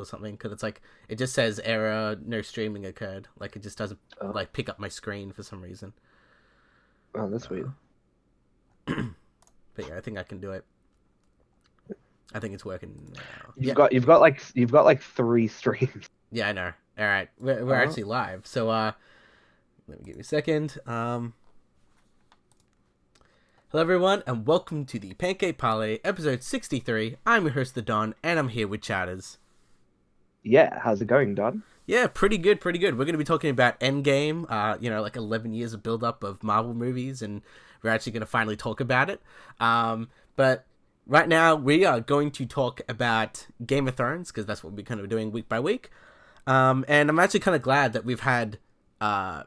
something, because it's like it just says error, no streaming occurred. Like it just doesn't Oh, like pick up my screen for some reason. oh, that's weird. But yeah, I think I can do it. I think it's working now. You've Yeah, got you've got like three streams. yeah, I know. All right, we're Oh, actually live. So let me give you a second. Hello everyone, and welcome to the Pancake Parlay, episode 63. I'm your host, the Don, and I'm here with Chatters. yeah. How's it going, Don? Yeah, pretty good, pretty good. We're going to be talking about Endgame, like 11 years of build-up of Marvel movies, and we're actually going to finally talk about it. But right now, we are going to talk about Game of Thrones, because that's what we're kind of doing week by week. And I'm actually kind of glad that we've had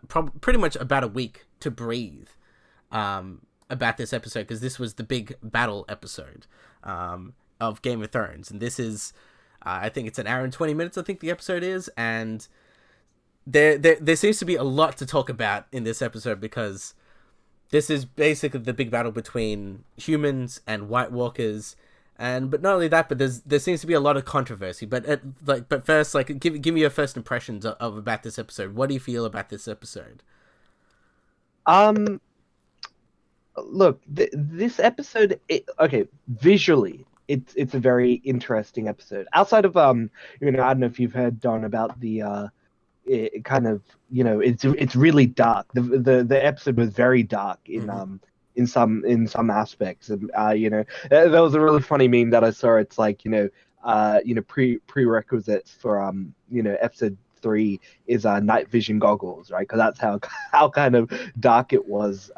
pretty much about a week to breathe about this episode, because this was the big battle episode of Game of Thrones. And this is... I think it's an hour and 20 minutes, I think the episode is, and there seems to be a lot to talk about in this episode, because this is basically the big battle between humans and White Walkers, but not only that, but there seems to be a lot of controversy. But first, give me your first impressions of about this episode. What do you feel about this episode? Um, Look, this episode, okay, visually, it's a very interesting episode. Outside of I don't know if you've heard, Don, about the it kind of, it's really dark. The episode was very dark Mm-hmm. in some aspects, and there was a really funny meme that I saw. It's like, prerequisites for episode 3 is night vision goggles, right? Because that's how kind of dark it was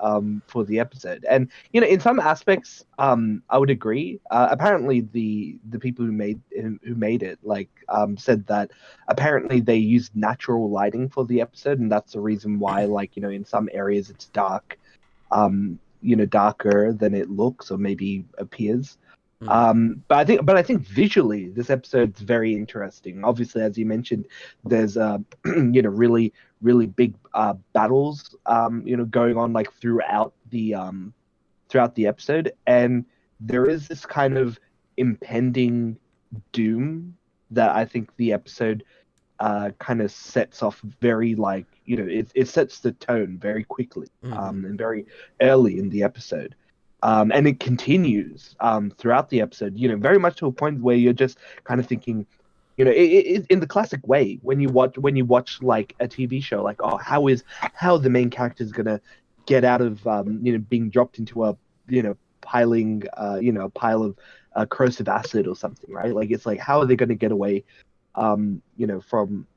for the episode. And in some aspects, I would agree. Apparently, the people who made it said that apparently they used natural lighting for the episode, and that's the reason why, in some areas it's dark, darker than it looks or maybe appears. Mm-hmm. But I think visually this episode's very interesting. Obviously, as you mentioned, there's really really big battles going on like throughout the episode, and there is this kind of impending doom that I think the episode kind of sets off very, it sets the tone very quickly, Mm-hmm. and very early in the episode. And it continues throughout the episode, very much to a point where you're just kind of thinking, in the classic way, when you watch like a TV show, like, oh, how the main character is gonna get out of being dropped into a pile of corrosive acid or something, right? Like, it's like, how are they gonna get away from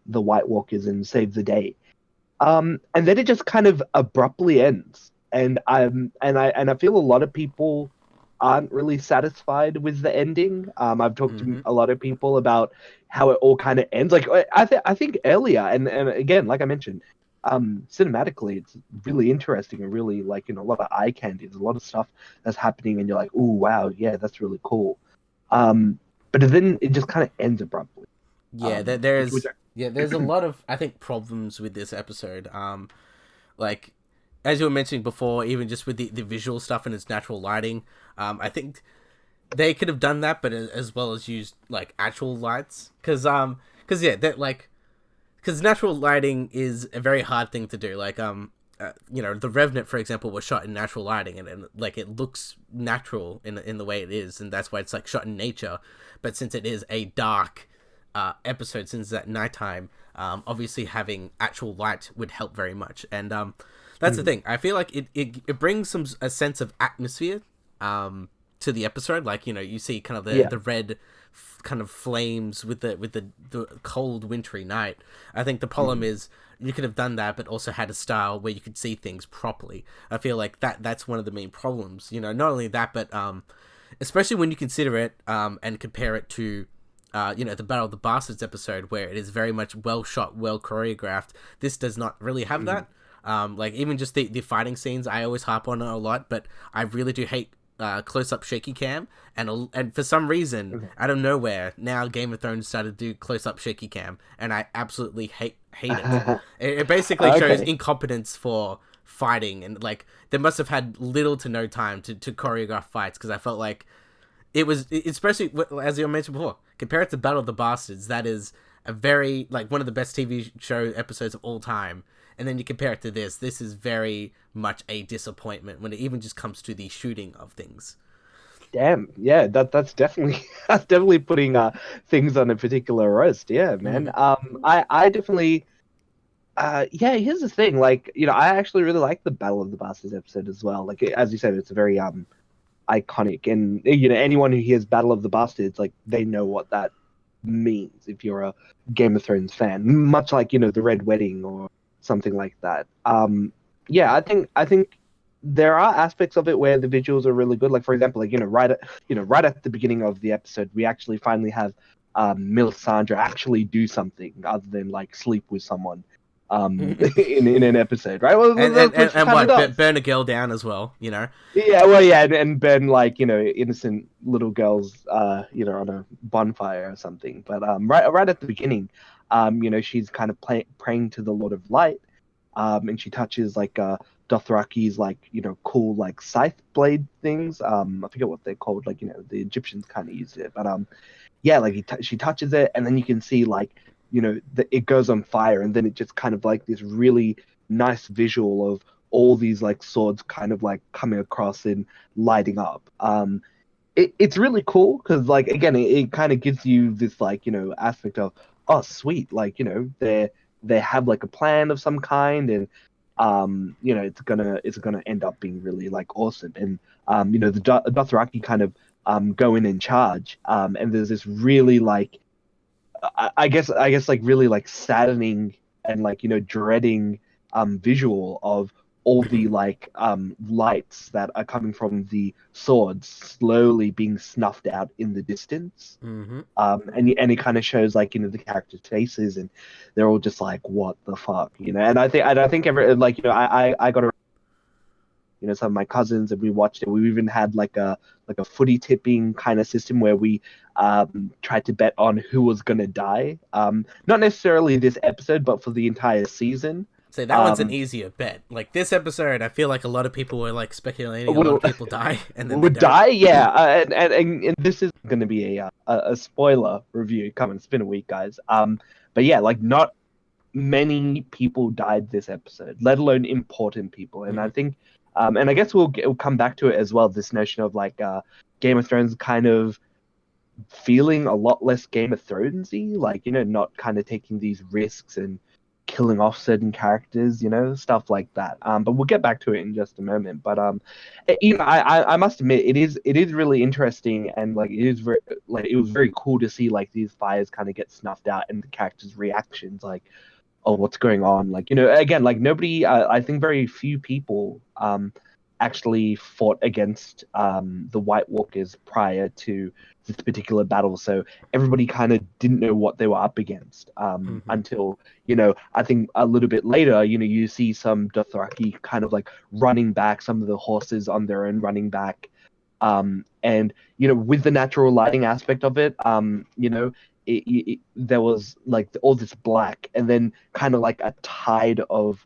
the White Walkers and save the day? And then it just kind of abruptly ends, and I feel a lot of people aren't really satisfied with the ending. I've talked to Mm-hmm. a lot of people about how it all kind of ends. Like, I think earlier, and again, like I mentioned, cinematically, it's really interesting and really, a lot of eye candy. There's a lot of stuff that's happening, and you're like, oh wow, yeah, that's really cool. But then it just kind of ends abruptly. Yeah, Which, which there's a lot of, I think, problems with this episode. Like as you were mentioning before, even just with the visual stuff and its natural lighting, I think they could have done that, but as well as used like actual lights, because yeah, that like because natural lighting is a very hard thing to do. The Revenant, for example, was shot in natural lighting, and like it looks natural in the way it is, and that's why it's like shot in nature. But since it is a dark episode, since it's at nighttime, obviously having actual light would help very much. And that's the thing. I feel like it brings a sense of atmosphere to the episode. Like, you see kind of yeah. the red kind of flames with the cold wintry night. I think the problem Mhm. is you could have done that, but also had a style where you could see things properly. I feel like that's one of the main problems. Not only that, but especially when you consider it and compare it to the Battle of the Bastards episode, where it is very much well shot, well choreographed. This does not really have Mhm. that. Like even just the fighting scenes, I always harp on it a lot, but I really do hate close up shaky cam, and for some reason Okay. out of nowhere now Game of Thrones started to do close up shaky cam, and I absolutely hate it. It basically shows Okay. incompetence for fighting, and like they must have had little to no time to choreograph fights, because I felt like it was, especially as you mentioned before, compare it to Battle of the Bastards, that is a very like one of the best TV show episodes of all time. And then you compare it to this is very much a disappointment when it even just comes to the shooting of things. Damn, yeah, that's definitely that's definitely putting things on a particular roast. Yeah, man. Mm. I definitely yeah. Here's the thing, like I actually really like the Battle of the Bastards episode as well. Like as you said, it's a very iconic, and anyone who hears Battle of the Bastards, like they know what that means if you're a Game of Thrones fan, much like the Red Wedding or something like that. Yeah, I think there are aspects of it where the visuals are really good. Like for example, like right at the beginning of the episode, we actually finally have Melisandre actually do something other than like sleep with someone in an episode, right? Well, and and that's what and, she and kind of what does. burn a girl down as well, you know. Yeah, well, yeah, and Ben, like innocent little girls, on a bonfire or something. But right at the beginning, she's kind of praying to the Lord of Light, and she touches like Dothraki's like cool like scythe blade things. I forget what they're called. Like the Egyptians kind of used it, but yeah, like she touches it, and then you can see like it goes on fire, and then it just kind of like this really nice visual of all these like swords kind of like coming across and lighting up. It's really cool because like again, it kind of gives you this like aspect of, oh sweet, like they have like a plan of some kind, and it's gonna end up being really like awesome. And the Dothraki kind of go in charge, and there's this really like I guess like really like saddening and like dreading visual of all the like lights that are coming from the swords slowly being snuffed out in the distance. Mm-hmm. And it kind of shows like the characters' faces, and they're all just like, what the fuck, and I think every like I got some of my cousins, and we watched it. We even had like a footy tipping kind of system where we tried to bet on who was gonna die. Not necessarily this episode, but for the entire season. So that one's an Um, easier bet. Like this episode, I feel like a lot of people were like speculating a lot would of people die and then they would don't. die, yeah. And this is going to be a spoiler review coming. It's been a week, guys. But yeah, like not many people died this episode, let alone important people. And I Mm-hmm. think, and I guess we'll come back to it as well. This notion of like Game of Thrones kind of feeling a lot less Game of Thronesy, like not kind of taking these risks and killing off certain characters, stuff like that. But we'll get back to it in just a moment. But I must admit, it is really interesting, and like it is very like it was very cool to see like these fires kind of get snuffed out and the characters' reactions, like, oh, what's going on? Like, again, like nobody, I think very few people actually fought against the White Walkers prior to this particular battle. So everybody kind of didn't know what they were up against Mm-hmm. until, I think a little bit later, you see some Dothraki kind of like running back, some of the horses on their own running back. And with the natural lighting aspect of it, there was like all this black, and then kind of like a tide of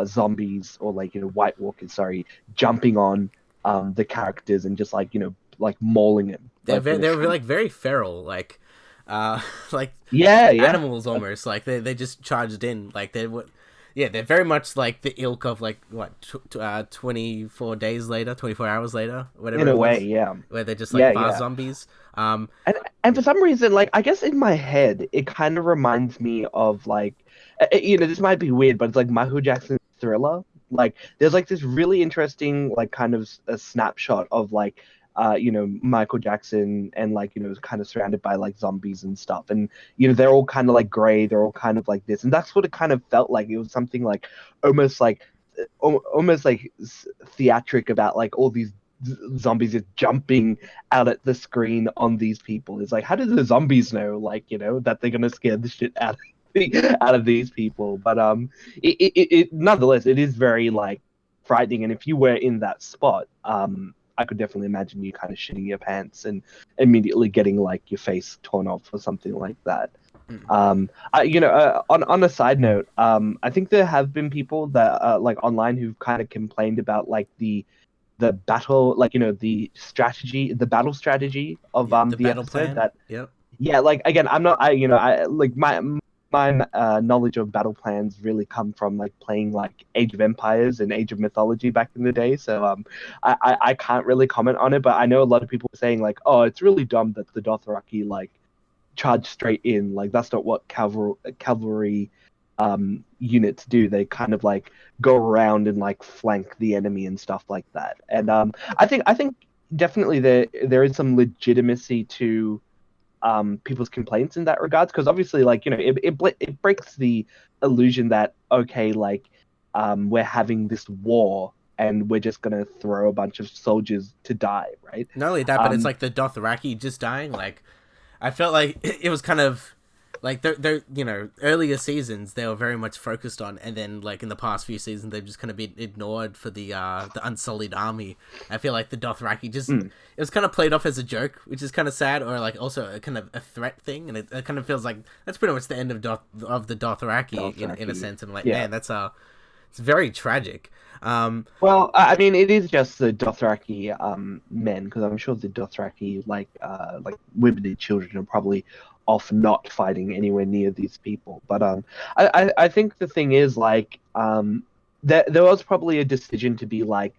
zombies, or like White Walkers, sorry, jumping on the characters and just like like mauling them, like They're literally. like very feral, like like Yeah, yeah. animals almost. Like they just charged in. Like they would. Yeah, they're very much like the ilk of like what 24 days later, 24 hours later, whatever In it a way, was, yeah. where they're just like Yeah, fast yeah. zombies. And for some reason, like I guess in my head, it kind of reminds me of like, this might be weird, but it's like Michael Jackson's Thriller. Like, there's like this really interesting like kind of a snapshot of like, Michael Jackson, and like kind of surrounded by like zombies and stuff, and they're all kind of like gray, they're all kind of like this, and that's what it kind of felt like. It was something like almost like almost like theatric about like all these zombies just jumping out at the screen on these people. It's like, how do the zombies know, like, that they're gonna scare the shit out of out of these people? But it nonetheless, it is very like frightening. And if you were in that spot, I could definitely imagine you kind of shitting your pants and immediately getting like your face torn off or something like that. Mm. On a side note, I think there have been people that like online who've kind of complained about like the battle, like the battle strategy of Yep, the the battle episode, plan. that Yep. Yeah, like again, I'm not. I like my knowledge of battle plans really come from like playing like Age of Empires and Age of Mythology back in the day. So I can't really comment on it, but I know a lot of people were saying like, oh, it's really dumb that the Dothraki like charge straight in. Like that's not what cavalry units do. They kind of like go around and like flank the enemy and stuff like that. And I think definitely there is some legitimacy to people's complaints in that regards, because obviously like it breaks the illusion that okay, like we're having this war and we're just gonna throw a bunch of soldiers to die, right? Not only that, but it's um like the Dothraki just dying. Like I felt like it was kind of like they're earlier seasons they were very much focused on, and then like in the past few seasons they've just kind of been ignored for the unsullied army. I feel like the Dothraki just mm, it was kind of played off as a joke, which is kind of sad, or like also a kind of a threat thing, and it kind of feels like that's pretty much the end of the Dothraki in a Dothraki, sense. And like, yeah. man, that's it's very tragic. Well, I mean, it is just the Dothraki men, because I'm sure the Dothraki like women and children are probably off not fighting anywhere near these people. But I think the thing is like there was probably a decision to be like,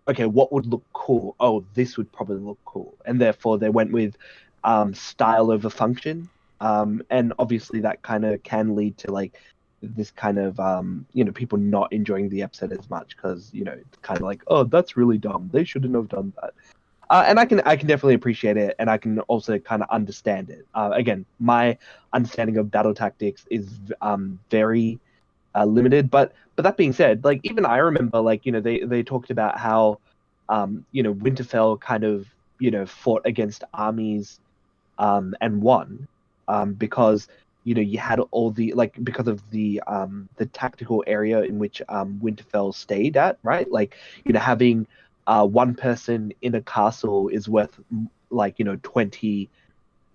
okay, what would look cool? Oh, this would probably look cool, and therefore they went with style over function. And obviously that kind of can lead to like this kind of people not enjoying the episode as much, because it's kind of like, oh, that's really dumb, they shouldn't have done that. And I can definitely appreciate it, and I can also kind of understand it. Again, my understanding of battle tactics is very limited, but that being said, like even I remember like they talked about how Winterfell kind of fought against armies and won, because you had all the like because of the tactical area in which Winterfell stayed at, right? Like having one person in a castle is worth like 20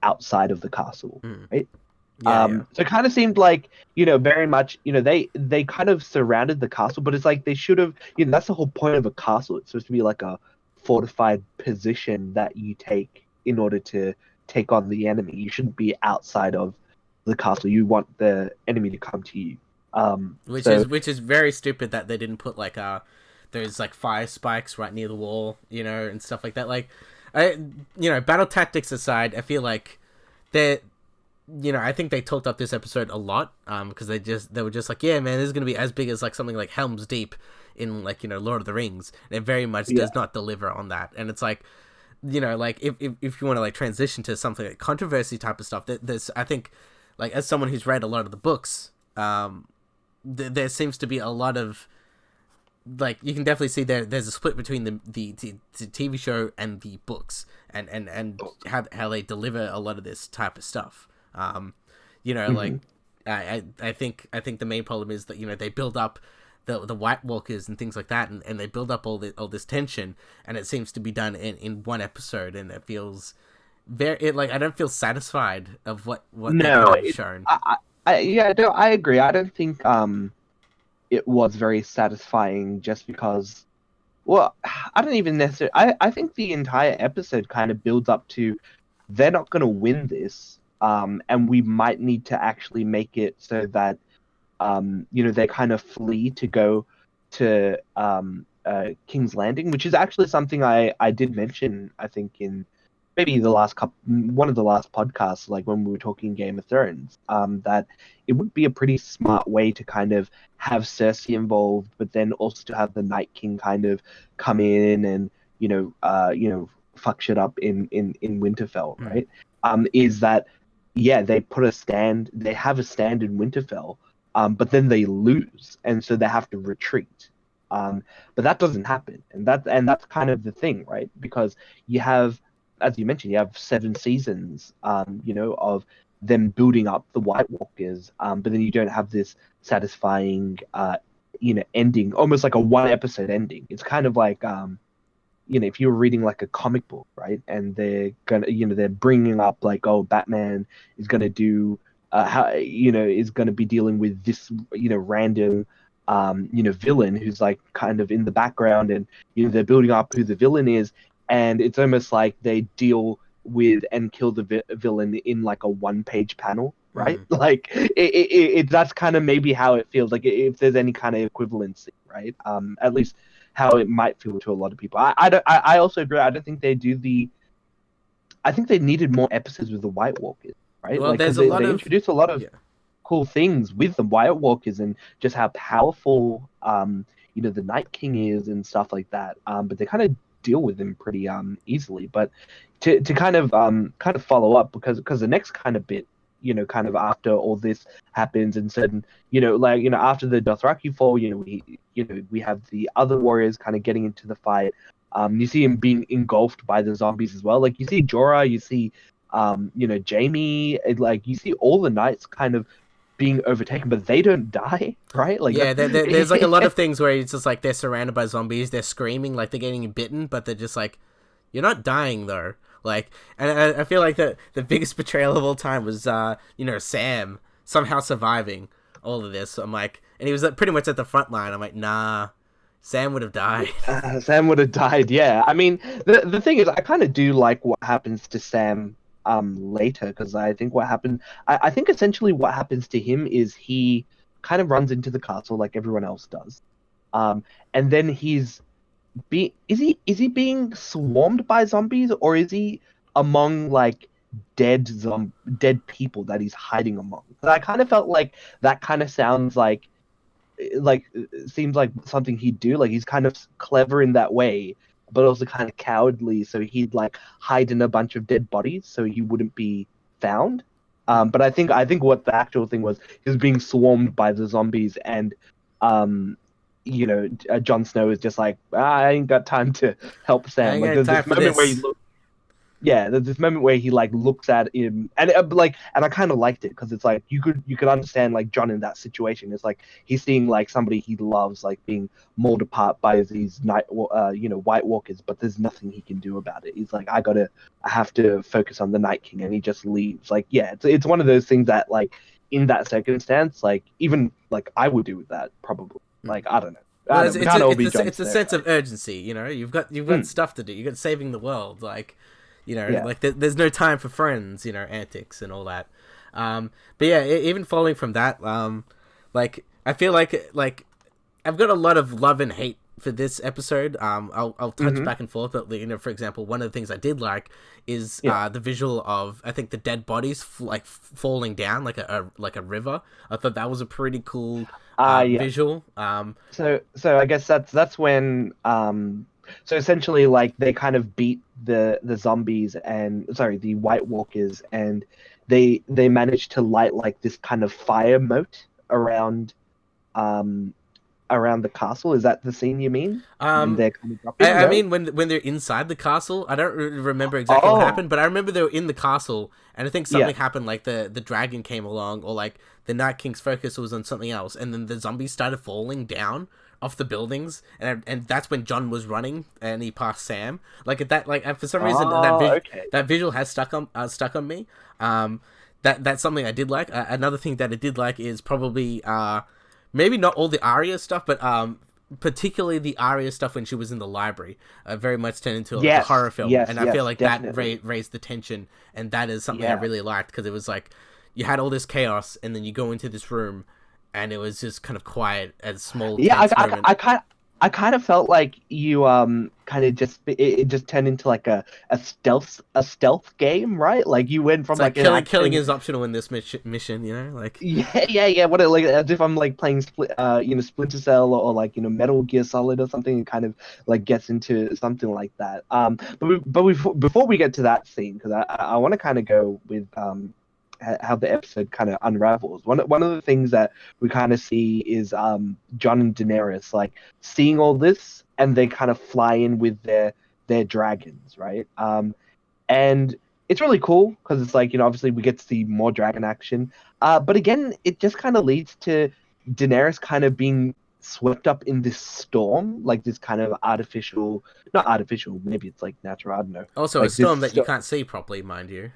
outside of the castle, Hmm. right? Yeah, yeah. So it kind of seemed like very much they kind of surrounded the castle, but it's like they should have that's the whole point of a castle. It's supposed to be like a fortified position that you take in order to take on the enemy. You shouldn't be outside of the castle. You want the enemy to come to you. So Which is very stupid that they didn't put like there's like fire spikes right near the wall, and stuff like that. Like, I battle tactics aside, I feel like they I think they talked up this episode a lot, because they were just like, yeah, man, this is gonna be as big as like something like Helm's Deep in like Lord of the Rings. And it very much yeah, does not deliver on that, and it's like like if you want to like transition to something like controversy type of stuff, there's I think like as someone who's read a lot of the books, there seems to be a lot of like you can definitely see there's a split between the TV show and the books, and how they deliver a lot of this type of stuff. Like mhm. I think the main problem is that they build up the White Walkers and things like that, and they build up all this tension, and it seems to be done in one episode, and it feels like I don't feel satisfied of what they've No, kind of shown. yeah, no, I agree. I don't think it was very satisfying, just because, well, I don't even necessarily. I think the entire episode kind of builds up to they're not going to win this, and we might need to actually make it so that they kind of flee to go to King's Landing, which is actually something I did mention, I think, in maybe one of the last podcasts, like when we were talking Game of Thrones, that it would be a pretty smart way to kind of have Cersei involved, but then also to have the Night King kind of come in and fuck shit up in Winterfell, Hmm. right? Is that yeah, they have a stand in Winterfell, but then they lose, and so they have to retreat. But that doesn't happen, and that's kind of the thing, right? Because you have, as you mentioned, you have 7 seasons, of them building up the White Walkers, but then you don't have this satisfying, ending, almost like a one episode ending. It's kind of like, if you were reading like a comic book, right, and they're bringing up like, oh, Batman is gonna do, how is gonna be dealing with this, random, villain who's like kind of in the background, and they're building up who the villain is, and it's almost like they deal. and kill the villain in like a one-page panel, right? Mm. Like that's kind of maybe how it feels, like if there's any kind of equivalency, right? At least how it might feel to a lot of people. I also agree. I don't think they do the. I think they needed more episodes with the White Walkers, right? Well, Like because there's a they lot of introduced a lot of yeah. cool things with the White Walkers and just how powerful the Night King is and stuff like that. But they kind of deal with him pretty easily. But to kind of follow up, because the next kind of bit, kind of after all this happens and certain, after the Dothraki fall, we have the other warriors kind of getting into the fight. You see him being engulfed by the zombies as well. Like you see Jorah, you see Jamie, like you see all the knights kind of being overtaken, but they don't die, right? Like Yeah, that's there's like a lot of things where it's just like they're surrounded by zombies, they're screaming like they're getting bitten, but they're just like, you're not dying though. Like, and I feel like the biggest betrayal of all time was Sam somehow surviving all of this. So I'm like, and he was pretty much at the front line. I'm like, nah, Sam would have died. Sam would have died. Yeah, I mean, the thing is, I kind of do like what happens to Sam later, because I think what happened, I think essentially what happens to him is he kind of runs into the castle like everyone else does, and then is he being swarmed by zombies, or is he among like dead people that he's hiding among? 'Cause I kind of felt like that kind of sounds like seems like something he'd do. Like he's kind of clever in that way, but also kind of cowardly. So he'd like hide in a bunch of dead bodies so he wouldn't be found. But I think what the actual thing was, he was being swarmed by the zombies, and Jon Snow is just like, I ain't got time to help I Sam. ain't Like got there's time this for moment where he this. looks. Yeah, there's this moment where he like looks at him, and and I kind of liked it, because it's like you could understand like John in that situation. It's like he's seeing like somebody he loves like being mauled apart by these White Walkers, but there's nothing he can do about it. He's like, I have to focus on the Night King, and he just leaves. Like, yeah, it's one of those things that like in that circumstance, like even like I would do with that probably. Like I don't know, Well, it's we it's can't a, all it's be a, Jon it's a Snow, sense right? of urgency. You've got Mm, stuff to do. You got saving the world. Like, yeah. like there's no time for friends. Antics and all that. But yeah, even following from that, like I feel like I've got a lot of love and hate for this episode. I'll touch Hmm. back and forth, but for example, one of the things I did like is Yeah. the visual of, I think, the dead bodies falling down like a river. I thought that was a pretty cool Yeah. visual. So I guess that's when so essentially like they kind of beat the zombies, and sorry, the White Walkers, and they managed to light like this kind of fire moat um around the castle. Is that the scene you mean? When Um, they're kind of dropping? I No? mean, when they're inside the castle, I don't remember exactly what Oh, happened, but I remember they were in the castle, and I think yeah. something happened, like the dragon came along, or like the Night King's focus was on something else, and then the zombies started falling down off the buildings, and that's when John was running, and he passed Sam. Like at that, like for some reason Oh, okay. that visual has stuck on me. That's something I did like. Another thing that I did like is probably maybe not all the Arya stuff, but particularly the Arya stuff when she was in the library, very much turned into like a horror Yes, film, yes, and I feel yes, like that definitely. raised the tension, and that is something I Yeah. really liked, because it was like you had all this chaos, and then you go into this room, and it was just kind of quiet, a small Yeah, tense moment. I kind of felt like you kind of just it just turned into like a stealth game, right? Like you went It's from like like an killing action. is optional in this mission, like. Yeah, yeah, yeah. What like as if I'm like playing Splinter Cell, or like Metal Gear Solid or something. It kind of like gets into something like that. Before we get to that scene, because I want to kind of go with how the episode kind of unravels. One of the things that we kind of see is Jon and Daenerys like seeing all this, and they kind of fly in with their dragons, right? And it's really cool, because it's like obviously we get to see more dragon action, but again it just kind of leads to Daenerys kind of being swept up in this storm, like this kind of artificial, not artificial, maybe it's like natural, I don't know, Also, a like this storm that you can't see properly, mind you.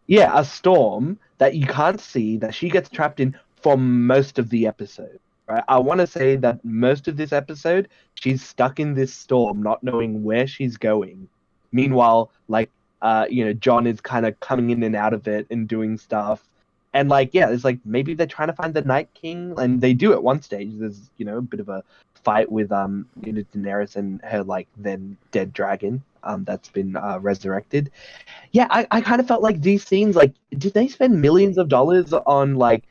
yeah, a storm that you can't see, that she gets trapped in for most of the episode, right? I want to say that most of this episode she's stuck in this storm, not knowing where she's going. Meanwhile, like John is kind of coming in and out of it and doing stuff. And like, yeah, it's like maybe they're trying to find the Night King, and they do at one stage. There's, a bit of a fight with Daenerys and her like then dead dragon that's been resurrected. Yeah, I kind of felt like these scenes, like, did they spend millions of dollars on like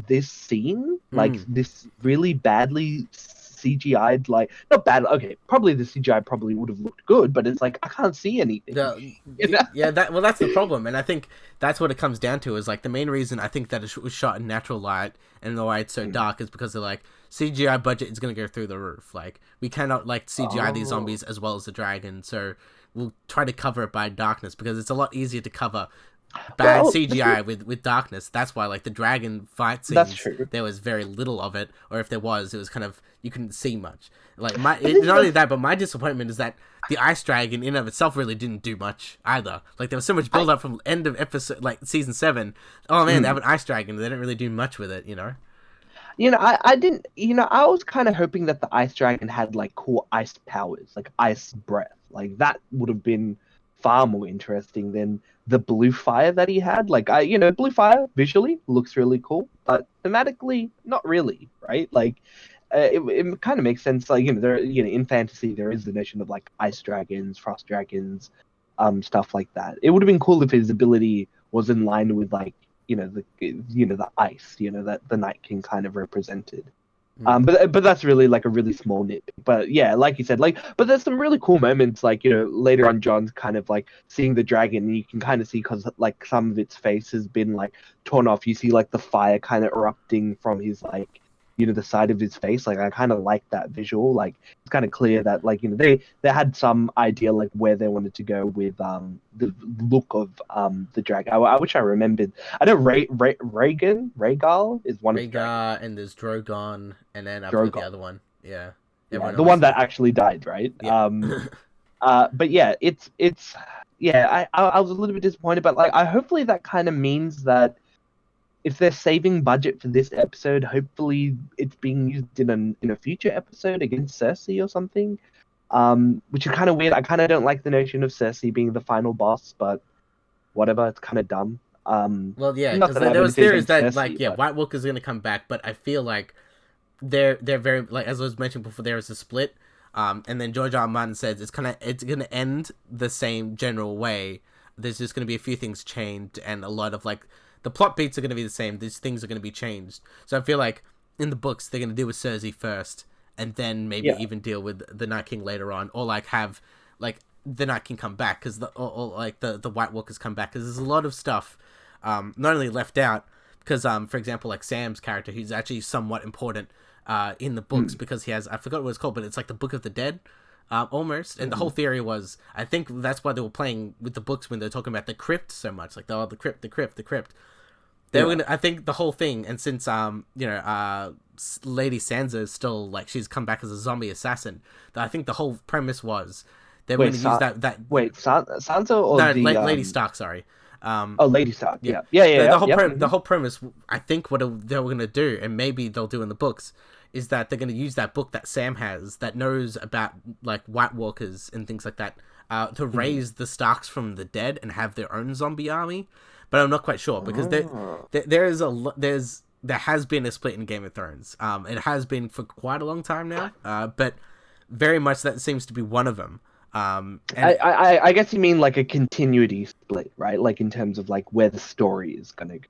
this scene? Like Mm. this really badly CGI'd, like, not bad, okay, probably the CGI probably would have looked good, but it's like I can't see anything. You know? Yeah, that's the problem, and I think that's what it comes down to. Is like the main reason I think that it was shot in natural light and the why it's so dark is because they're like CGI budget is gonna go through the roof. Like we cannot like CGI these Oh, zombies as well as the dragon, so we'll try to cover it by darkness because it's a lot easier to cover bad well, CGI with darkness. That's why like the dragon fight that's scenes true. there was very little of it, or if there was, it was kind of you couldn't see much. Like But this is not only that, but my disappointment is that the ice dragon in of itself really didn't do much either. Like there was so much build up from end of episode like season 7. Oh man, they have an ice dragon. They didn't really do much with it, you know. I didn't, I was kind of hoping that the ice dragon had like cool ice powers, like ice breath. Like that would have been far more interesting than the blue fire that he had. Like blue fire visually looks really cool, but thematically not really, right? Like it kind of makes sense. Like, there, in fantasy there is the notion of like ice dragons, frost dragons, stuff like that. It would have been cool if his ability was in line with like the ice, that the Night King kind of represented. Mm. But that's really like a really small nit. But yeah, like you said, like, but there's some really cool moments, like, later on, John's kind of like seeing the dragon, and you can kind of see, because like some of its face has been like torn off. You see like the fire kind of erupting from his like the side of his face. Like I kind of like that visual. Like it's kind of clear that like they had some idea like where they wanted to go with the look of the dragon. I wish I remembered. I know Rhaegal is one of the dragons. Rhaegar and there's Drogon, and then I forgot the Drogon. other one. Yeah, Yeah, everyone the one else. that actually died, right? Yeah. But yeah, it's yeah. I was a little bit disappointed, but like I hopefully that kind of means that if they're saving budget for this episode, hopefully it's being used in a future episode against Cersei or something. Which is kind of weird. I kind of don't like the notion of Cersei being the final boss, but whatever. It's kind of dumb. Well, yeah, Not because that I have there was anything theories against that like Cersei, yeah, but White Walker's gonna come back, but I feel like they're very like as I was mentioned before, there is a split. And then George R. R. Martin says it's gonna end the same general way. There's just gonna be a few things changed, and a lot of like the plot beats are gonna be the same. These things are gonna be changed. So I feel like in the books they're gonna deal with Cersei first, and then maybe yeah, even deal with the Night King later on, or like have like the Night King come back because or like the White Walkers come back because there's a lot of stuff not only left out because for example like Sam's character who's actually somewhat important in the books because he has I forgot what it's called but it's like the Book of the Dead almost, and the whole theory was I think that's why they were playing with the books when they're talking about the crypt so much, like the crypt, the crypt. They were gonna I think the whole thing, and since Lady Sansa is still like she's come back as a zombie assassin, I think the whole premise was they were wait, gonna use that wait, Sansa or no the Lady Stark, sorry. oh, Lady Stark, Yeah, yeah, yeah, yeah, the yeah, whole yep, the whole premise, I think, what they were gonna do, and maybe they'll do in the books, is that they're gonna use that book that Sam has that knows about like White Walkers and things like that, to raise the Starks from the dead and have their own zombie army. But I'm not quite sure because Oh. there has been a split in Game of Thrones. It has been for quite a long time now. But very much that seems to be one of them. And I guess you mean like a continuity split, right? Like in terms of like where the story is gonna go.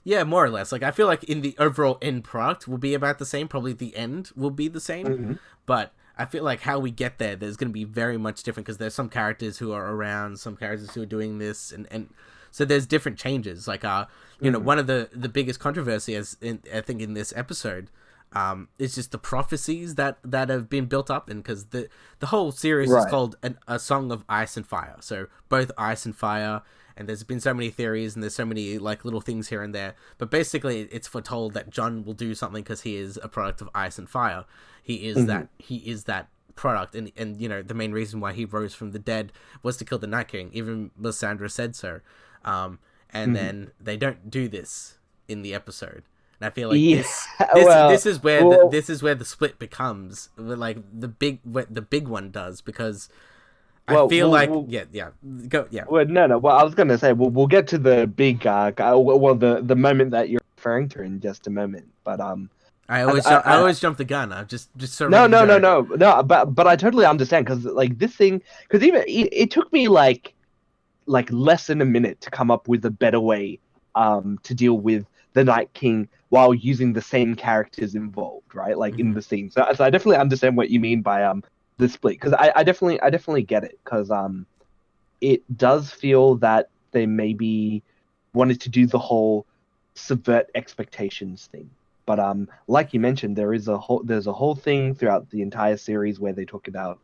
yeah, more or less. Like I feel like in the overall end product will be about the same. Probably the end will be the same, Mm-hmm. but I feel like how we get there's going to be very much different because there's some characters who are around, some characters who are doing this, and so there's different changes. Like one of the biggest controversy I think in this episode, is just the prophecies that have been built up, and because the whole series is Right. called a Song of Ice and Fire, so both ice and fire. And there's been so many theories, and there's so many like little things here and there. But basically, it's foretold that Jon will do something because he is a product of ice and fire. He is that product, and the main reason why he rose from the dead was to kill the Night King. Even Lysandra said so. And then they don't do this in the episode. And I feel like Yeah, this well, this is where well, this is where the split becomes like the big one does, because I Well, feel like yeah, go yeah. no. Well, I was gonna say we'll get to the big the moment that you're referring to in just a moment. But I always jump the gun. I'm just so no, ready to no, no, go. no. But I totally understand because like this thing, because even it took me like less than a minute to come up with a better way to deal with the Night King while using the same characters involved, right? Like in Hmm. the scene. So I definitely understand what you mean by the split because I definitely get it because it does feel that they maybe wanted to do the whole subvert expectations thing. But like you mentioned, there's a whole thing throughout the entire series where they talk about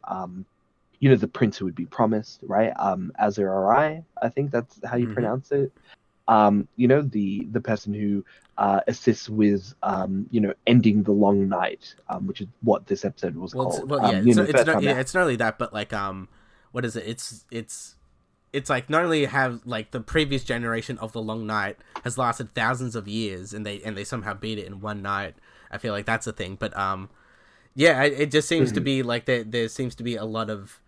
the prince who would be promised, right? Azurai, I think that's how you Hmm. pronounce it. The person who assists with ending the long night, which is what this episode was called. Yeah, First time out. it's not only that, but like what is it? It's like not only have like the previous generation of the Long Night has lasted thousands of years, and they somehow beat it in one night. I feel like that's a thing, but yeah, it just seems to Mhm. be like there seems to be a lot of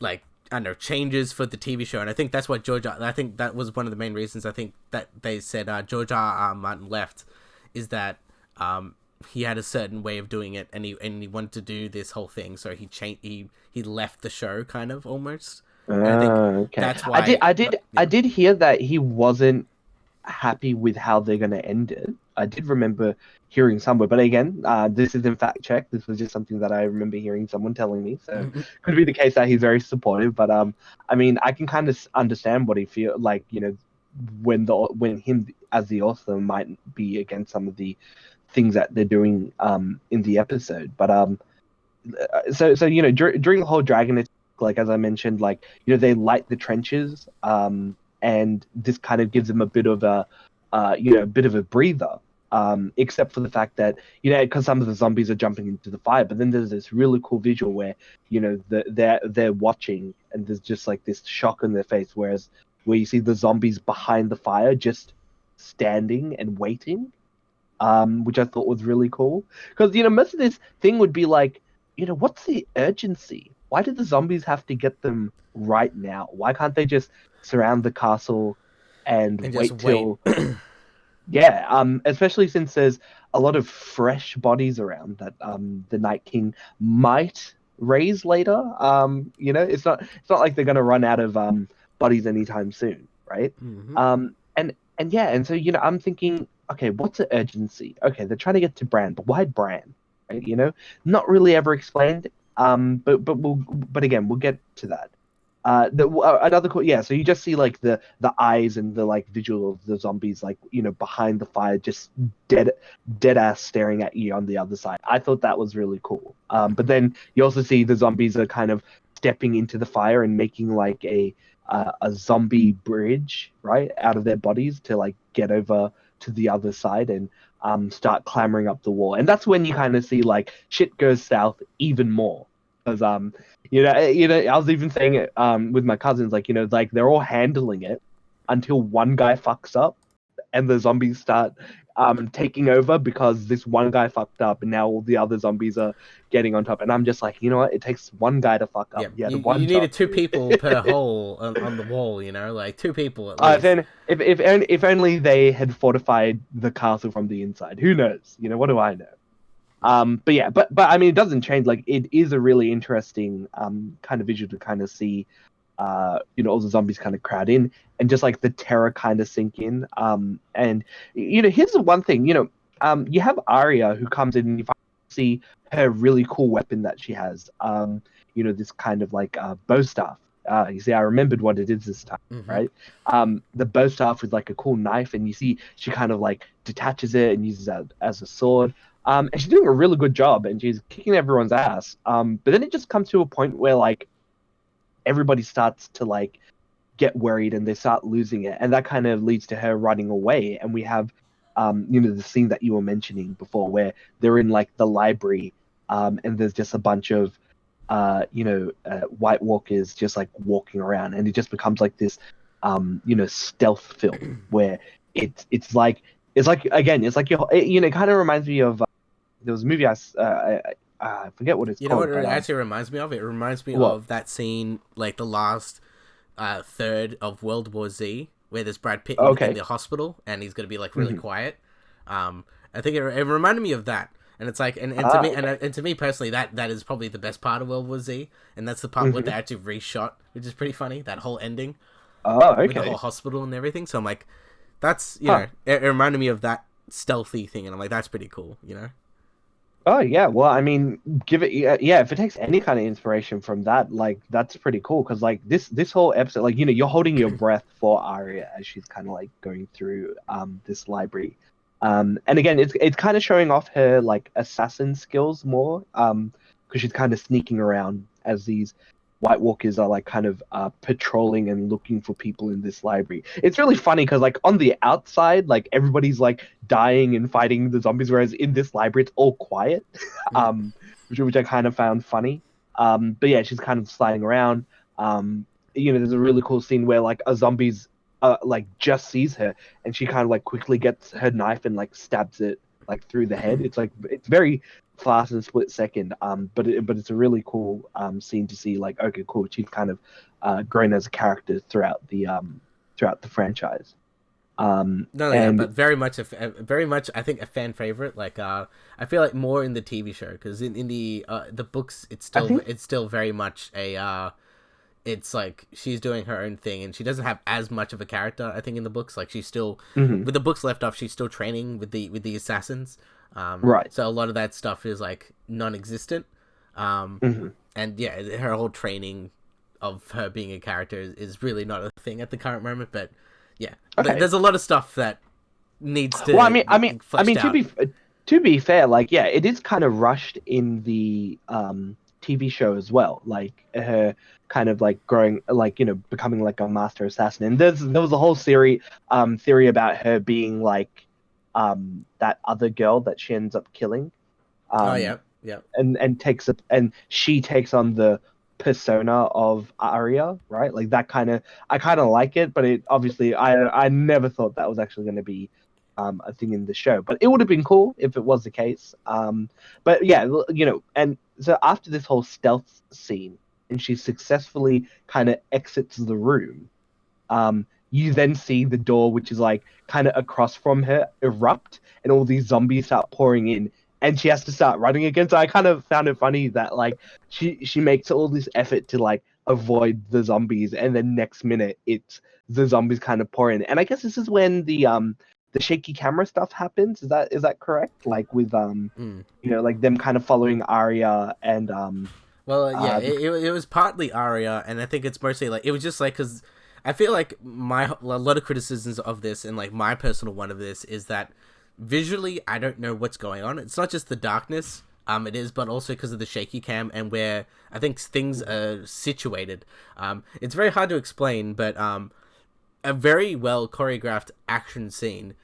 like I don't know changes for the TV show, and I think that's what I think that was one of the main reasons I think that they said George R. Martin left, is that he had a certain way of doing it, and he wanted to do this whole thing, so he left the show kind of almost, and I think Okay. that's why. I Yeah. did hear that he wasn't happy with how they're going to end it. I did remember hearing somewhere, but again, this isn't fact check. This was just something that I remember hearing someone telling me. So could be the case that he's very supportive. But I mean, I can kind of understand what he feel like. When him as the author might be against some of the things that they're doing in the episode. But during the whole dragon attack, like as I mentioned, like they light the trenches, and this kind of gives them a bit of a bit of a breather, except for the fact that because some of the zombies are jumping into the fire, but then there's this really cool visual where they're watching and there's just like this shock on their face, where you see the zombies behind the fire just standing and waiting, which I thought was really cool. Because most of this thing would be like, what's the urgency? Why did the zombies have to get them right now? Why can't they just surround the castle And and just wait wait. till yeah, especially since there's a lot of fresh bodies around that the Night King might raise later. It's not like they're gonna run out of bodies anytime soon, right? Hmm. And yeah, and so I'm thinking, okay, what's the urgency? Okay, they're trying to get to Bran, but why Bran? Right? Not really ever explained. But again, we'll get to that. Another cool, yeah. So you just see like the eyes and the like visual of the zombies, like behind the fire, just dead dead ass staring at you on the other side. I thought that was really cool. But then you also see the zombies are kind of stepping into the fire and making like a zombie bridge right out of their bodies to like get over to the other side and start clambering up the wall. And that's when you kind of see like shit goes south even more because I was even saying it with my cousins, like like they're all handling it until one guy fucks up, and the zombies start taking over because this one guy fucked up, and now all the other zombies are getting on top. And I'm just like, you know what? It takes one guy to fuck up. Yeah, You had you one job needed to two do. people per hole on the wall. Like two people at least. Then if only they had fortified the castle from the inside. Who knows? What do I know? But yeah, but I mean, it doesn't change. Like, it is a really interesting kind of visual to kind of see, all the zombies kind of crowd in and just like the terror kind of sink in. And here's the one thing, you have Arya who comes in and you see her really cool weapon that she has. This kind of like bow staff. You see, I remembered what it is this time, Hmm. right? The bow staff with like a cool knife, and you see she kind of like detaches it and uses that as a sword. And she's doing a really good job, and she's kicking everyone's ass. But then it just comes to a point where like everybody starts to like get worried and they start losing it, and that kind of leads to her running away. And we have, the scene that you were mentioning before, where they're in like the library, and there's just a bunch of, White Walkers just like walking around, and it just becomes like this, stealth film where it's like again, it's like it kind of reminds me of there was a movie I forget what it's You know what called, it but actually reminds me of? It reminds me what? of that scene, like the last third of World War Z, where there's Brad Pitt in Okay. the hospital, and he's gonna be like really Hmm. quiet. I think it reminded me of that, and it's like, and to Ah, me, okay. and to me personally, that is probably the best part of World War Z, and that's the part where they Hmm. actually reshot, which is pretty funny. That whole ending Oh, with the whole okay. hospital and everything. So I'm like, that's Huh. it reminded me of that stealthy thing, and I'm like, that's pretty cool. Oh yeah, well, I mean, give it yeah, if it takes any kind of inspiration from that, like that's pretty cool because like this whole episode, like you're holding your breath for Arya as she's kind of like going through this library. And again, it's kind of showing off her like assassin skills more because she's kind of sneaking around as these White Walkers are like kind of patrolling and looking for people in this library. It's really funny because like on the outside, like everybody's like dying and fighting the zombies, whereas in this library it's all quiet, Mm. which I kind of found funny. But yeah, she's kind of sliding around. There's a really cool scene where like a zombie's like just sees her and she kind of like quickly gets her knife and like stabs it like through the head. It's like it's very fast and split second. But it's a really cool scene to see. Like, okay, cool. She's kind of grown as a character throughout the franchise. No, yeah, And but very much, very much, I think a fan favorite. Like, I feel like more in the TV show because in the books, I think it's still very much a it's like she's doing her own thing and she doesn't have as much of a character. I think in the books, like she's still mhm, with the books left off, she's still training with the assassins. right. So a lot of that stuff is like non-existent. Um, Hmm. and yeah, her whole training of her being a character is really not a thing at the current moment. But yeah, Okay. there's a lot of stuff that needs Well, to be I fleshed mean out. to be fair, like yeah, it is kind of rushed in the TV show as well. Like her kind of like growing, like becoming like a master assassin. And there was a whole theory about her being like that other girl that she ends up killing. Oh Um, yeah, yeah. and she takes on the persona of Arya, right? Like that kind of I kind of like it, but it obviously I never thought that was actually going to be a thing in the show. But it would have been cool if it was the case. But yeah, and so after this whole stealth scene, and she successfully kind of exits the room. You then see the door, which is like kind of across from her, erupt, and all these zombies start pouring in, and she has to start running again. So I kind of found it funny that like she makes all this effort to like avoid the zombies, and then next minute it's the zombies kind of pour in. And I guess this is when the shaky camera stuff happens. Is that correct? Like with Mm. like them kind of following Arya and Well, yeah, the it was partly Aria, and I think it's mostly like it was just like because I feel like a lot of criticisms of this and like my personal one of this is that visually I don't know what's going on. It's not just the darkness, it is, but also because of the shaky cam and where I think things are situated. It's very hard to explain, but a very well choreographed action scene,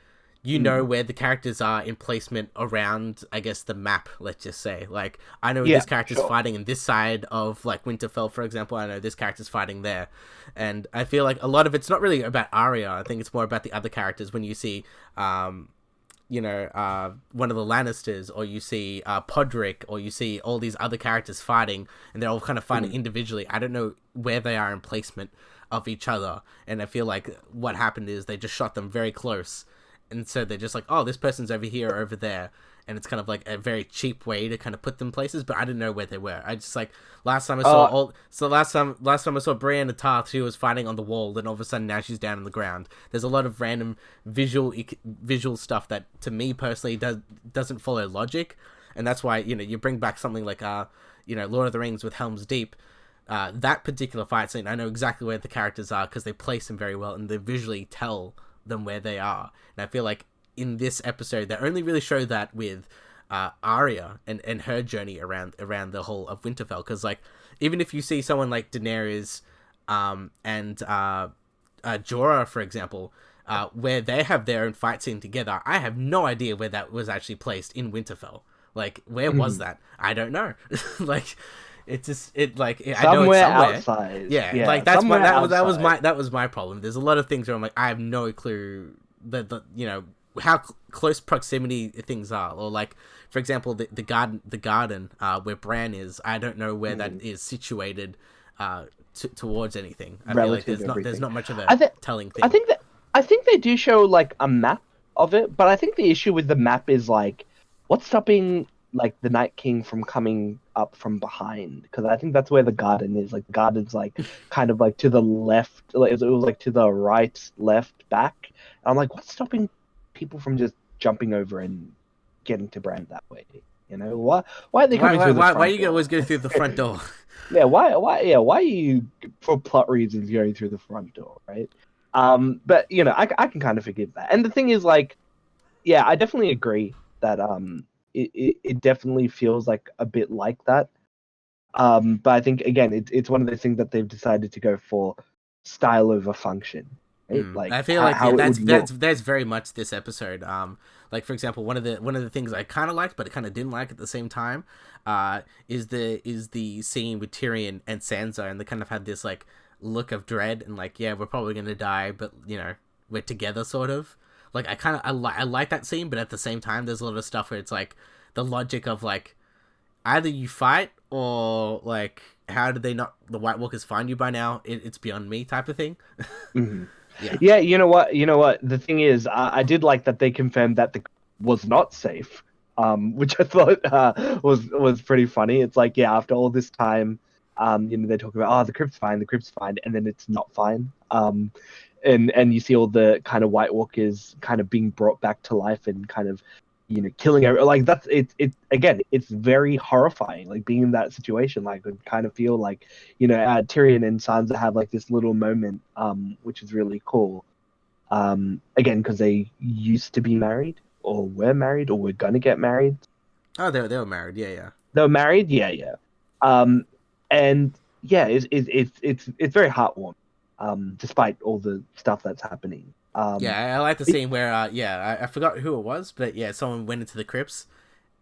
you know mm, where the characters are in placement around, I guess, the map. Let's just say, like, I know yeah, this character's sure. fighting in this side of like Winterfell, for example. I know this character's fighting there, and I feel like a lot of it's not really about Arya. I think it's more about the other characters. When you see, one of the Lannisters, or you see Podrick, or you see all these other characters fighting, and they're all kind of fighting Mm, individually. I don't know where they are in placement of each other, and I feel like what happened is they just shot them very close, and so they're just like, oh, this person's over here or over there, and it's kind of like a very cheap way to kind of put them places. But I didn't know where they were. I just like uh, last time I saw Brienne of Tarth, she was fighting on the wall, then all of a sudden now she's down on the ground. There's a lot of random visual stuff that to me personally doesn't follow logic, and that's why you bring back something like Lord of the Rings with Helm's Deep. That particular fight scene, I know exactly where the characters are because they place them very well and they visually tell them where they are. And I feel like in this episode, they only really show that with Arya and her journey around the whole of Winterfell. Because like, even if you see someone like Daenerys, and Jorah, for example, where they have their own fight scene together, I have no idea where that was actually placed in Winterfell. Like, where was mm. that? I don't know. Like, I know it's Somewhere somewhere. outside. Yeah, Yeah, like that's my somewhere that was outside. my problem. There's a lot of things where I'm like, I have no clue that how close proximity things are, or like for example the garden where Bran is. I don't know where that is situated towards anything. I feel like Relative to there's everything. not much of a I think telling I thing. think that I think they do show like a map of it, but I think the issue with the map is like what's stopping like the Night King from coming up from behind? Because I think that's where the garden is. Like the garden's like kind of like to the left, like it was like to the right, left, back. And I'm like, what's stopping people from just jumping over and getting to Brand that way? You know, why are they Why coming why through the why front you always door? go through the front door? Yeah, why are you for plot reasons going through the front door, right? But you know, I can kind of forgive that. And the thing is, like, yeah, I definitely agree that it definitely feels like a bit like that. But I think again, it's one of those things that they've decided to go for style over function, right? Like I feel like yeah, how it would look. that's very much this episode. Like for example, one of the things I kind of liked, but I kind of didn't like at the same time, is the scene with Tyrion and Sansa, and they kind of had this like look of dread and like yeah, we're probably gonna die, but you know we're together, sort of. Like I like that scene, but at the same time, there's a lot of stuff where it's like the logic of like either you fight or like how did they not the White Walkers find you by now? It's beyond me type of thing. Mhm. Yeah. Yeah, you know what? You know what? The thing is, I did like that they confirmed that the was not safe, which I thought was pretty funny. It's like, yeah, after all this time, you know, they talk about, oh, the crypt's fine, and then it's not fine. And you see all the kind of White Walkers kind of being brought back to life and kind of, you know, killing like that's it again. It's very horrifying, like being in that situation. Like, I kind of feel like you know, Tyrion and Sansa have like this little moment, which is really cool. Again, because they used to be married, or were married, or were gonna get married. Oh, they were married. Yeah, yeah. They were married, yeah, yeah. Um, and yeah, it's very heartwarming, despite all the stuff that's happening. Yeah, I like the scene where, yeah, I forgot who it was, but yeah, someone went into the crypts,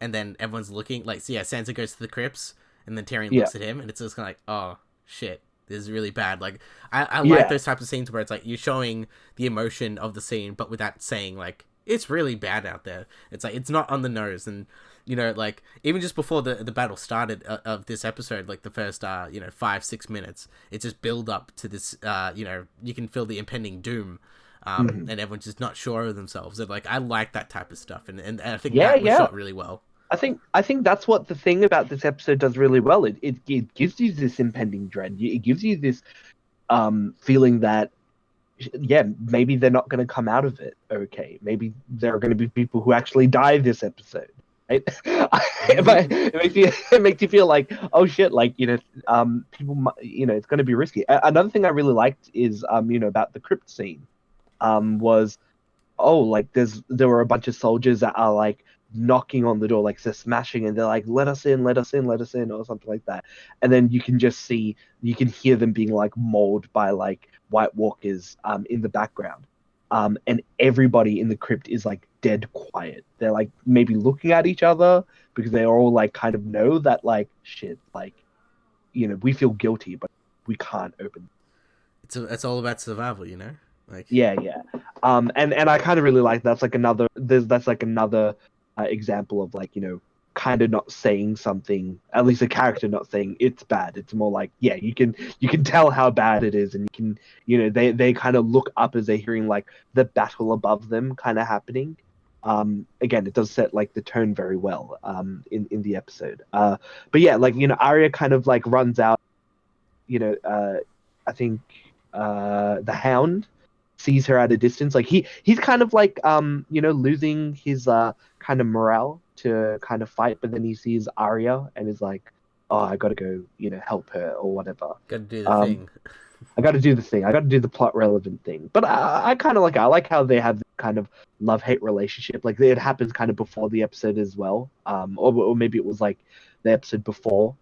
and then everyone's looking, like, so yeah, Sansa goes to the crypts, and then Tyrion yeah, looks at him, and it's just kind of like, oh, shit, this is really bad. Like, I like yeah, those types of scenes where it's like, you're showing the emotion of the scene, but without saying, like, it's really bad out there. It's like, it's not on the nose, and, you know, like, even just before the battle started of this episode, like, the first, 5-6 minutes, it just build up to this, you can feel the impending doom, mhm. and everyone's just not sure of themselves. And like I like that type of stuff, and I think Yeah, that was yeah. shot really well. I think that's what the thing about this episode does really well. It gives you this impending dread. It gives you this feeling that yeah, maybe they're not going to come out of it okay. Maybe there are going to be people who actually die this episode, right? But it makes you feel like, oh shit, like you know, people, you know, it's going to be risky. Another thing I really liked is, you know, about the crypt scene, was oh, like there were a bunch of soldiers that are like knocking on the door, like they're smashing, and they're like, let us in, let us in, let us in, or something like that. And then you can just see, you can hear them being like mauled by like White Walkers in the background. And everybody in the crypt is like dead quiet. They're like maybe looking at each other because they all like kind of know that like shit, like you know, we feel guilty, but we can't open. It's all about survival, you know. Like Yeah, yeah. And I kind of really like that's like another that's like another example of like you know kind of not saying something, at least a character not saying it's bad. It's more like yeah, you can tell how bad it is, and you can you know they kind of look up as they're hearing like the battle above them kind of happening. Again, it does set like the tone very well in the episode. But yeah, like you know Arya kind of like runs out. You know, I think the Hound sees her at a distance. Like he's kind of like you know losing his kind of morale to kind of fight, but then he sees Arya and is like, oh, I gotta go you know help her or whatever. gotta do the Um, thing. I got to do the thing. I got to do the plot relevant thing. But I kind of like I like how they have this kind of love hate relationship. Like it happens kind of before the episode as well. Or maybe it was like the episode before,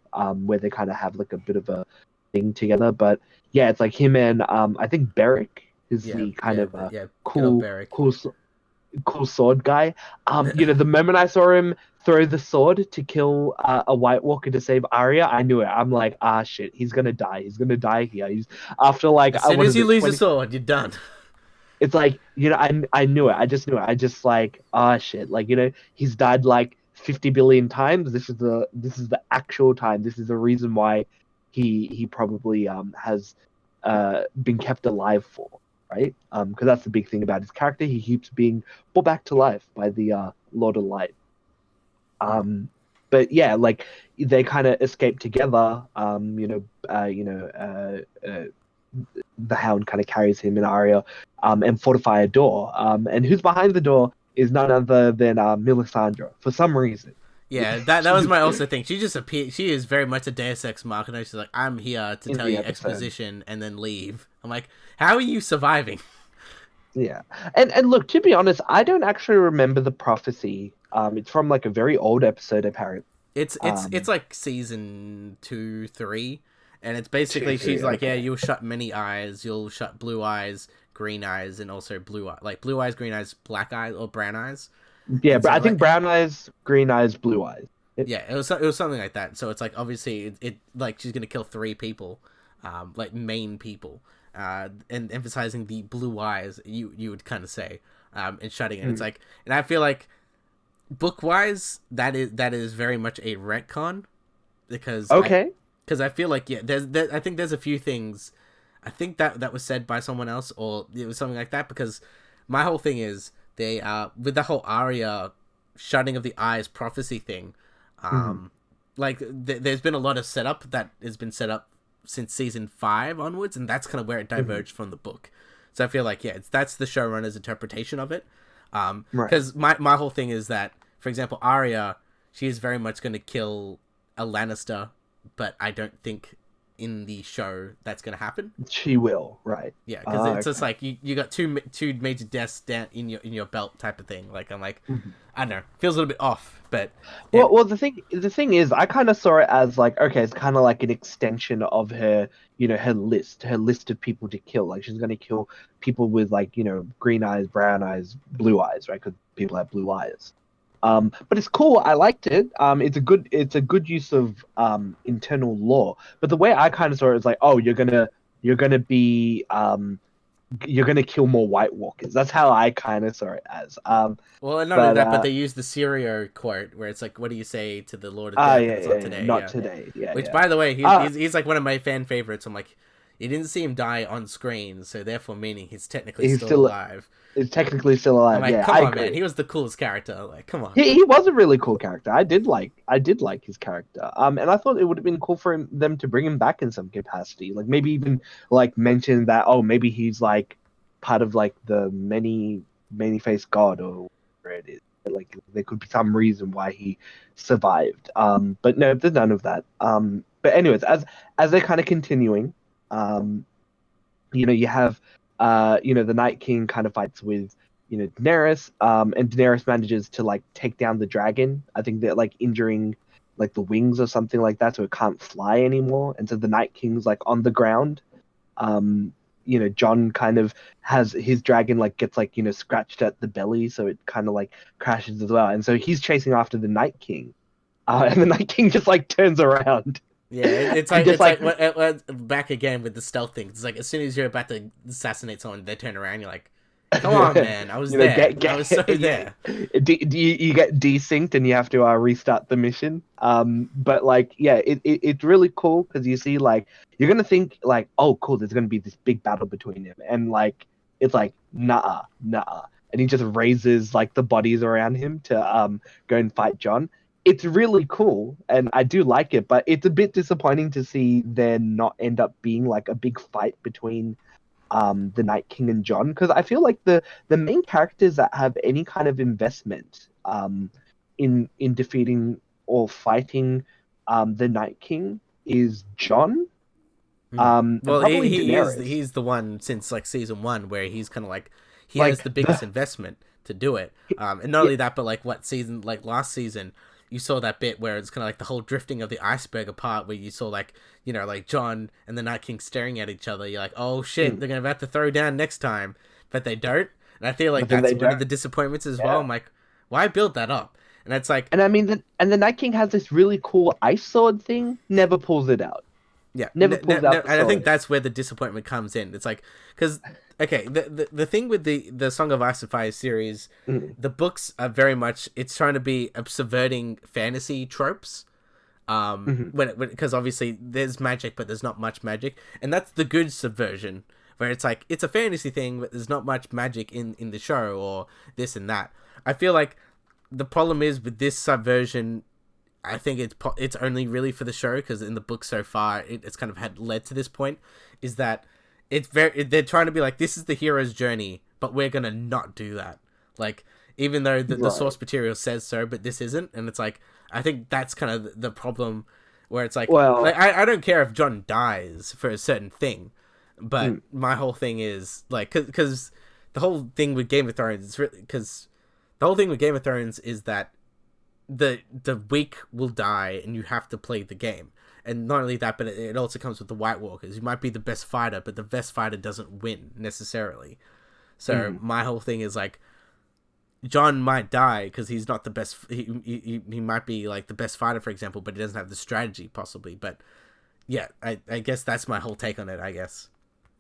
where they kind of have like a bit of a thing together. But yeah, it's like him and I think Beric is Yeah, the kind yeah, of yeah. Good old cool Beric. cool cool sword guy. You know, the moment I saw him throw the sword to kill a White Walker to save Arya, I knew it. I'm like, ah, shit, he's gonna die. He's gonna die here. He's after like, As soon what as is you it, lose your 20? sword, you're done. it's like, I knew it. I just knew it. I just like, ah, shit. Like, he's died like 50 billion times. This is the actual time. This is the reason why he probably has been kept alive for, right? Because that's the big thing about his character. He keeps being brought back to life by the Lord of Light. Um, but yeah, like they kind of escape together. The Hound kind of carries him and Arya, and fortify a door. And who's behind the door is none other than Melisandre for some reason. Yeah, that was She's my also thing. She just appeared. She is very much a Deus Ex Machina. She's like, I'm here to in tell the you episode. exposition and then leave. I'm like, how are you surviving? Yeah, and look, to be honest, I don't actually remember the prophecy. It's from like a very old episode, apparently. It's Um, like season 2, 3, and it's two, basically she's three, like, yeah, okay. you'll shut many eyes, you'll shut blue eyes, green eyes, and also blue eyes, green eyes, black eyes, or brown eyes, Yeah, and but so I think like brown eyes, green eyes, blue eyes. yeah, it was something like that. So it's like obviously it like she's gonna kill three people, like main people, and emphasizing the blue eyes. You would kind of say, and shutting it. It's Hmm. like, and I feel like book wise that is very much a retcon because Okay. I feel like yeah, I think there's a few things. I think that was said by someone else or it was something like that because my whole thing is they with the whole Arya shutting of the eyes prophecy thing. Hmm. Um, like there's been a lot of setup that has been set up since season 5 onwards, and that's kind of where it Hmm. diverged from the book. So I feel like yeah, that's the showrunner's interpretation of it. Right. Because my whole thing is that, for example, Arya, she is very much going to kill a Lannister, but I don't think in the show that's going to happen. She will. Right. Yeah, because Ah, it's just okay. like you got two major deaths down in your belt type of thing. Like I'm like, Mhm. I don't know, feels a little bit off, but yeah, Well, the thing is, I kind of saw it as like, okay, it's kind of like an extension of her, her list of people to kill. Like she's gonna kill people with like, green eyes, brown eyes, blue eyes, right? Because people have blue eyes. But it's cool. I liked it. It's a good use of internal lore. But the way I kind of saw it is like, oh, you're gonna kill more White Walkers. That's how I kind of saw it as. well, and not only But that, but they use the Sirio quote where it's like, "What do you say to the Lord of ah, Death?" And yeah, it's yeah, not yeah. today, Not yeah. today. Yeah, Which, yeah. by the way, Ah, he's like one of my fan favorites. I'm like, you didn't see him die on screen, so therefore meaning he's technically he's still still alive. is technically still I'm alive. like, Yeah, come I on, man, agree. he was the coolest character. Like, come on. He was a really cool character. I did like his character. And I thought it would have been cool for them to bring him back in some capacity. Like maybe even like mention that, oh, maybe he's like part of like the many faced god or whatever it is. Like there could be some reason why he survived. But no, there's none of that. But anyways, as they're kind of continuing, um, you have the Night King kind of fights with Daenerys, and Daenerys manages to like take down the dragon. I think they're like injuring like the wings or something like that, so it can't fly anymore. And so the Night King's like on the ground. um John kind of has his dragon like gets like scratched at the belly, so it kind of like crashes as well, and so he's chasing after the Night King. And the Night King just like turns around Yeah, it's and like just like, back again with the stealth thing. It's like as soon as you're about to assassinate someone, they turn around. You're like, come on, man, I was there. get I was so yeah. there. You get desynced and you have to restart the mission. But like, yeah, it's really cool because you see like you're gonna think like, oh, cool, there's gonna be this big battle between them, and like it's like, nah, and he just raises like the bodies around him to go and fight John. It's really cool, and I do like it, but it's a bit disappointing to see there not end up being like a big fight between the Night King and John, because I feel like the main characters that have any kind of investment in defeating or fighting the Night King is John, Hmm. and Well, probably Daenerys. he's the one since like season 1 where he's kind of like he has Like the biggest investment to do it. And not yeah, only that, but like what season like last season you saw that bit where it's kind of like the whole drifting of the iceberg apart, where you saw like like John and the Night King staring at each other. You're like, oh shit, mm, they're gonna have to throw down next time, but they don't. And I feel like but then that's they one of don't. the disappointments as well. Yeah. I'm like, why build that up? And it's like, And I mean, the Night King has this really cool ice sword thing. Never pulls it out. yeah, Never pulls out the and I think sword. that's where the disappointment comes in. It's like because okay, the thing with the Song of Ice and Fire series, Mm, the books are very much it's trying to be subverting fantasy tropes. mhm. When because obviously there's magic, but there's not much magic, and that's the good subversion, where it's like it's a fantasy thing, but there's not much magic in the show or this and that. I feel like the problem is with this subversion. I think it's only really for the show because in the book so far it's kind of had led to this point, is that they're trying to be like this is the hero's journey, but we're gonna not do that. Like even though the Right. source material says so, but this isn't, and it's like I think that's kind of the problem, where it's like Well, I don't care if John dies for a certain thing, but mm, my whole thing is like because the whole thing with Game of Thrones is really because the whole thing with Game of Thrones is that the weak will die and you have to play the game. And not only that, but it also comes with the White Walkers. You might be the best fighter, but the best fighter doesn't win necessarily. So mm, my whole thing is like John might die because he's not the best. He might be like the best fighter, for example, but he doesn't have the strategy possibly. But yeah, I guess that's my whole take on it. I guess.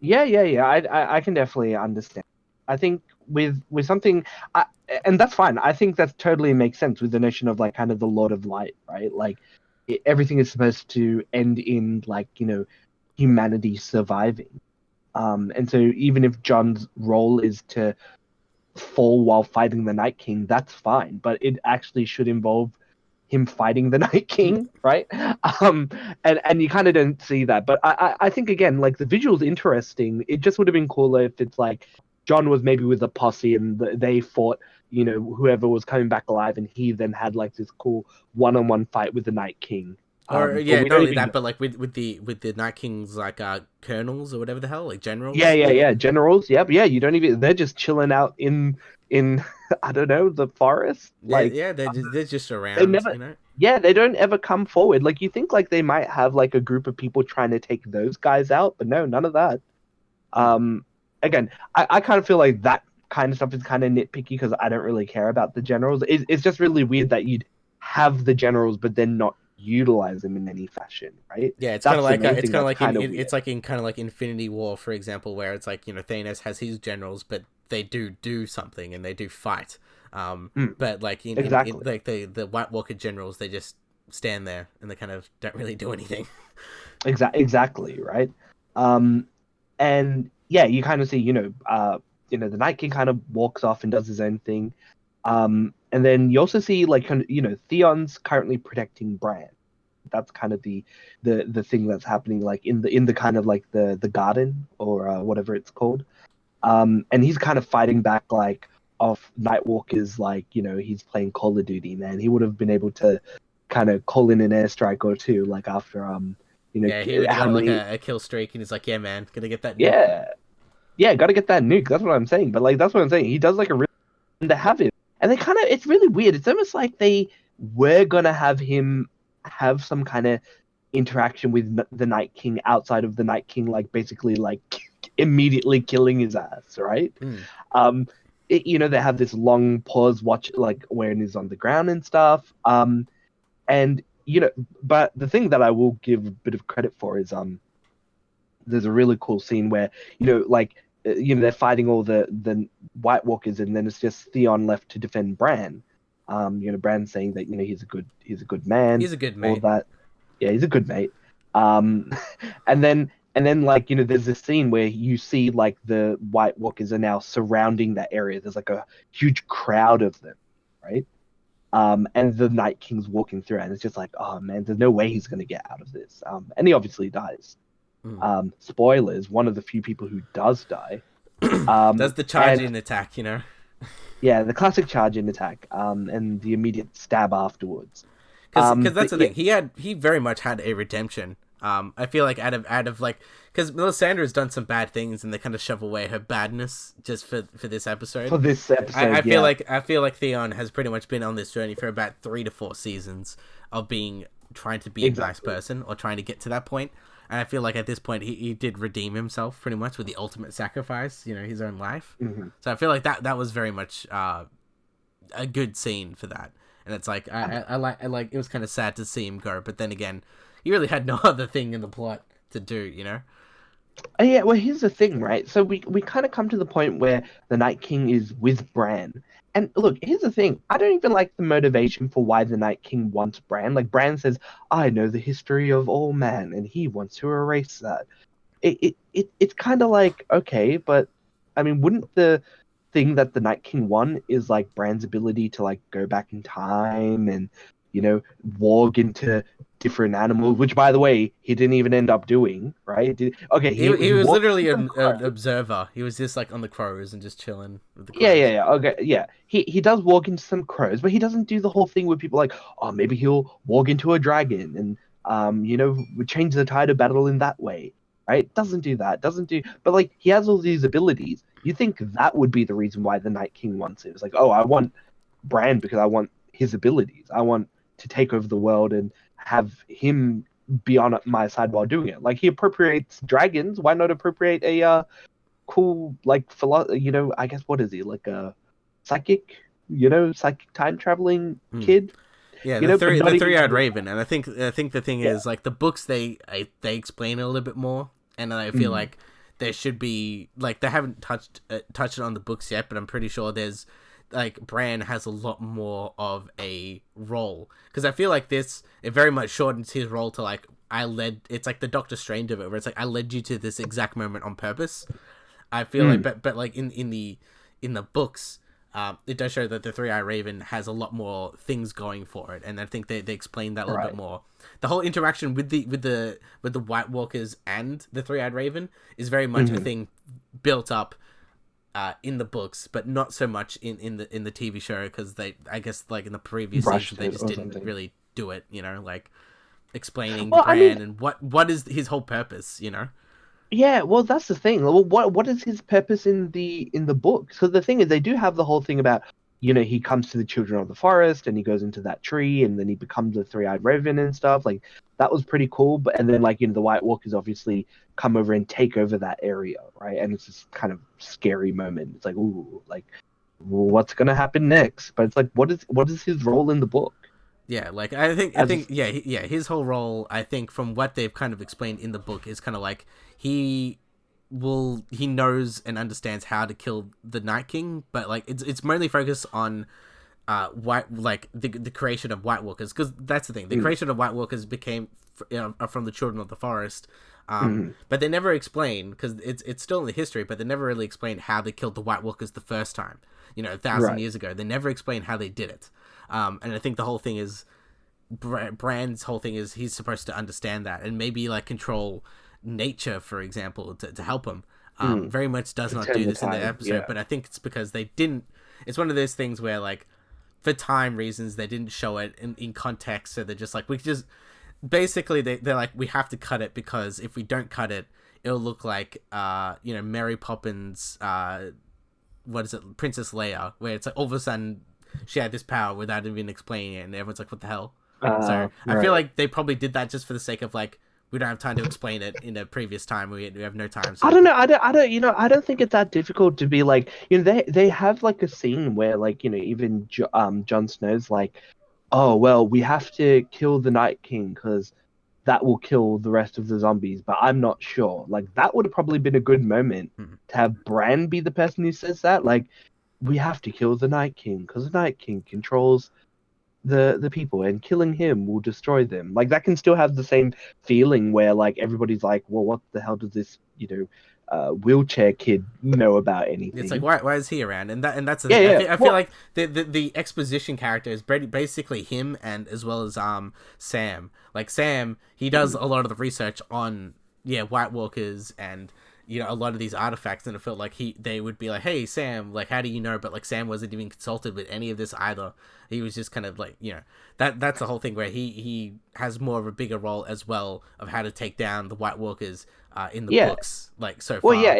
yeah. I can definitely understand. I think with something, I, and that's fine. I think that totally makes sense with the notion of like kind of the Lord of Light, right? Like everything is supposed to end in like humanity surviving. And so even if John's role is to fall while fighting the Night King, that's fine. But it actually should involve him fighting the Night King, right? Um, and you kind of don't see that. But I think again, like the visual's interesting. It just would have been cooler if it's like John was maybe with a posse and they fought, whoever was coming back alive, and he then had like this cool one-on-one fight with the Night King. Or But yeah, we not don't only even that, know. but like with the Night King's like colonels or whatever the hell, like Yeah, generals. yeah. Generals. Yep, yeah. You don't even. They're just chilling out in I don't know, the forest. Yeah, Like yeah, they're just they around, never. you know. Yeah, they don't ever come forward. Like you think like they might have like a group of people trying to take those guys out, but no, none of that. Mm. Um, Again, I kind of feel like that kind of stuff is kind of nitpicky because I don't really care about the generals. It's just really weird that you'd have the generals but then not utilize them in any fashion, right? Yeah, it's kind of That's the like main thing that's kind of it's weird. like in kind of like Infinity War, for example, where it's like Thanos has his generals, but they do something and they do fight. Mm, But like in exactly. like the White Walker generals, they just stand there and they kind of don't really do anything. Exactly, right? Um, and yeah, you kind of see, the Night King kind of walks off and does his own thing. And then you also see like Theon's currently protecting Bran. That's kind of the thing that's happening like in the kind of like the garden or whatever it's called. And he's kind of fighting back like off Nightwalker's like he's playing Call of Duty, man. He would have been able to kind of call in an airstrike or two like after Yeah, he would have got how like many. a kill streak, and he's like, "Yeah, man, gonna get that nuke." Yeah, yeah, got to get that nuke. That's what I'm saying. But like that's what I'm saying. He does like a really and to have him, and they kind of it's really weird. It's almost like they were gonna have him have some kind of interaction with the Night King outside of the Night King, like basically like immediately killing his ass, right? Mm. Um, they have this long pause watch, like when he's on the ground and stuff. And but the thing that I will give a bit of credit for is there's a really cool scene where like they're fighting all the White Walkers, and then it's just Theon left to defend Bran. Bran saying that he's a good man, He's a good all mate. that. Yeah, he's a good mate. Um, and then like there's this scene where you see like the White Walkers are now surrounding that area. There's like a huge crowd of them, right? And the Night King's walking through, and it's just like, oh man, there's no way he's gonna get out of this. And he obviously dies. Mm. Spoilers, one of the few people who does die. Does the charge And in attack, yeah, the classic charge in attack, and the immediate stab afterwards. Because that's But the yeah, thing. He very much had a redemption. I feel like out of like because Melisandre has done some bad things and they kind of shove away her badness just for this episode. for this I episode, feel yeah. like Theon has pretty much been on this journey for about 3 to 4 seasons of being trying to be a nice Exactly. person or trying to get to that point. And I feel like at this point he did redeem himself pretty much with the ultimate sacrifice, his own life. Hmm. So I feel like that was very much a good scene for that. And it's like I like it was kind of sad to see him go, but then again, he really had no other thing in the plot to do. Yeah, well, here's the thing, right? So we kind of come to the point where the Night King is with Bran. And look, here's the thing. I don't even like the motivation for why the Night King wants Bran. Like Bran says, I know the history of all man, and he wants to erase that. It's kind of like, okay, but I mean, wouldn't the thing that the Night King won is like Bran's ability to like go back in time and warg into different animals, which by the way he didn't even end up doing, right? Okay, He he was walked literally into some an crows. observer. He was just like on the crows and just chilling with the Yeah, yeah, crows. yeah. Okay, yeah. He does walk into some crows, but he doesn't do the whole thing where people like, oh, maybe he'll walk into a dragon and would change the tide of battle in that way, right? Doesn't do that. Doesn't do. But like he has all these abilities. You think that would be the reason why the Night King wants it? It's like, oh, I want Bran because I want his abilities. I want to take over the world and have him be on my side while doing it. Like he appropriates dragons. Why not appropriate a cool like I guess what is he like a psychic psychic time traveling Hmm. kid Yeah, but not the even three eyed doing raven, and I think the thing yeah. is like the books they explain it a little bit more, and I feel Mm, like there should be like they haven't touched it on the books yet, but I'm pretty sure there's like Bran has a lot more of a role because I feel like this it very much shortens his role to like I led. It's like the Doctor Strange of it, where it's like I led you to this exact moment on purpose. I feel like, mm, but like in the books, it does show that the Three Eye Raven has a lot more things going for it, and I think they explain that a little bit right. more. The whole interaction with the White Walkers and the Three Eyed Raven is very much a Hmm. thing built up in the books, but not so much in the TV show because they I guess like in the previous season Brushed they it just or didn't something. really do it. You know, like explaining Well, I mean, Bran and what is his whole purpose. You know. yeah, well, that's the thing. Well, what is his purpose in the book? So the thing is, they do have the whole thing about, he comes to the children of the forest and he goes into that tree and then he becomes a three-eyed raven and stuff. Like that was pretty cool. But and then like the White Walkers obviously come over and take over that area, right? And it's this kind of scary moment. It's like, ooh, like what's gonna happen next? But it's like, what is his role in the book? Yeah, like I think As yeah, yeah, his whole role, I think from what they've kind of explained in the book is kind of like he he knows and understands how to kill the Night King, but like it's mainly focused on white like the creation of White Walkers because that's the thing. The mm, creation of White Walkers became from the children of the forest. mm, But they never explain because it's still in the history, but they never really explained how they killed the White Walkers the first time. You know, 1,000 years right. ago, they never explained how they did it. And I think the whole thing is Brand's whole thing is he's supposed to understand that and maybe like control nature, for example, to help him. Mm. Very much does To not turn do the this in the tide, episode, yeah. but I think it's because they didn't. It's one of those things where like for time reasons they didn't show it in context, so they're just like we just basically they're like we have to cut it because if we don't cut it, it'll look like Mary Poppins what is it Princess Leia, where it's like all of a sudden she had this power without even explaining it, and everyone's like, "What the hell?" So I feel Right. like they probably did that just for the sake of like we don't have time to explain it in a previous time. We have no time, I so don't know. I don't think it's that difficult to be like, they have like a scene where like, even Jon Snow's like, oh, well, we have to kill the Night King because that will kill the rest of the zombies, but I'm not sure. Like that would have probably been a good moment hmm. to have Bran be the person who says that. Like, we have to kill the Night King because the Night King controls the people and killing him will destroy them. Like that can still have the same feeling where like everybody's like, well, what the hell does this wheelchair kid know about It's like anything? why is he around? And that's the Yeah, thing. yeah. I feel Well, like the exposition character is basically him and as well as Sam. Like Sam, he does mm, a lot of the research on White Walkers and a lot of these artifacts, and it felt like they would be like, hey Sam, like how do you know? But like Sam wasn't even consulted with any of this either. He was just kind of like that's the whole thing where he has more of a bigger role as well of how to take down the White Walkers in the yeah. books like so Well, yeah. far.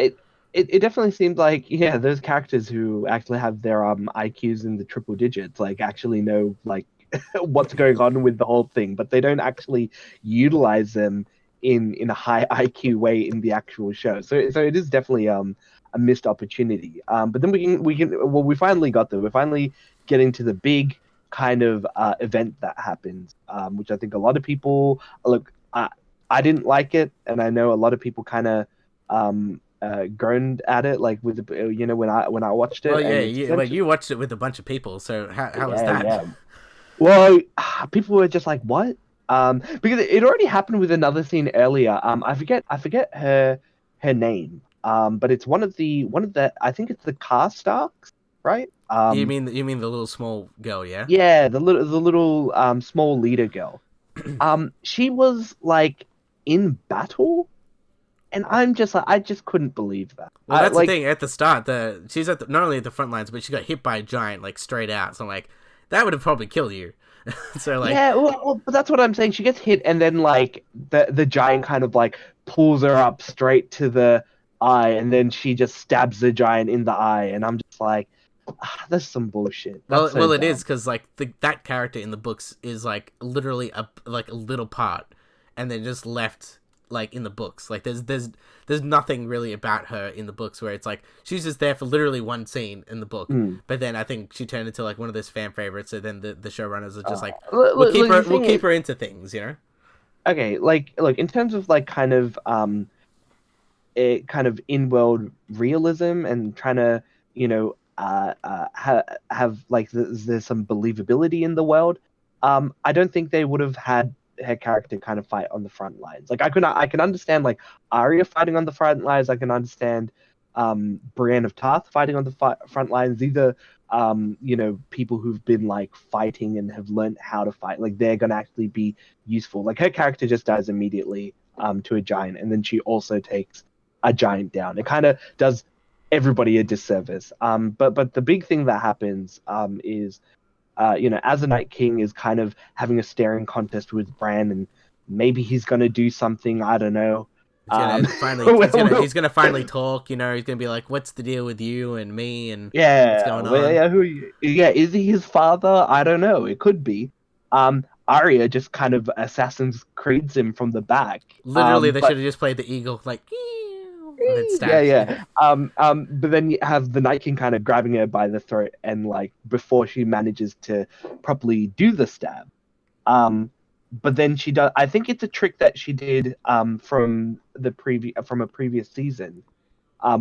It definitely seemed like, yeah, those characters who actually have their IQs in the triple digits like actually know like what's going on with the whole thing, but they don't actually utilize them in a high IQ way in the actual show. So it is definitely a missed opportunity. But then we finally got there. We're finally getting to the big kind of event that happens, which I think a lot of people look. I didn't like it, and I know a lot of people kind of groaned at it, like with the, when I watched it, Well, yeah, and it's well, essentially you watched it with a bunch of people, so how was yeah, that? yeah. Well, people were just like, "What?" Because it already happened with another scene earlier. I forget her name. But it's one of the I think it's the car Starks, right? You mean the little small girl, yeah? Yeah, the little small leader girl. She was like in battle, and I'm just like, I just couldn't believe that. Well, I that's the like, thing. At the start, she's not only at the front lines, but she got hit by a giant like straight out. So I'm like, that would have probably killed you. So like, yeah, but that's what I'm saying. She gets hit, and then like the giant kind of like pulls her up straight to the eye, and then she just stabs the giant in the eye, and I'm just like, that's some bullshit. That's so well, it is dumb. because like that character in the books is like literally a little part, and then just left like in the books. Like there's nothing really about her in the books where it's like she's just there for literally one scene in the book. Mm. But then I think she turned into like one of those fan favorites. So then the showrunners are just Uh, like, look, the we'll thing keep is, her into things, you know. okay, like, look, in terms of like kind of kind of in-world realism and trying to, have like there's some believability in the world. I don't think they would have had her character kind of fight on the front lines. Like I can understand like Arya fighting on the front lines. I can understand Brienne of Tarth fighting on the front lines. These are people who've been like fighting and have learned how to fight. Like they're gonna actually be useful. Like her character just dies immediately to a giant, and then she also takes a giant down. It kind of does everybody a disservice. But the big thing that happens is as the Night King is kind of having a staring contest with Bran, and maybe he's gonna do something. I don't know. He's gonna finally talk. You know, he's gonna be like, "What's the deal with you and me and what's Yeah, going well, on?" yeah, yeah, is he his father? I don't know. It could be. Arya just kind of Assassin's Creeds him from the back. Literally, they But should have just played the eagle like, and then yeah, stabbed. Yeah, yeah. But then you have the Night King kind of grabbing her by the throat, and like before she manages to properly do the stab. Um, but then she does. I think it's a trick that she did from a previous season,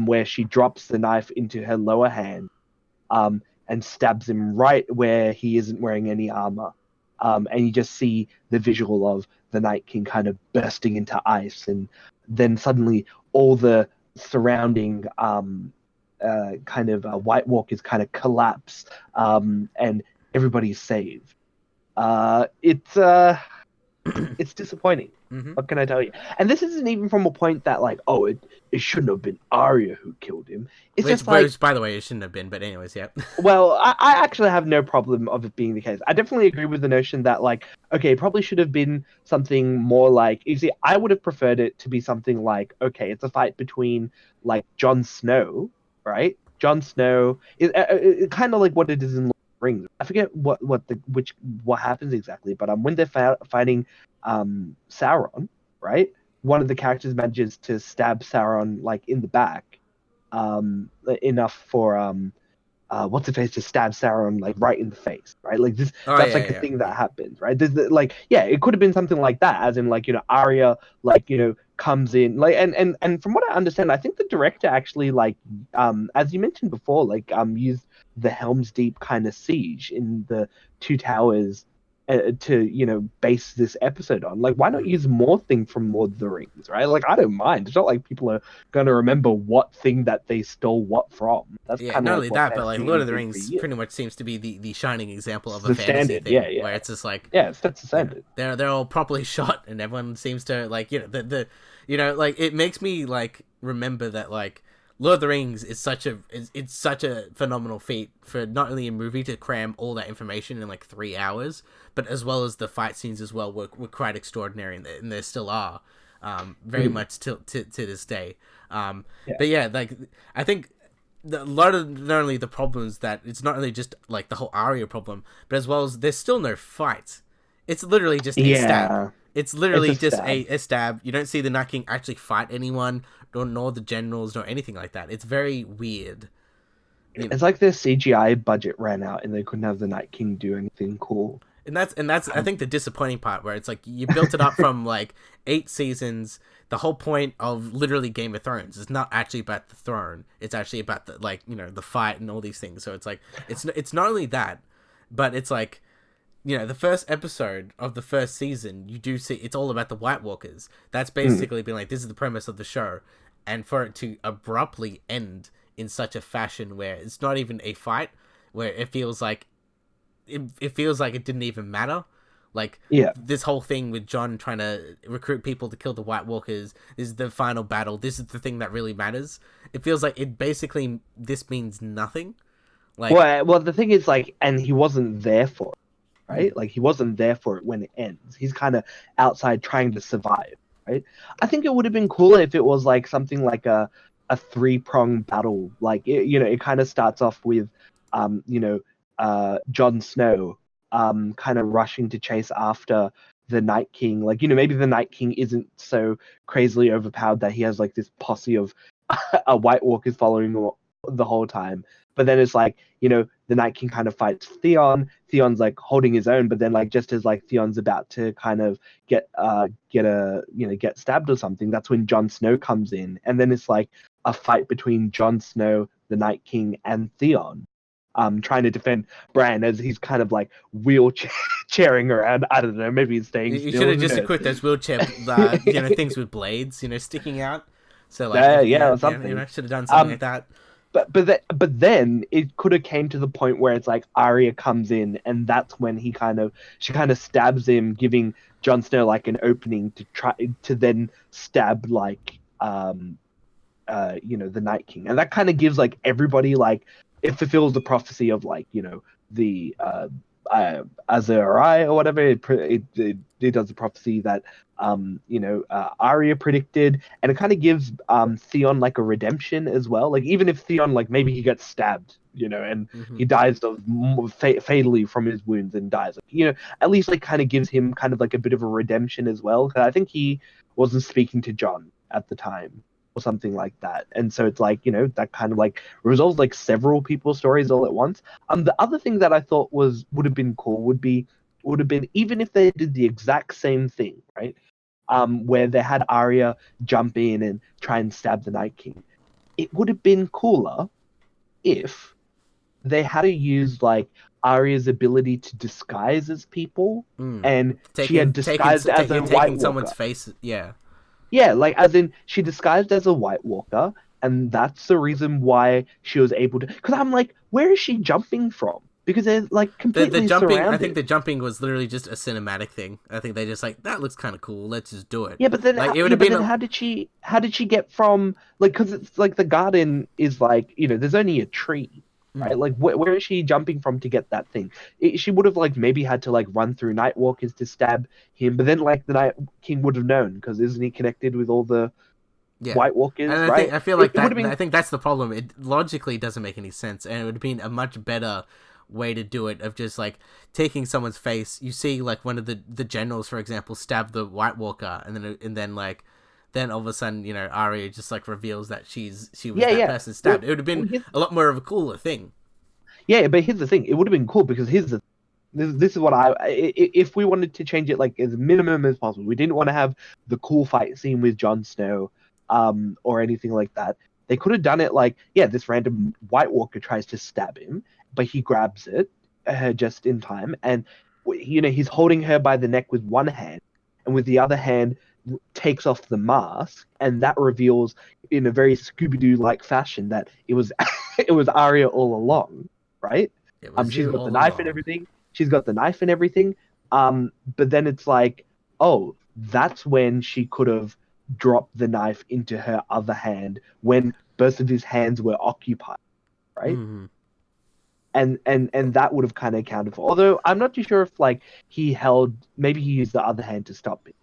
where she drops the knife into her lower hand, and stabs him right where he isn't wearing any armor. And you just see the visual of the Night King kind of bursting into ice, and then suddenly all the surrounding kind of White Walkers kind of collapse, and everybody's saved. It's disappointing. mm-hmm. What can I tell you? And this isn't even from a point that like, oh, it shouldn't have been Arya who killed him. It's just like, Which, by the way, it shouldn't have been. But anyways, yeah. well, I actually have no problem of it being the case. I definitely agree with the notion that, like, okay, it probably should have been something more like, you see, I would have preferred it to be something like, okay, it's a fight between, like, Jon Snow, right? Jon Snow is kind of like what it is in Lord of the Rings. I forget what happens exactly, but when they're fighting Sauron, right? One of the characters manages to stab Sauron, like, in the back, enough for what's the face to stab Sauron like right in the face, right? Like this, Oh that's yeah, like a yeah, thing yeah. that happens, right? Like, yeah, it could have been something like that, as in like Arya like comes in like and from what I understand, I think the director actually like as you mentioned before, like used the Helm's Deep kind of siege in the Two Towers. To base this episode on, like, why not Mm. use more thing from Lord of the Rings, right? Like, I don't mind. It's not like people are going to remember what thing that they stole what from. That's Yeah, kind of not like only what that, but like Lord of SCM's the been for Rings years. pretty much seems to be the shining example It's of a the fantasy standard. Yeah, thing, yeah. where it's just like, Yeah, it sets the standard. they're all properly shot, and everyone seems to like like it makes me like remember that like Lord of the Rings is it's such a phenomenal feat for not only a movie to cram all that information in like 3 hours, but as well as the fight scenes as well were quite extraordinary, and there still are, very Mhm. much to this day. Yeah. But yeah, like I think a lot of not only the problems that it's not only just like the whole Arya problem, but as well as there's still no fight. It's literally just a stab. Yeah, It's it's a literally just stab. a stab. You don't see the Night King actually fight anyone, nor the generals, nor anything like that. It's very weird. You know, It's like their CGI budget ran out and they couldn't have the Night King do anything cool. and that's I think the disappointing part, where it's like you built it up from like 8 seasons. The whole point of literally Game of Thrones is not actually about the throne. It's actually about the, like, the fight and all these things. So it's like it's not only that, but it's like, the first episode of the first season, you do see it's all about the White Walkers. That's basically been like, this is the premise of the show, and for it to abruptly end in such a fashion where it's not even a fight, where it feels like it didn't even matter. Like, Yeah. this whole thing with Jon trying to recruit people to kill the White Walkers, this is the final battle, this is the thing that really matters. It feels like this means nothing. Like, Well, the thing is, like, and he wasn't there for it, right? Like, he wasn't there for it when it ends. He's kind of outside trying to survive, right? I think it would have been cooler if it was like something like a three-pronged battle. Like, it kind of starts off with, Jon Snow, kind of rushing to chase after the Night King. Like, maybe the Night King isn't so crazily overpowered that he has like this posse of a White Walkers following him the whole time. But then it's like, the Night King kind of fights Theon. Theon's like holding his own, but then like just as like Theon's about to kind of get stabbed or something, that's when Jon Snow comes in, and then it's like a fight between Jon Snow, the Night King, and Theon, trying to defend Bran as he's kind of like wheelchairing around. I don't know, maybe he's staying you should still. have just equipped those wheelchair, things with blades, sticking out. So like, Yeah, or something. should have done something like that. But then it could have came to the point where it's like Arya comes in, and that's when she kind of stabs him, giving Jon Snow like an opening to try to then stab like the Night King, and that kind of gives like everybody, like, it fulfills the prophecy of like the Azrai or whatever. It does the prophecy that Arya predicted, and it kind of gives Theon like a redemption as well. Like, even if Theon, like, maybe he gets stabbed, and he dies fatally from his wounds and dies. At least like kind of gives him kind of like a bit of a redemption as well. Because I think he wasn't speaking to Jon at the time or something like that, and so it's like that kind of like resolves like several people's stories all at once. The other thing that I thought would have been cool would have been, even if they did the exact same thing, right? Where they had Arya jump in and try and stab the Night King. It would have been cooler if they had to use like Arya's ability to disguise as people, and she had disguised as a White taking Walker. someone's face. Yeah. Yeah, like, as in, she disguised as a White Walker, and that's the reason why she was able to. Because I'm like, where is she jumping from? Because they're like completely the jumping. surrounded. I think the jumping was literally just a cinematic thing. I think they just like, that looks kind of cool. Let's just do it. Yeah, but then like, it would have been. how did she get from, like, because it's like the garden is like, there's only a tree, right? Like, where is she jumping from to get that thing? She would have like maybe had to like run through Night Walkers to stab him, but then like the Night King would have known, because isn't he connected with all the White Walkers, and right? I feel like it would have been. I think that's the problem. It logically doesn't make any sense, and it would have been a much better way to do it, of just like taking someone's face. You see like one of the generals, for example, stab the White Walker, and then all of a sudden, Arya just like reveals that she was that person stabbed. It would have been a lot more of a cooler thing. Yeah, but here's the thing: it would have been cool, because this is what if we wanted to change it like as minimum as possible, we didn't want to have the cool fight scene with Jon Snow, or anything like that. They could have done it like, this random White Walker tries to stab him, but he grabs it just in time, and he's holding her by the neck with one hand, and with the other hand takes off the mask, and that reveals in a very Scooby-Doo like fashion that it was it was Arya all along, right? She's got the knife and everything. She's got the knife and everything. But then it's like, oh, that's when she could have dropped the knife into her other hand when both of his hands were occupied, right? And that would have kind of accounted for. Although I'm not too sure if like maybe he used the other hand to stop it.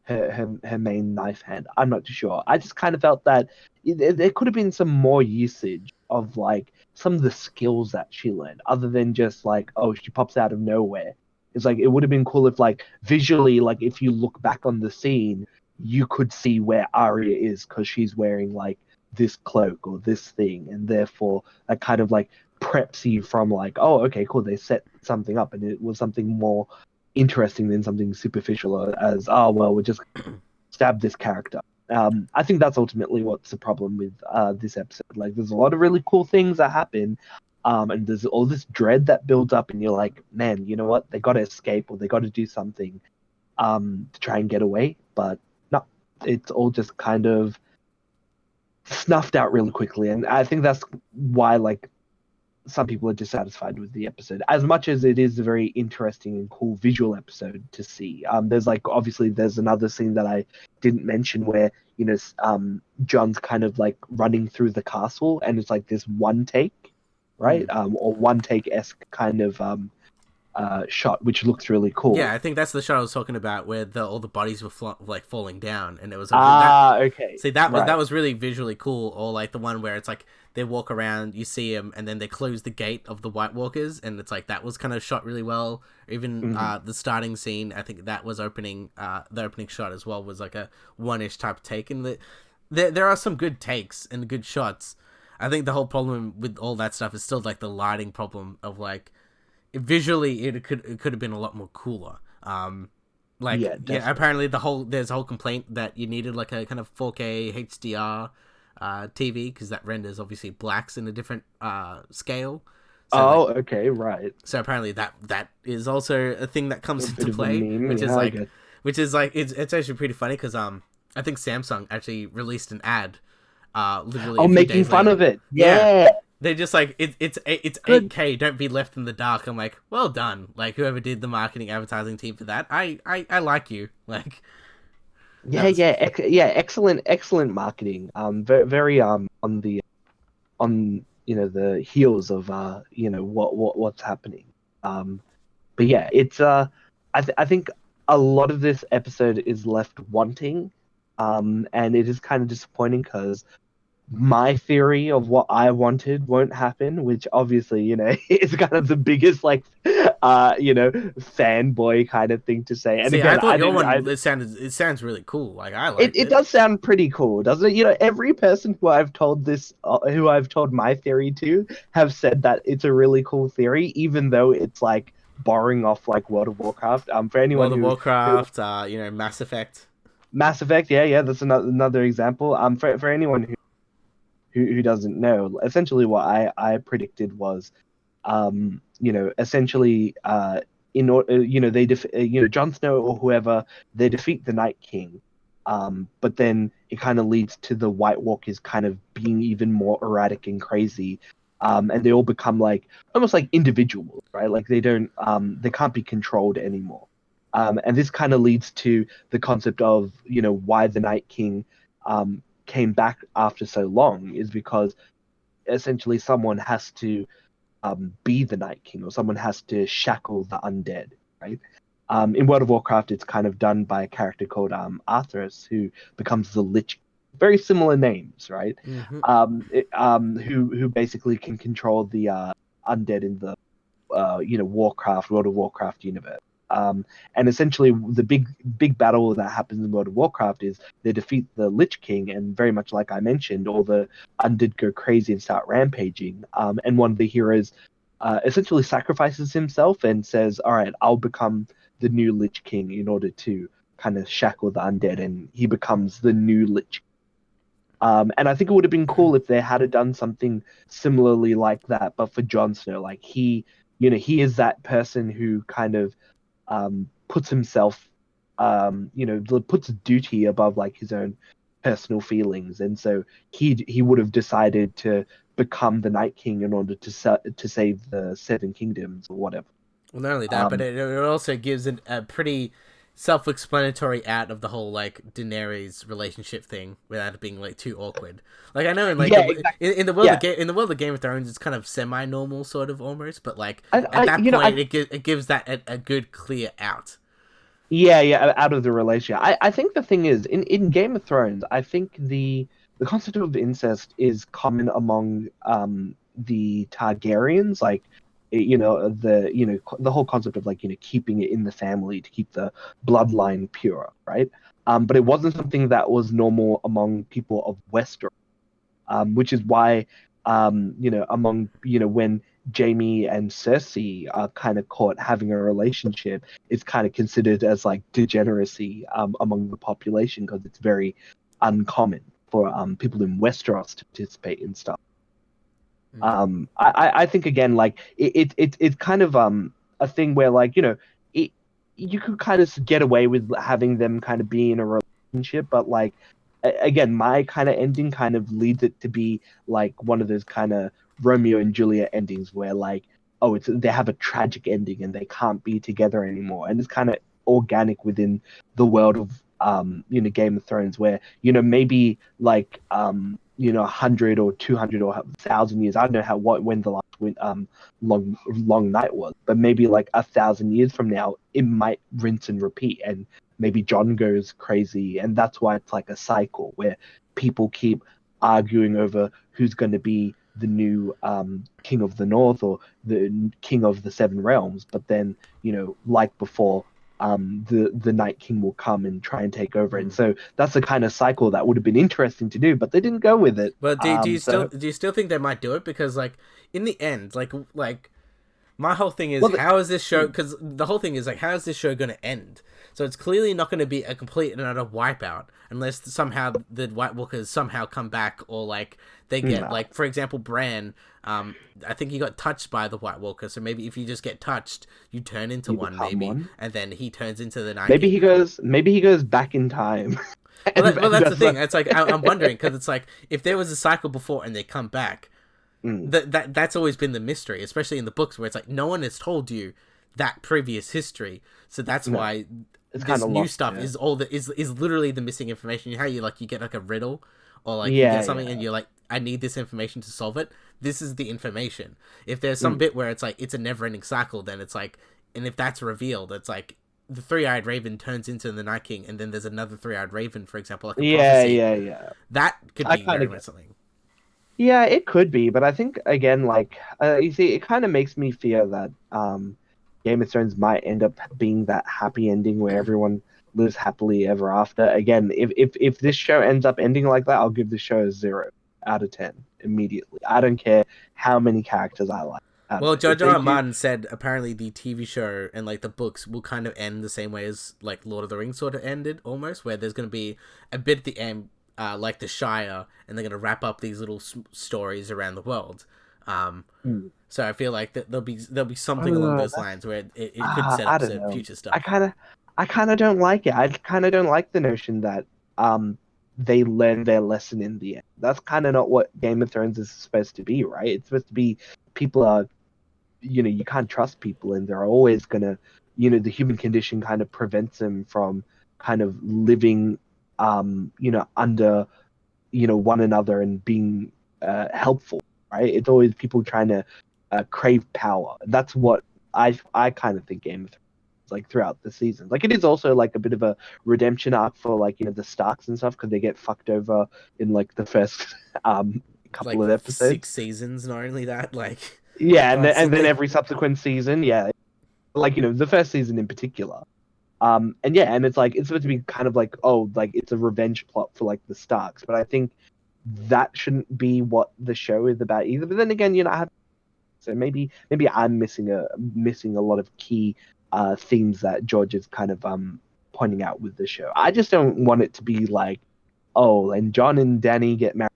Her main knife hand. I'm not too sure. I just kind of felt that there could have been some more usage of like some of the skills that she learned, other than just like, oh, she pops out of nowhere. It's like, it would have been cool if like visually, like if you look back on the scene, you could see where Arya is, because she's wearing like this cloak or this thing, and therefore that kind of like preps you from like, oh, okay, cool, they set something up and it was something more interesting than something superficial as, oh, well, we just stab this character. I think that's ultimately what's the problem with this episode. Like, there's a lot of really cool things that happen, and there's all this dread that builds up, and you're like, man, you know what? They got to escape or they got to do something to try and get away. But no, it's all just kind of snuffed out really quickly, and I think that's why like some people are dissatisfied with the episode. As much as it is a very interesting and cool visual episode to see, there's like obviously there's another scene that I didn't mention where John's kind of like running through the castle, and it's like this one take, right? Mm. Or one take esque kind of shot, which looks really Yeah, cool. I think that's the shot I was talking about, where all the bodies were like falling down, and it was that. Ah, okay, See, that right. was really visually cool. Or like the one where it's like they walk around, you see them, and then they close the gate of the White Walkers, and it's like that was kind of shot really well. Even Mhm. the starting scene, I think that was opening. The opening shot as well was like a one-ish type take, and there are some good takes and good shots. I think the whole problem with all that stuff is still like the lighting problem of like visually it could have been a lot more cooler. Like Yeah, yeah, definitely. apparently there's a whole complaint that you needed like a kind of 4K HDR TV because that renders obviously blacks in a different scale. So like Oh, okay, right. apparently that is also a thing that A comes into bit of a play, meme. Yeah, I get. it's actually pretty funny because I think Samsung actually released an ad literally Oh, a few making days fun later. of it. Yeah, Yeah, they're just like it's good. 8K. Don't be left in the dark. I'm like, well done. Like whoever did the marketing advertising team for that, I like you. Like that Yeah, was yeah, excellent, excellent marketing. Very, very on the heels of what's happening. Um, but yeah, it's I think a lot of this episode is left wanting, and it is kind of disappointing because my theory of what I wanted won't happen, which obviously, is kind of the biggest like fanboy kind of thing to say. And see. I again, thought your one it sounds really cool. Like I it, liked it it. does sound pretty cool, doesn't it? Every person who I've told my theory to have said that it's a really cool theory, even though it's like borrowing off like World of Warcraft. For anyone World of who Warcraft, Mass Effect. Mass Effect, yeah, that's another example. For anyone who doesn't know, essentially what I predicted was, essentially, in order, Jon Snow or whoever, they defeat the Night King, but then it kind of leads to the White Walkers kind of being even more erratic and crazy, and they all become like almost like individuals, right? Like they can't be controlled anymore. And this kind of leads to the concept of, why the Night King came back after so long is because essentially someone has to be the Night King or someone has to shackle the undead, right? In World of Warcraft, it's kind of done by a character called Arthas, who becomes the Lich. Very similar names, right? Mm-hmm. Who basically can control the undead in the World of Warcraft universe. And essentially, the big battle that happens in World of Warcraft is they defeat the Lich King, and very much like I mentioned, all the undead go crazy and start rampaging. And one of the heroes essentially sacrifices himself and says, "All right, I'll become the new Lich King in order to kind of shackle the undead," and he becomes the new Lich. And I think it would have been cool if they had done something similarly like that, but for Jon Snow, like he is that person who kind of puts himself, puts duty above like his own personal feelings, and so he would have decided to become the Night King in order to save the Seven Kingdoms or whatever. Well, not only that, but Um, it also gives a pretty self-explanatory out of the whole like Daenerys relationship thing without it being like too awkward. Like I know in like yeah, exactly. in the world Yeah, of in the world of Game of Thrones, it's kind of semi-normal sort of almost, but like I, at I that you know, point, I it gives that a good clear out. Yeah, out of the relationship. I think the thing is in Game of Thrones, I think the concept of incest is common among the Targaryens, like the whole concept of like keeping it in the family to keep the bloodline pure, right? But it wasn't something that was normal among people of Westeros, which is why among when Jamie and Cersei are kind of caught having a relationship, it's kind of considered as like degeneracy among the population because it's very uncommon for people in Westeros to participate in stuff. Mm. I think again, like it's kind of a thing where like it you could kind of get away with having them kind of be in a relationship, but like again, my kind of ending kind of leads it to be like one of those kind of Romeo and Juliet endings where like oh it's they have a tragic ending and they can't be together anymore, and it's kind of organic within the world of Game of Thrones where maybe like 100 or 200 or 1,000 years. I don't know when the last long night was, but maybe like 1,000 years from now, it might rinse and repeat, and maybe John goes crazy, and that's why it's like a cycle where people keep arguing over who's going to be the new king of the north or the king of the seven realms. But then, like before, the Night King will come and try and take over. And Mm. so that's the kind of cycle that would have been interesting to do, but they didn't go with it. But do you still So do you still think they might do it? Because like in the end, like my whole thing is well, how is this show? Because the whole thing is like how is this show going to end? So it's clearly not going to be a complete and utter wipeout unless somehow the White Walkers somehow come back or like they get no, like for example Bran. I think he got touched by the White Walker, so maybe if you just get touched, you turn into you one become maybe, one. and then he turns into the Night Maybe King. he goes back in time, Well, and that's the that's thing. like, It's like I'm wondering because it's like if there was a cycle before and they come back, mm, that's always been the mystery, especially in the books where it's like no one has told you that previous history, so that's no, why it's kind this of new lost. stuff Yeah, is all that is literally the missing information. How you get like a riddle, or like you yeah, get something yeah. and you're like, I need this information to solve it. This is the information. If there's some Mm. bit where it's like it's a never-ending cycle, then it's like, and if that's revealed, it's like the three-eyed raven turns into the Night King, and then there's another three-eyed raven, for example, like a Yeah, prophecy. yeah, yeah. That could I be kind very of much get. something. Yeah, it could be, but I think again, like you see, it kind of makes me fear that Game of Thrones might end up being that happy ending where everyone lives happily ever after. Again, if this show ends up ending like that, I'll give the show a 0 out of 10 immediately. I don't care how many characters I like out of Well, it. If George R. they R. do, Martin said apparently the TV show and like the books will kind of end the same way as like Lord of the Rings sort of ended almost, where there's going to be a bit at the end, like the Shire, and they're going to wrap up these little stories around the world. Um, hmm. so I feel like that there'll be something along those That's lines where it could set I up don't some know. future I stuff. kind of I kind of don't like it. I kind of don't like the notion that they learn their lesson in the end. That's kind of not what Game of Thrones is supposed to be, right? It's supposed to be people are you can't trust people and they're always gonna the human condition kind of prevents them from kind of living under one another and being helpful, right? It's always people trying to crave power. That's what I kind of think Game of Thrones is like throughout the seasons. Like it is also like a bit of a redemption arc for like the Starks and stuff because they get fucked over in like the first couple Like of episodes. 6 seasons, not only that, like Yeah, and then constantly. every subsequent season, yeah, like the first season in particular. And yeah, and it's like it's supposed to be kind of like like it's a revenge plot for like the Starks, but I think that shouldn't be what the show is about either. But then again, I have so maybe I'm missing a lot of key themes that George is kind of pointing out with the show. I just don't want it to be like, oh, and John and Danny get married,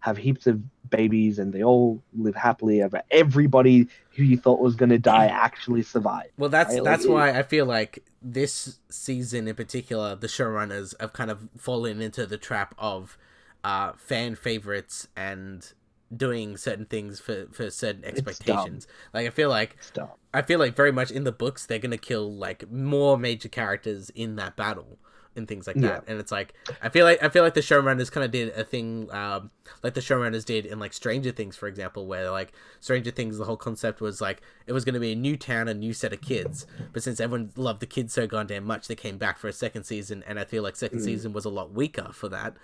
have heaps of babies, and they all live happily ever. Everybody who you thought was gonna die actually survived, Well, that's right? Like, that's why I feel like this season in particular, the showrunners have kind of fallen into the trap of fan favorites and doing certain things for certain it's dumb. expectations. Like I feel like very much in the books they're gonna kill like more major characters in that battle and things like Yeah. that. And it's like I feel like the showrunners kind of did a thing like the showrunners did in like Stranger Things, for example, where like Stranger Things, the whole concept was like it was going to be a new town, a new set of kids. But since everyone loved the kids so goddamn much, they came back for a second season, and I feel like second Mm. season was a lot weaker for that.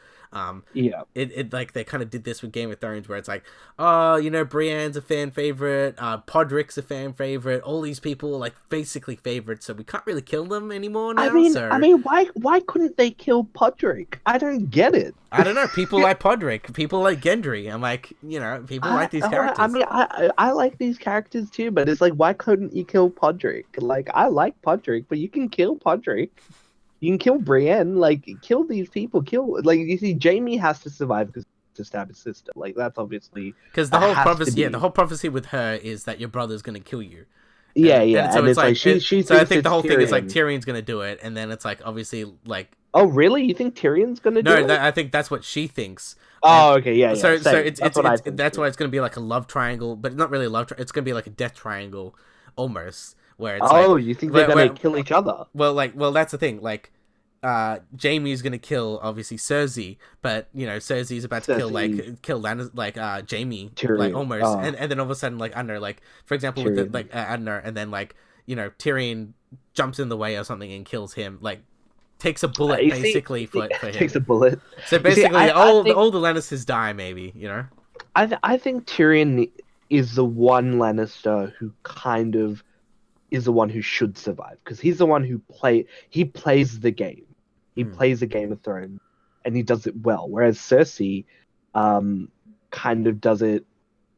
Yeah. It like they kind of did this with Game of Thrones, where it's like, oh, Brienne's a fan favorite, Podrick's a fan favorite, all these people are like basically favorites, so we can't really kill them anymore I now. mean, I So mean, why couldn't they kill Podrick? I don't get it. I don't know. People like Podrick. People like Gendry. I'm like, people like these characters. I like these characters too, but it's like, why couldn't you kill Podrick? Like, I like Podrick, but you can kill Podrick. You can kill Brienne. Like, kill these people. Kill, like, you see, Jamie has to survive because to stab his sister. Like, that's obviously Because the that whole has to prophecy, be. yeah, the whole prophecy with her is that your brother's gonna kill you. Yeah, And yeah, so and it's it's like like, she so I thinks think the it's whole thing is like Tyrion. Tyrion's gonna do it, and then it's like obviously like Oh, really? You think Tyrion's gonna no, do it? I think that's what she thinks, and Oh, okay, yeah, yeah. so Same. it's That's what I think that's too. why it's gonna be like a love triangle, but not really a love. It's gonna be like a death triangle, almost, where it's like, Oh, you think they're gonna kill each other? well, that's the thing, like. Jamie's gonna kill obviously Cersei, but Cersei's about to Cersei, kill Lannis, like Jamie, like Tyrion. almost, Oh, and then all of a sudden, like I don't know, like for example with the Tyrion. like I don't know, and then like Tyrion jumps in the way or something and kills him, like takes a bullet basically You see, for takes him. a bullet. So You see, basically, all the Lannisters die, maybe. I think Tyrion is the one Lannister who kind of is the one who should survive because he's the one who he plays the game. He Hmm. plays the Game of Thrones and he does it well. Whereas Cersei, kind of does it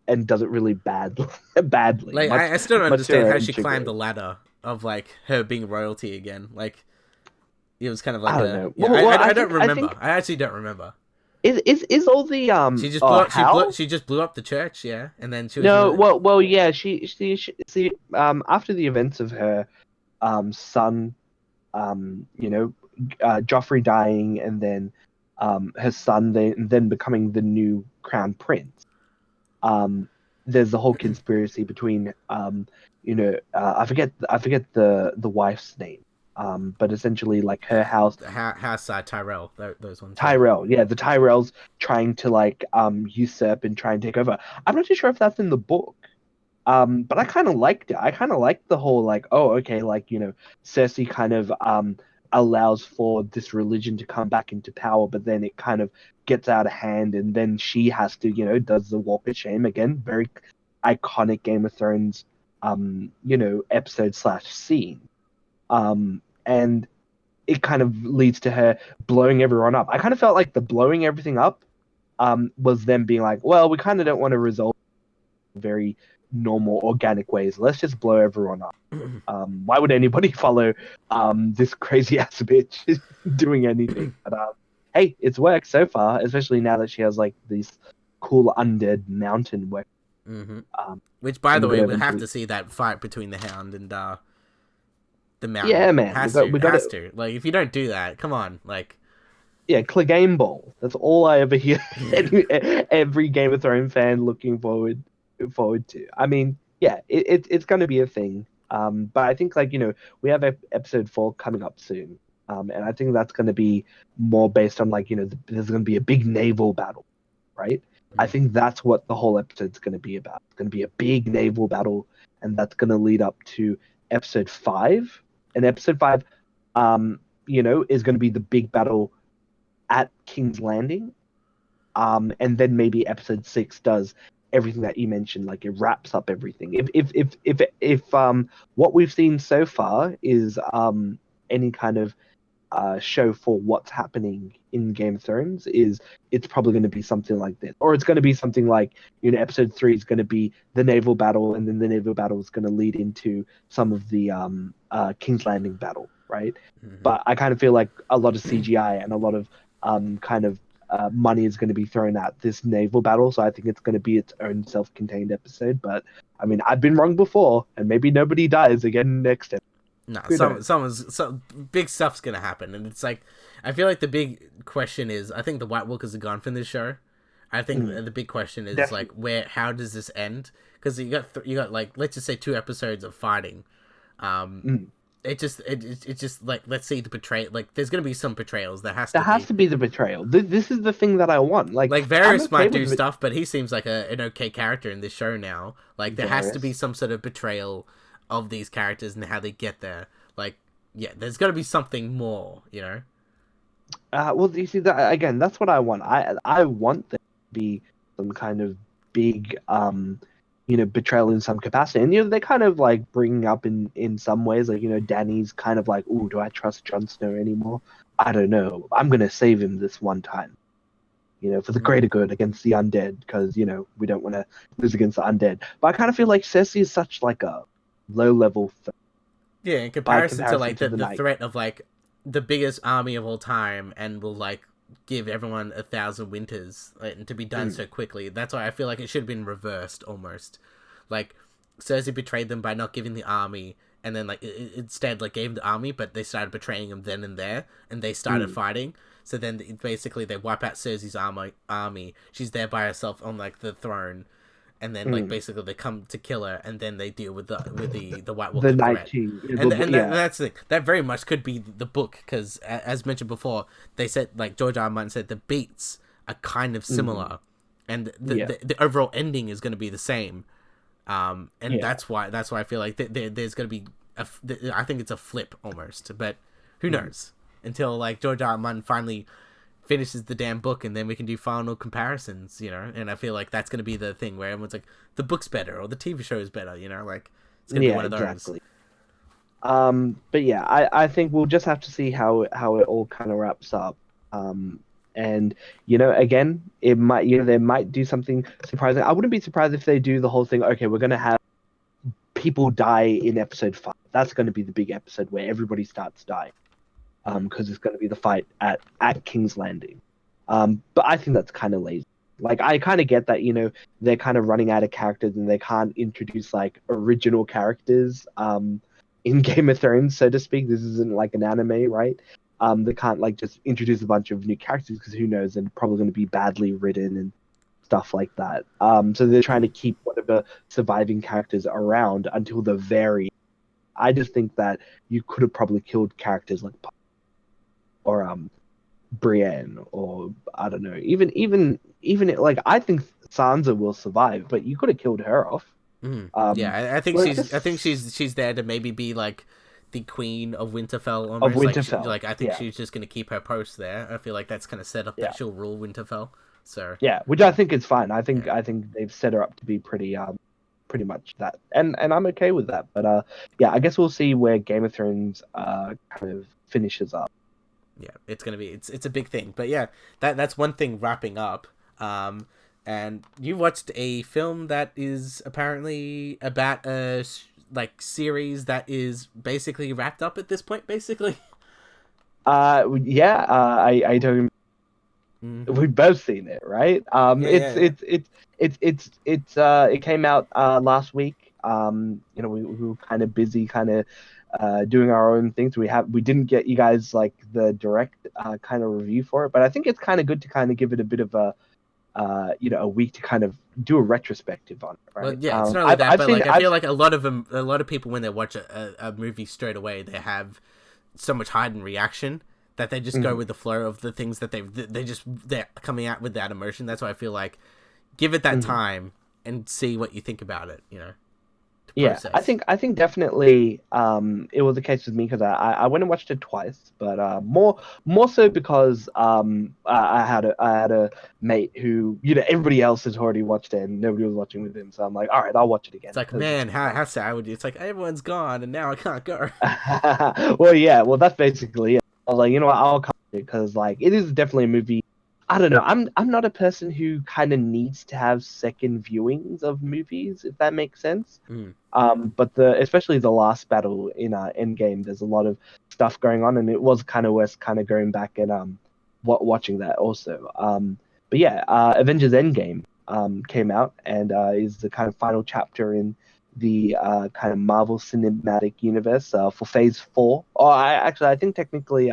and does it really badly, Like I still don't much to understand her how own she climbed chagrin. the ladder of like her being royalty again. Like it was kind of like I don't a know. yeah. I don't I remember. think I actually don't remember. is all the She just blew up. Hal? She just blew up the church. Yeah, and then she was No, really. yeah. She see after the events of her son, you know, Joffrey dying, and then her son then becoming the new crown prince. Um, there's the whole conspiracy between I forget the wife's name, but essentially like her house. House Tyrell. Those ones. Yeah. Tyrell, yeah, the Tyrells trying to like usurp and try and take over. I'm not too sure if that's in the book. But I kind of liked it. I kind of liked the whole like, oh, okay, like Cersei kind of allows for this religion to come back into power, but then it kind of gets out of hand, and then she has to, does the walk of shame again. Very iconic Game of Thrones, episode slash scene. And it kind of leads to her blowing everyone up. I kind of felt like the blowing everything up, was them being like, well, we kind of don't want to resolve very normal organic ways. Let's just blow everyone up. Why would anybody follow this crazy ass bitch doing anything? But hey, it's worked so far, especially now that she has like this cool undead mountain weapon. hmm Um, Which, by and the we're way, gonna we'll have eventually, to see that fight between the Hound and the Mountain. yeah, man, we got Has to, to. Like, if you don't do that, come on. Like, yeah, Clegane Bowl. That's all I ever hear. Every Game of Thrones fan looking forward to. I mean, yeah, it's going to be a thing. But I think like we have episode 4 coming up soon. And I think that's going to be more based on like there's going to be a big naval battle, right? I think that's what the whole episode's going to be about. It's going to be a big naval battle, and that's going to lead up to episode 5. And episode 5, is going to be the big battle at King's Landing. And then maybe episode 6 does everything that you mentioned, like it wraps up everything. If what we've seen so far is any kind of show for what's happening in Game of Thrones, is it's probably going to be something like this, or it's going to be something like episode 3 is going to be the naval battle, and then the naval battle is going to lead into some of the King's Landing battle, right? mhm. But I kind of feel like a lot of CGI and a lot of kind of money is going to be thrown at this naval battle, so I think it's going to be its own self-contained episode. But I mean, I've been wrong before, and maybe nobody dies again next episode. No, Who knows? some big stuff's gonna happen, and it's like I feel like the big question is I think the White Walkers are gone from this show. I think Mm, the big question is like definitely. how does this end? Because you got like let's just say 2 episodes of fighting. Um, Mm. it just like let's see the betray like there's gonna be some betrayals there has There to has be. to be the betrayal. This is the thing that I want. Like, Like I'm Varys okay might with do it. stuff, but he seems like an okay character in this show now. Like there has to be Varys. some sort of betrayal of these characters and how they get there. Like yeah, there's got to be something more. Well, you see that again. That's what I want. I want there to be some kind of big betrayal in some capacity. And they kind of like bring up in some ways, like Danny's kind of like, oh, do I trust Jon Snow anymore? I don't know. I'm gonna save him this one time, for the greater good against the undead, because we don't want to lose against the undead. But I kind of feel like Cersei is such like a low level Yeah, in by comparison to comparison like to the the Night. threat of like the biggest army of all time, and will like give everyone 1,000 winters, and to be done so quickly. That's why I feel like it should have been reversed almost. Like Cersei betrayed them by not giving the army, and then like instead like gave the army, but they started betraying them then and there, and they started fighting. So then basically they wipe out Cersei's army. She's there by herself on like the throne, and then like basically they come to kill her, and then they deal with the White The Walker Night threat. King. And Yeah. that's the thing. That very much could be the book, because as mentioned before, they said like George R. R. Martin said the beats are kind of similar, and the overall ending is going to be the same. And Yeah. that's why I feel like there's going to be I think it's a flip almost, but who knows until like George R. R. Martin finally finishes the damn book, and then we can do final comparisons, and I feel like that's going to be the thing where everyone's like, the book's better or the TV show is better, like it's going to be one of those. Exactly. But yeah, I think we'll just have to see how it all kind of wraps up. And again, it might they might do something surprising. I wouldn't be surprised if they do the whole thing. Okay, we're gonna have people die in episode 5. That's going to be the big episode where everybody starts dying. Because it's going to be the fight at King's Landing. But I think that's kind of lazy. Like, I kind of get that, they're kind of running out of characters and they can't introduce like original characters in Game of Thrones, so to speak. This isn't like an anime, right? They can't like just introduce a bunch of new characters, because who knows, they're probably going to be badly written and stuff like that. So they're trying to keep whatever surviving characters around until the very. I just think that you could have probably killed characters like or Brienne, or I don't know, even like, I think Sansa will survive, but you could have killed her off. Yeah, I think Well, she's there to maybe be like the queen of Winterfell of almost. Winterfell. I think she's just gonna keep her post there. I feel like that's kind of set up that she'll rule Winterfell. So yeah, which I think is fine. I think they've set her up to be pretty much that, and I'm okay with that. But yeah, I guess we'll see where Game of Thrones kind of finishes up. Yeah, it's gonna be it's a big thing. But yeah, that's one thing wrapping up. And you watched a film that is apparently about a like series that is basically wrapped up at this point, basically. Yeah, I don't. We've both seen it, right? It came out last week. We were kind of busy, kind of doing our own things. We didn't get you guys like the direct kind of review for it, but I think it's kind of good to kind of give it a bit of a week to kind of do a retrospective on it, right? Well, yeah, it's not only that, but like I feel like a lot of people, when they watch a movie straight away, they have so much heightened reaction that they just go with the flow of the things that they're coming out with that emotion. That's why I feel like give it that time and see what you think about it. Yeah, I think definitely it was the case with me, because I went and watched it twice, but more so because I had a mate who everybody else has already watched it and nobody was watching with him, so I'm like, all right, I'll watch it again. It's like, man, how sad would you? It's like everyone's gone and now I can't go. Well, that's basically it. I was like, you know what, I'll come because like it is definitely a movie. I don't know. I'm not a person who kind of needs to have second viewings of movies, if that makes sense. But especially the last battle in Endgame, there's a lot of stuff going on, and it was kind of worth kind of going back and watching that also. But yeah, Avengers Endgame came out and is the kind of final chapter in the kind of Marvel Cinematic Universe for Phase 4. Oh, I think technically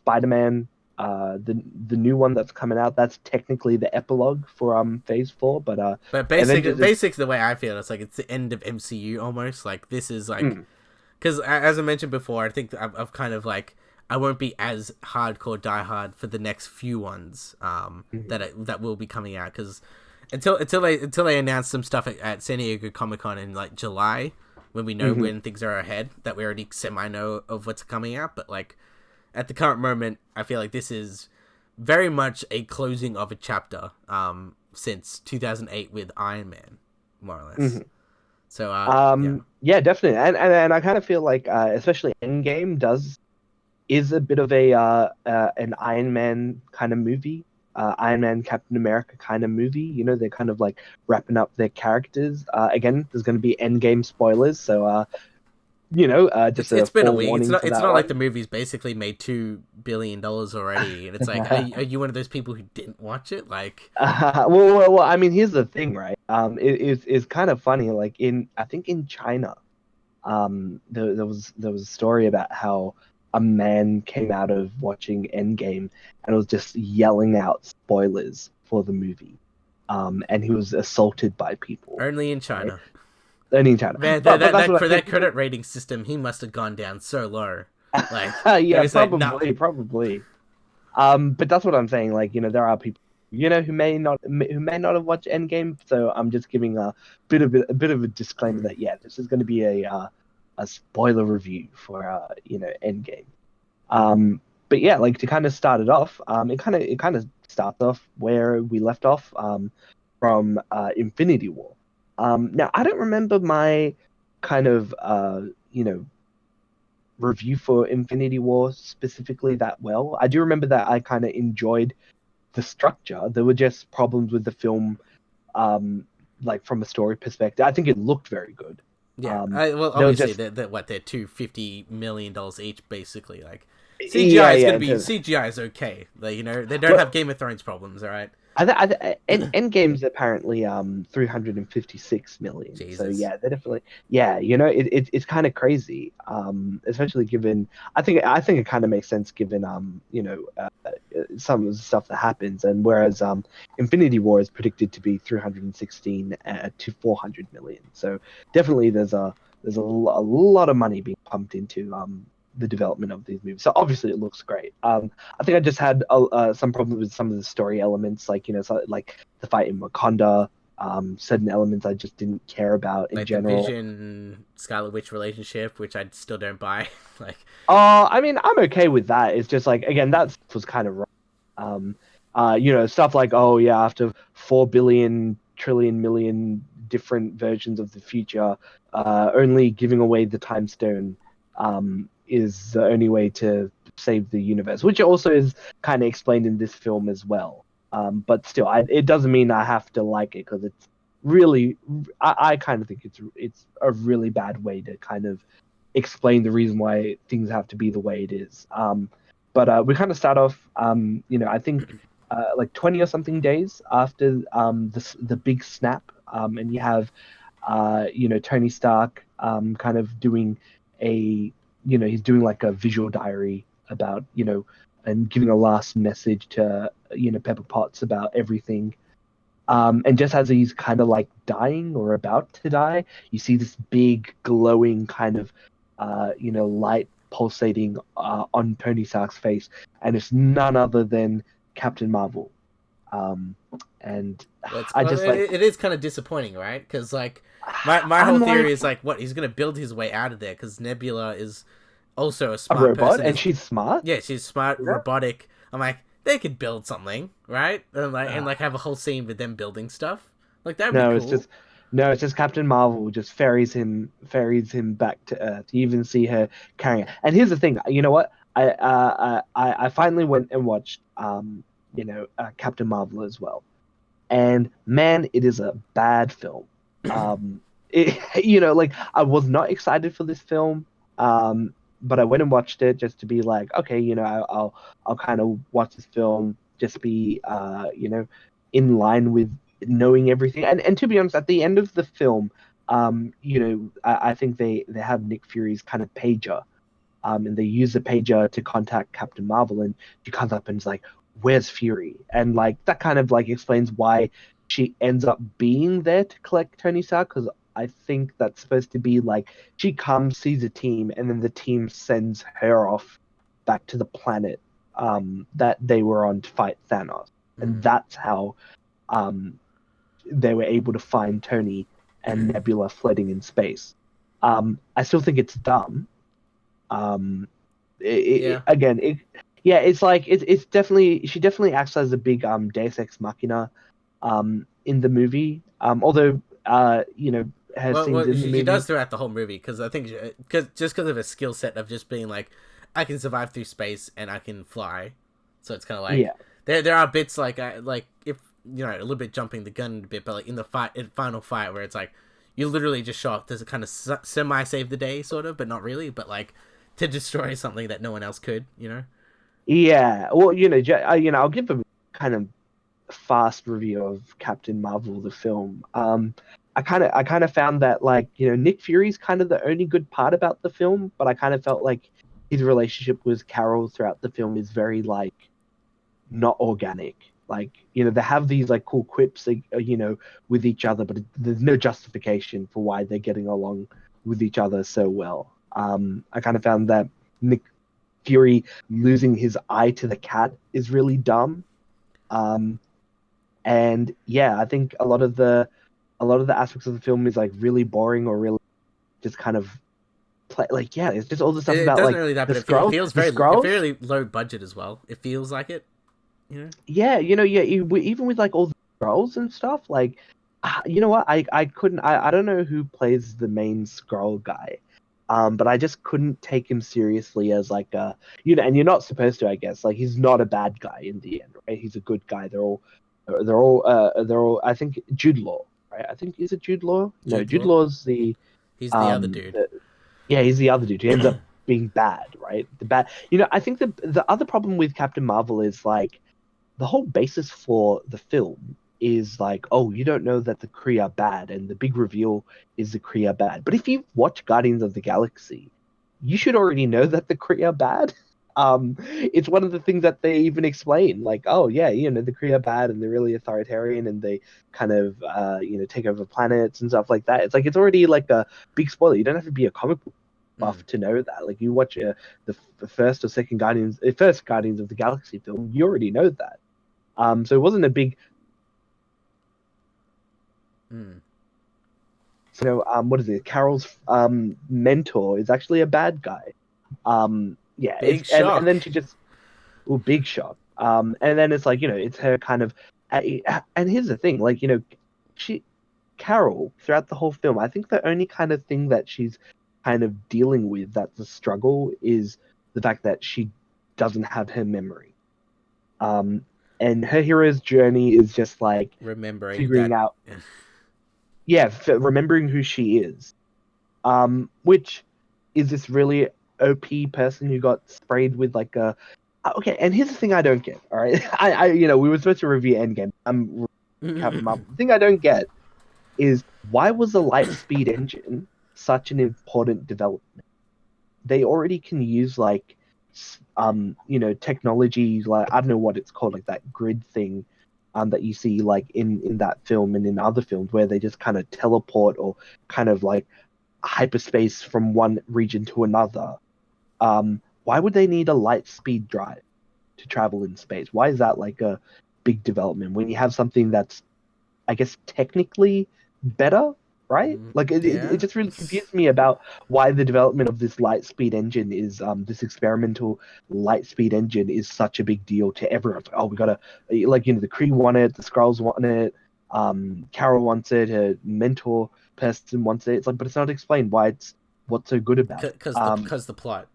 Spider-Man. The new one that's coming out, that's technically the epilogue for Phase 4, but basically the way I feel, it's like it's the end of MCU almost. Like this is like, because as I mentioned before, I think I've kind of like, I won't be as hardcore diehard for the next few ones that will be coming out, because until they announce some stuff at San Diego Comic-Con in like July, when we know when things are ahead, that we already semi know of what's coming out. But like at the current moment, I feel like this is very much a closing of a chapter since 2008 with Iron Man. more or less. Mhm. So yeah, Yeah, definitely, and I kind of feel like, especially Endgame is a bit of a an Iron Man kind of movie, Iron Man, Captain America kind of movie. You know, they're kind of like wrapping up their characters. Again, there's going to be Endgame spoilers, so just a it's been a week. forewarning for It's that not like the one. movie's basically made $2 billion already, and it's like, are you one of those people who didn't watch it? Like, Well, I mean, here's the thing, right? It is kind of funny. Like I think in China, there was a story about how a man came out of watching Endgame and was just yelling out spoilers for the movie, and he was assaulted by people, only in right? China. Only in China, Man, but that's what for I that think. credit rating system, he must have gone down so low. Like, it Yeah, was like, no. probably. But that's what I'm saying. Like, there are people, who may not have watched Endgame. So I'm just giving a bit of a disclaimer Mm. that, yeah, this is going to be a spoiler review for Endgame. But yeah, like, to kind of start it off, it kind of starts off where we left off, from Infinity War. Now I don't remember my kind of review for Infinity War specifically that well. I do remember that I kind of enjoyed the structure. There were just problems with the film, like from a story perspective. I think it looked very good. Yeah, well, There was obviously, just they're $250 million each, basically. Like, CGI yeah, is gonna yeah. be CGI is okay. Like, they don't have But Game of Thrones problems, all right? Endgame's apparently 356 million. So Jesus. yeah, they're definitely, yeah. It's kind of crazy. Especially given, I think it kind of makes sense given some of the stuff that happens, and whereas Infinity War is predicted to be 316 to 400 million. So definitely there's a lot of money being pumped into the development of these movies. So obviously it looks great. I think I just had some problems with some of the story elements, like like the fight in Wakanda. Certain elements I just didn't care about in Like the general. Vision Scarlet Witch relationship, which I still don't buy. Like, I mean, I'm okay with that. It's just like, again, that stuff was kind of wrong. Um, stuff like, oh yeah, after 4 billion trillion million different versions of the future, only giving away the time stone, is the only way to save the universe, which also is kind of explained in this film as well. But still, it doesn't mean I have to like it, because it's really, I kind of think it's a really bad way to kind of explain the reason why things have to be the way it is. But we kind of start off, I think, like 20 or something days after the big snap, and you have, Tony Stark, kind of doing he's doing like a visual diary about, and giving a last message to, Pepper Potts about everything. And just as he's kind of like dying or about to die, you see this big glowing kind of, light pulsating on Tony Stark's face, and it's none other than Captain Marvel. Um, and well, it's I well, just like, it is kind of disappointing, right? Because like my whole I'm theory like is like, what, he's gonna build his way out of there because Nebula is also a a smart robot, person. and Is she's smart. Yeah, she's smart, You know? robotic. I'm like, they could build something, right? And Uh, like have a whole scene with them building stuff. Like, that would be no, it's cool. just no, it's just Captain Marvel just ferries him back to Earth. You even see her carrying it. And here's the thing, you know what? I finally went and watched Captain Marvel as well. And man, it is a bad film. Like, I was not excited for this film, but I went and watched it just to be like, okay, I'll kind of watch this film, just be, in line with knowing everything. And to be honest, at the end of the film, I think they have Nick Fury's kind of pager, and they use the pager to contact Captain Marvel, and she comes up and is like, "Where's Fury?" And like that kind of like explains why she ends up being there to collect Tony Stark, because I think that's supposed to be like, she comes, sees a team, and then the team sends her off back to the planet that they were on to fight Thanos, and Mm. that's how um, they were able to find Tony and Nebula floating in space. I still think it's dumb. um Yeah. Again, yeah, it's like, it's definitely, she definitely acts as a big Deus Ex Machina in the movie. Although her Well, scenes in the she movie. does throughout the whole movie because I think because of her skill set of just being like, I can survive through space and I can fly, so it's kind of like Yeah, there are bits like if a little bit jumping the gun a bit, but like in the final fight where it's like you literally just show up. There's a kind of semi save the day sort of, but not really, but like to destroy something that no one else could, yeah. Well, I'll give a kind of fast review of Captain Marvel the film. I kind of found that like Nick Fury's kind of the only good part about the film, but I kind of felt like his relationship with Carol throughout the film is very like not organic. Like they have these like cool quips, like, with each other, but there's no justification for why they're getting along with each other so well. I kind of found that Nick Fury losing his eye to the cat is really dumb. Um, and yeah, I think a lot of the aspects of the film is like really boring or really just kind of like yeah, it's just all the stuff it about doesn't like really that, the but it scroll feels the it scrolls. fairly low budget as well. It feels like it, you know. Yeah, even with like all the scrolls and stuff, like you know what? I couldn't I don't know who plays the main scroll guy. But I just couldn't take him seriously as like a and you're not supposed to, I guess. Like he's not a bad guy in the end, right? He's a good guy. They're all I think Jude Law, right? I think is it Jude Law? No, Jude Jude Law, Law's the he's the other um dude. the, yeah, he's the other dude who ends up being bad, right? The bad. I think the other problem with Captain Marvel is like the whole basis for the film is like, oh, you don't know that the Kree are bad, and the big reveal is the Kree are bad. But if you watch Guardians of the Galaxy, you should already know that the Kree are bad. It's one of the things that they even explain, like, oh yeah, the Kree are bad and they're really authoritarian and they kind of take over planets and stuff like that. It's like it's already like a big spoiler. You don't have to be a comic book Mm. buff to know that. Like you watch the first or second first Guardians of the Galaxy film, you already know that. So it wasn't a big, Mm. what is it? Carol's mentor is actually a bad guy. Yeah, it's Big and shock. then she just, oh, big shock. And then it's like it's her kind of, and here's the thing, like she Carol throughout the whole film, I think the only kind of thing that she's kind of dealing with that's a struggle is the fact that she doesn't have her memory. Um, and her hero's journey is just like Remembering figuring that. out yeah, remembering who she is. Which is this really OP person who got sprayed with like a. Okay, and here's the thing I don't get. All right, we were supposed to review Endgame. I'm Captain Marvel. The thing I don't get is why was the light speed engine such an important development? They already can use like, technology like I don't know what it's called, like that grid thing that you see like in that film and in other films where they just kind of teleport or kind of like hyperspace from one region to another. Why would they need a light speed drive to travel in space? Why is that like a big development when you have something that's, I guess, technically better, right? Like it Yeah. just really confused me about why the development of this light speed engine is this experimental light speed engine is such a big deal to everyone. It's like, oh, we gotta like the Kree want it, the Skrulls want it, Carol wants it, her mentor person wants it. It's like, but it's not explained what's so good about it. Because the plot.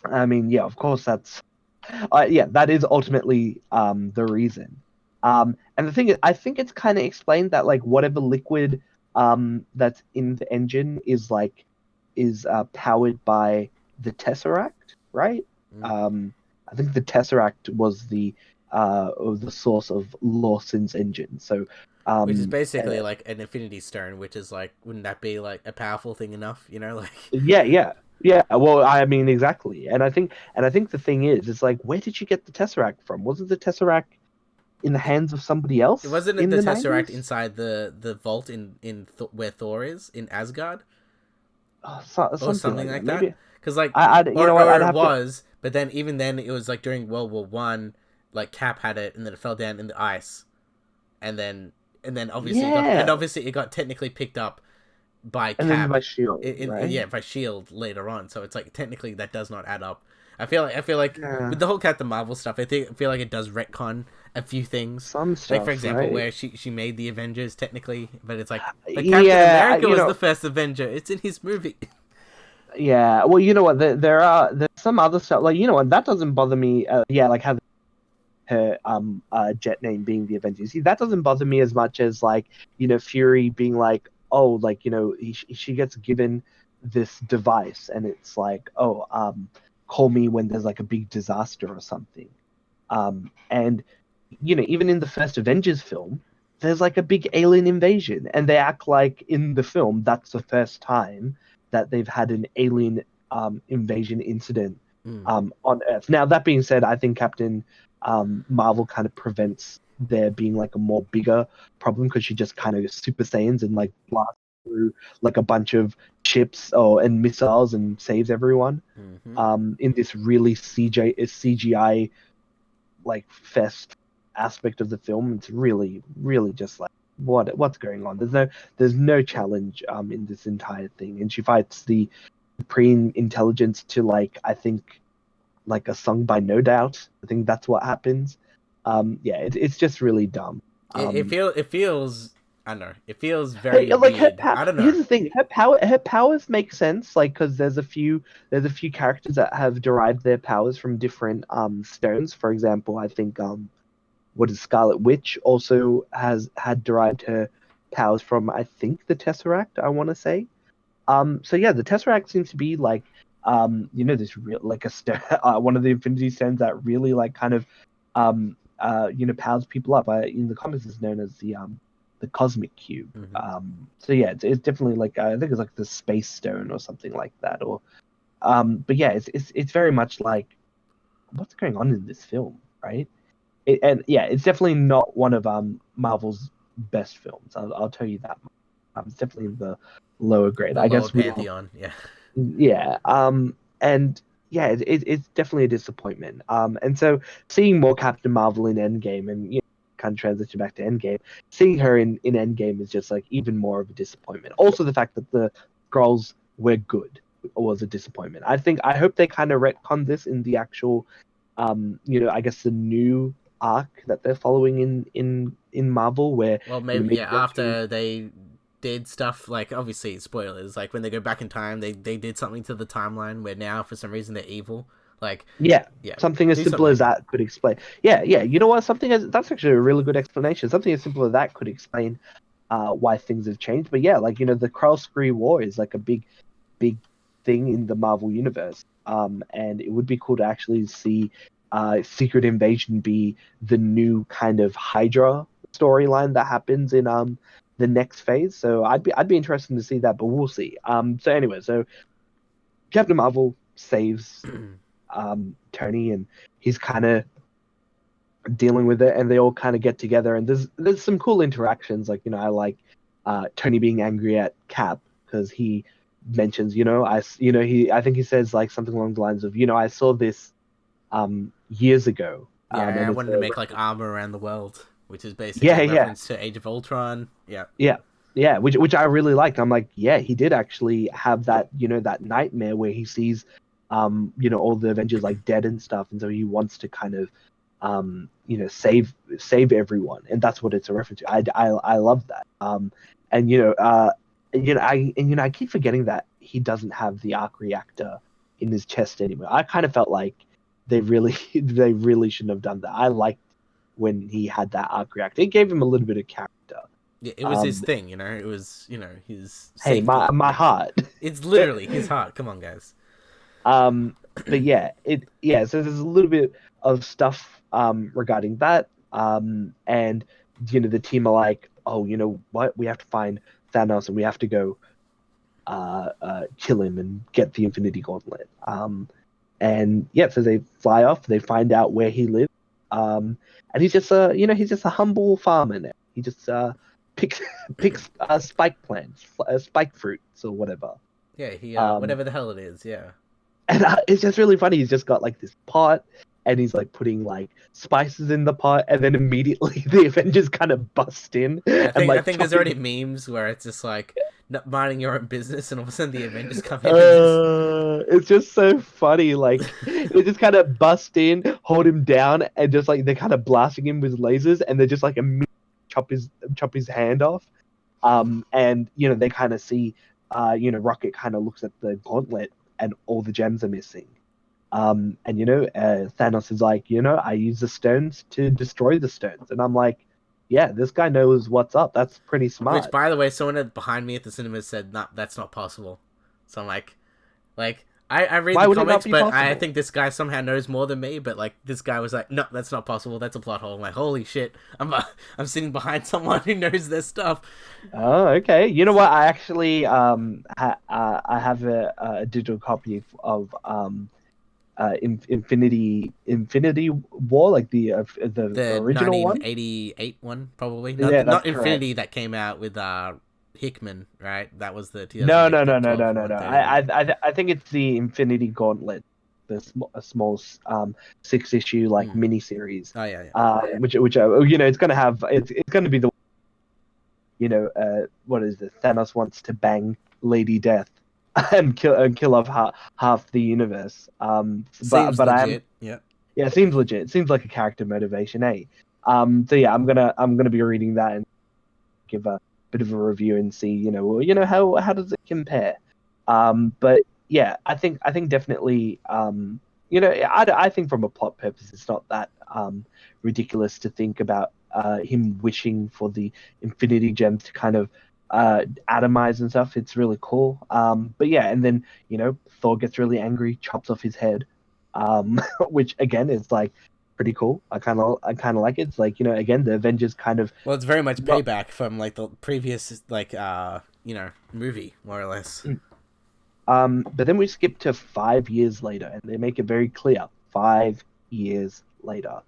I mean, yeah, of course yeah, that is ultimately the reason. And the thing is, I think it's kind of explained that like whatever liquid that's in the engine is powered by the Tesseract, right? Mm. Um, I think the Tesseract was the source of Lawson's engine. So Which is uh, basically like an Infinity Stone, which is like, wouldn't that be like a powerful thing enough? Like yeah, yeah. Yeah, well, I mean, exactly, and I think the thing is, it's like, where did you get the Tesseract from? Wasn't the Tesseract in the it, hands of somebody it else wasn't in the the Tesseract 90s? inside the vault where Thor is in Asgard Oh, or something something like that. like that. Maybe Because like, you know what? or I'd it have to. was, but then even then it was like during World War I. Like Cap had it, and then it fell down in the ice, and then Yeah, obviously it got technically picked up by and then Cap by Shield, yeah, right? by Shield later on. So it's like technically that does not add up. I feel like Yeah, with the whole Captain Marvel stuff, I feel like it does retcon a few things. some Like for stuff, example, right? where she made the Avengers technically, but it's like, but Captain Yeah, America was the first Avenger. It's in his movie. yeah. Well, you know what? There's some other stuff. Like, you know what? That doesn't bother me. Yeah, like having her jet name being the Avengers. See, that doesn't bother me as much as like, Fury being like, oh, like, she gets given this device and it's like, oh, call me when there's like a big disaster or something. And even in the first Avengers film, there's like a big alien invasion, and they act like in the film that's the first time that they've had an alien invasion incident Mm. on Earth. Now, that being said, I think Captain Marvel kind of prevents there being like a more bigger problem because she just kind of super saiyans and like blasts through like a bunch of ships and missiles and saves everyone. Mm-hmm. In this really CGI like fest aspect of the film. It's really, really just like what's going on. There's no challenge in this entire thing, and she fights the Supreme Intelligence to like I think like a song by No Doubt. I think that's what happens. Yeah, it's just really dumb. Um, It feels I don't know. It feels Hey, very like her weird. I don't know. here's the thing, her powers make sense, like because there's a few characters that have derived their powers from different stones. For example, I think what is Scarlet Witch also has had derived her powers from I think the Tesseract, I want to say. So yeah, the Tesseract seems to be like this real like one of the Infinity Stones that really like kind of powers people up. In the comics, it's known as the Cosmic Cube. Mm-hmm. So yeah, it's definitely like I think it's like the Space Stone or something like that. Or but yeah, it's very much like what's going on in this film, right? And yeah, it's definitely not one of Marvel's best films. I'll tell you that. It's definitely in the lower grade. The I lower guess we will. pantheon, yeah. Yeah. And yeah, it's definitely a disappointment. And so seeing more Captain Marvel in Endgame and kind of transition back to Endgame, seeing her in Endgame is just like even more of a disappointment. Also, the fact that the Skrulls were good was a disappointment. I hope they kind of retcon this in the actual, I guess the new arc that they're following in Marvel, where Well, maybe maybe yeah. they can. After they did stuff like obviously spoilers, like when they go back in time, they did something to the timeline where now for some reason they're evil. Like Yeah, yeah, something as do simple as something. that could explain. Yeah, yeah. You know what? That's actually a really good explanation. Something as simple as that could explain why things have changed. But yeah, like the Krell-Kree War is like a big, big thing in the Marvel universe. And it would be cool to actually see Secret Invasion be the new kind of Hydra storyline that happens in the next phase. So I'd be interested to see that, but we'll see. So anyway, so Captain Marvel saves Tony, and he's kind of dealing with it, and they all kind of get together, and there's some cool interactions. Like I like Tony being angry at Cap because he mentions I think he says like something along the lines of I saw this years ago, Yeah, and I it's wanted to a make like armor around the world, which is basically yeah, a yeah, reference to Age of Ultron. Yeah. yeah, yeah, which I really liked. I'm like, yeah, he did actually have that that nightmare where he sees all the Avengers like dead and stuff, and so he wants to kind of save everyone, and that's what it's a reference to. I love that. And I keep forgetting that he doesn't have the arc reactor in his chest anymore. I kind of felt like they really they really shouldn't have done that. I liked when he had that arc reactor. It gave him a little bit of character. Yeah, it was his Um, thing, It was, his hey, my safety. my Yeah. heart. It's literally his heart. Come on, guys. But yeah, so there's a little bit of stuff regarding that. And the team are like, oh, you know what? We have to find Thanos and we have to go kill him and get the Infinity Gauntlet. And yeah, so they fly off. They find out where he lives. And he's just a humble farmer now. He just picks picks spike plants, spike fruits or whatever. Yeah, he Um, whatever the hell it is. Yeah. and it's just really funny. He's just got like this pot. and he's like putting like spices in the pot, and then immediately the Avengers kind of bust in and I like think there's chop his. already memes where it's just like not minding your own business, and all of a sudden the Avengers come in and just It's just so funny. Like they just kind of bust in, hold him down, and just like they're kind of blasting him with lasers, and they're just like immediately chop his hand off. And they kind of see, Rocket kind of looks at the gauntlet, and all the gems are missing. And Thanos is like, I use the stones to destroy the stones, and I'm like, yeah, this guy knows what's up. That's pretty which, smart. by the way, someone behind me at the cinema said, "Not that's not possible." So I'm like I read Why the would it not comics, be but I possible? think this guy somehow knows more than me. But like this guy was like, "No, that's not possible. That's a plot hole." I'm like, "Holy shit!" I'm sitting behind someone who knows their stuff. Oh, okay. You know what? I actually I have a digital copy of Infinity War, like the The original one. 1988 one, probably Yeah, that's not correct. Infinity that came out with Hickman, right? That was the No, no, 2008 to no, no, 12 no, no, one, no. 31. I think it's the Infinity Gauntlet, a small 6 issue like Mm. mini series, Oh yeah, yeah. which it's gonna have it's gonna be the what is it? Thanos wants to bang Lady Death and kill off half the universe. But Seems I am legit. Yeah. yeah, it seems legit. It seems like a character motivation, eh? So yeah, I'm gonna be reading that and give a bit of a review and see, how does it compare. But yeah, I think definitely, I think from a plot purpose, it's not that ridiculous to think about him wishing for the Infinity Gems to kind of atomize and stuff. It's really cool. But yeah, and then Thor gets really angry, chops off his head, which again is like pretty cool. I kind of like it. It's like again the Avengers kind of Well, it's very much not. payback from like the previous movie, more or less. But then we skip to 5 years later, and they make it very clear 5 years later.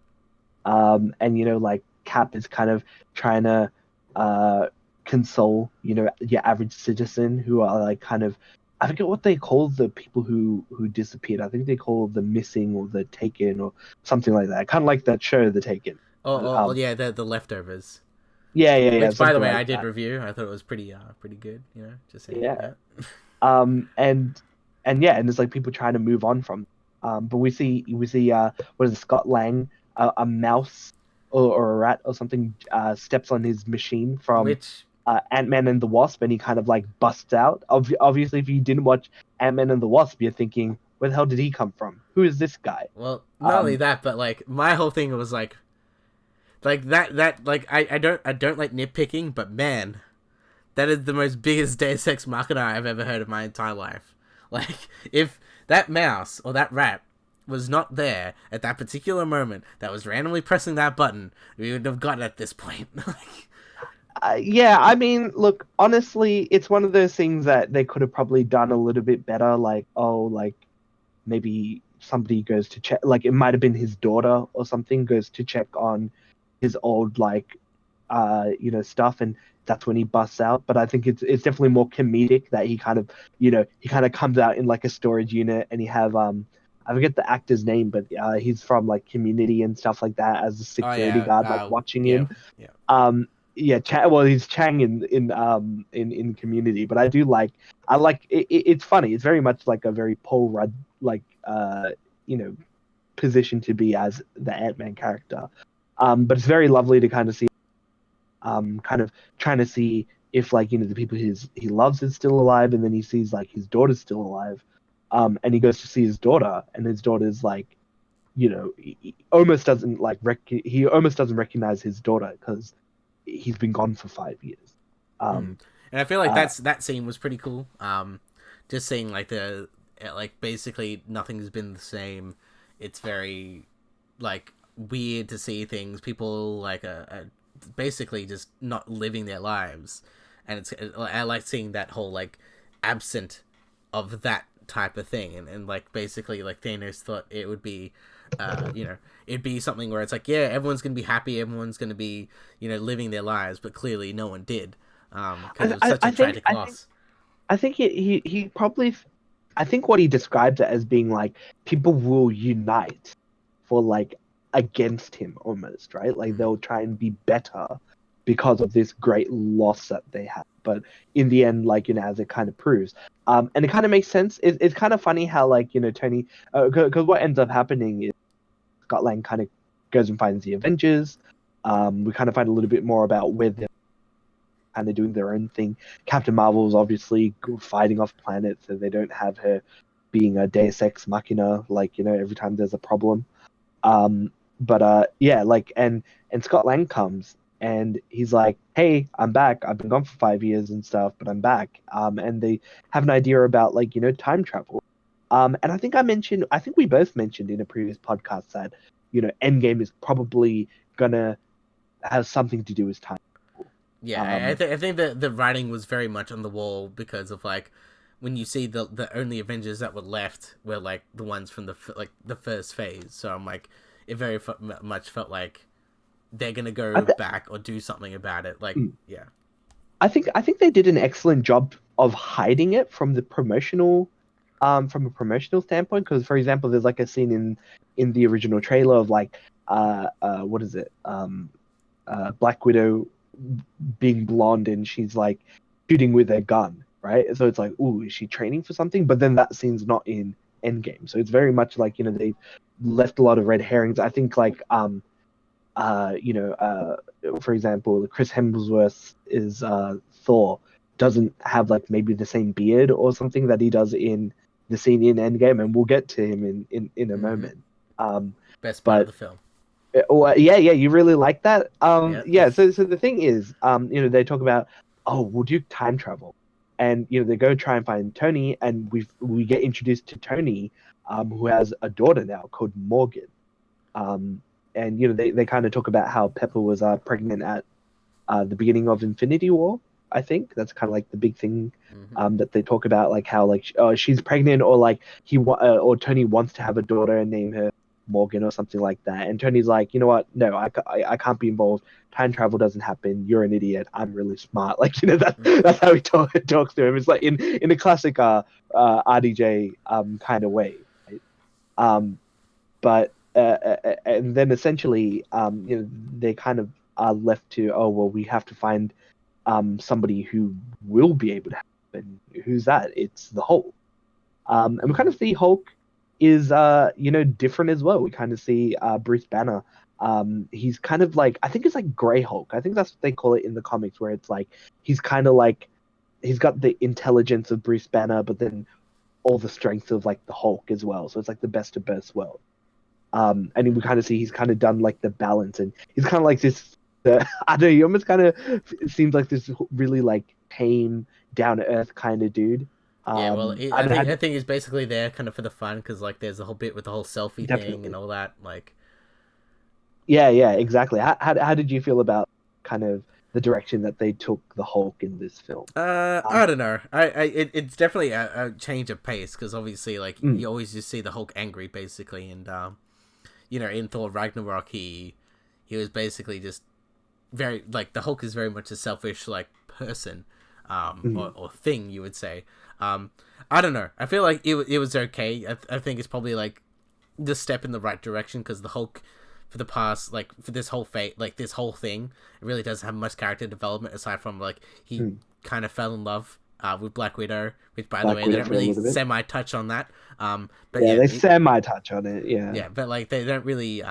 And like Cap is kind of trying to uh console, your average citizen who are like kind of, I forget what they call the people who disappeared. I think they call the missing or the taken or something like that. Kind of like that show, The Taken. Oh Um, yeah, the leftovers. yeah, yeah, yeah, Which, by the something way, like I did that. review. I thought it was pretty good. Just saying. Yeah. Yeah. And yeah, and there's like people trying to move on from. But we see what is it, Scott Lang, a mouse or a rat or something, steps on his machine from Which, Ant-Man and the Wasp, and he kind of like busts out. Obviously, if you didn't watch Ant-Man and the Wasp, you're thinking, where the hell did he come from? Who is this guy? well, not only Um, that, but like my whole thing was like that like I don't like nitpicking, but man, that is the most biggest Deus Ex Machina I've ever heard of my entire life. Like, if that mouse or that rat was not there at that particular moment that was randomly pressing that button, we would have gotten at this point. Like, yeah, I mean, look, honestly, it's one of those things that they could have probably done a little bit better. Like, oh, like maybe somebody goes to check, like it might have been his daughter or something goes to check on his old like stuff, and that's when he busts out. But I think it's definitely more comedic that he kind of comes out in like a storage unit, and he have I forget the actor's name, but he's from like Community and stuff like that as a oh security yeah, guard, like watching yeah, him. yeah. Yeah, well, he's Chang in Community, but I like it's funny. It's very much like a very Paul Rudd like you know position to be as the Ant-Man character. But it's very lovely to kind of see, kind of trying to see if like the people he loves is still alive, and then he sees like his daughter's still alive. And he goes to see his daughter, and his daughter's like, he almost doesn't he almost doesn't recognize his daughter because he's been gone for 5 years. Hmm. Um, And I feel like uh, that scene was pretty cool. Just seeing like like basically nothing's been the same. It's very like weird to see things. People like basically just not living their lives, and I like seeing that whole like absent of that type of thing, and like basically like Thanos thought it would be, it'd be something where it's like, yeah, everyone's gonna be happy, everyone's gonna be living their lives, but clearly no one did, because it was I, such a I think tragic loss. I think he probably, I think what he describes it as being like people will unite, for like against him almost, right? Like Mm. they'll try and be better because of this great loss that they have. But in the end, like, as it kind of proves, and it kind of makes sense. It's kind of funny how, like, Tony, because what ends up happening is Scott Lang kind of goes and finds the Avengers. We kind of find a little bit more about where they're kind of doing their own thing. Captain Marvel's obviously fighting off planets, so they don't have her being a Deus Ex Machina, like, every time there's a problem. But yeah, like, and Scott Lang comes and he's like, "Hey, I'm back. I've been gone for 5 years and stuff, but I'm back." And they have an idea about, like, time travel. And I think we both mentioned in a previous podcast that, Endgame is probably gonna have something to do with time travel. Yeah, Um, I think that the writing was very much on the wall because of like when you see the only Avengers that were left were like the ones from like the first phase. So I'm like, it very much felt like they're gonna I, go th- back or do something about it. Like, mm, yeah, I think they did an excellent job of hiding it from a promotional standpoint. Because, for example, there's like a scene in the original trailer of like what is it, Black Widow being blonde and she's like shooting with a gun, right? So it's like, ooh, is she training for something? But then that scene's not in Endgame, so it's very much like, they've left a lot of red herrings. I think, like, uh, you know, uh, for example, Chris Hemsworth is Thor doesn't have like maybe the same beard or something that he does in the scene in Endgame, and we'll get to him in a mm-hmm. moment. Um, Best part of but the film. yeah, yeah, you really like that. Yeah, Yeah. So the thing is, they talk about, oh, we'll do time travel, and they go try and find Tony, and we get introduced to Tony, who has a daughter now called Morgan. Um, and they kind of talk about how Pepper was pregnant at the beginning of Infinity War. I think that's kind of like the big thing mm-hmm. that they talk about, like how, like, she's pregnant, or like or Tony wants to have a daughter and name her Morgan or something like that. And Tony's like, you know what? No, I can't be involved. Time travel doesn't happen. You're an idiot. I'm really smart. Like, Mm. that's how he talks to him. It's like in a classic RDJ kind of way, right? Um, but and then essentially, they kind of are left to, oh well, we have to find somebody who will be able to help. And who's that? It's the Hulk. And we kind Mm-hmm. of see Hulk is different as well. We kind of see Bruce Banner. He's kind of like, I think it's like Grey Hulk. I think that's what they call it in the comics, where it's like he's kind of like, he's got the intelligence of Bruce Banner, but then all the strength of like the Hulk as well. So it's like the best of both worlds. And we kind of see he's kind of done like the balance, and he's kind of like this. I don't know. He almost kind of seems like this really like tame, down to earth kind of dude. Yeah, well, I don't I know. think he's basically there kind of for the fun because like there's a whole bit with the whole selfie thing and Definitely. all that. Like, Yeah, yeah, yeah. exactly. How did you feel about kind of the direction that they took the Hulk in this film? I Um, don't know. It's definitely a change of pace because obviously, like, mm, you always just see the Hulk angry, basically, and in Thor Ragnarok, he was basically just very like the Hulk is very much a selfish like person, mm, or thing you would say. Um, I don't know. I feel like it was okay. I think it's probably like the step in the right direction because the Hulk for the past like for this whole fate like this whole thing it really doesn't have much character development aside from like he mm. kind of fell in love with Black Widow, which by the Black way they Widow don't for a really little bit. semi touch on that. But Yeah, yeah, they semi touch on it. Yeah, yeah, but like they don't really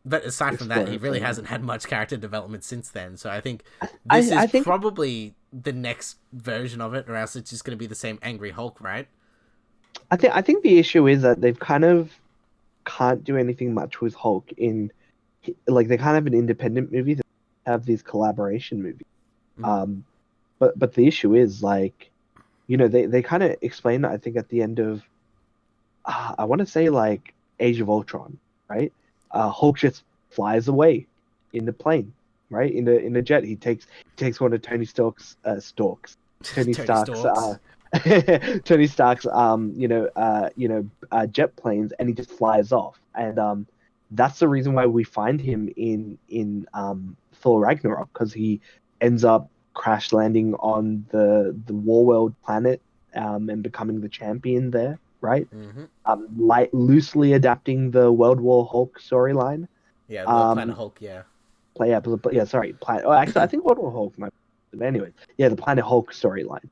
but aside from that, explore he it for really a hasn't little had much character development since then. So I think this bit. is I think probably the next version of it, or else it's just going to be the same angry Hulk, right? I think the issue is that they've kind of can't do anything much with Hulk in, like, they can't have an independent movie. They have these collaboration movies. Mm. Um, but the issue is, like, they kind of explain that, I think, at the end of I want to say like Age of Ultron, right? Hulk just flies away in the plane, right? In the jet. He takes one of Tony Stark's Tony Tony Stark's Storks. Tony Stark's jet planes, and he just flies off. And that's the reason why we find him in Thor Ragnarok, because he ends up crash landing on the War World planet, and becoming the champion there. right? Mm-hmm. Like loosely adapting the World War Hulk storyline. Yeah, the Planet Um, Hulk. Yeah. yeah, sorry, Planet. Oh, actually, I think World War Hulk might. But anyway, yeah, the Planet Hulk storyline.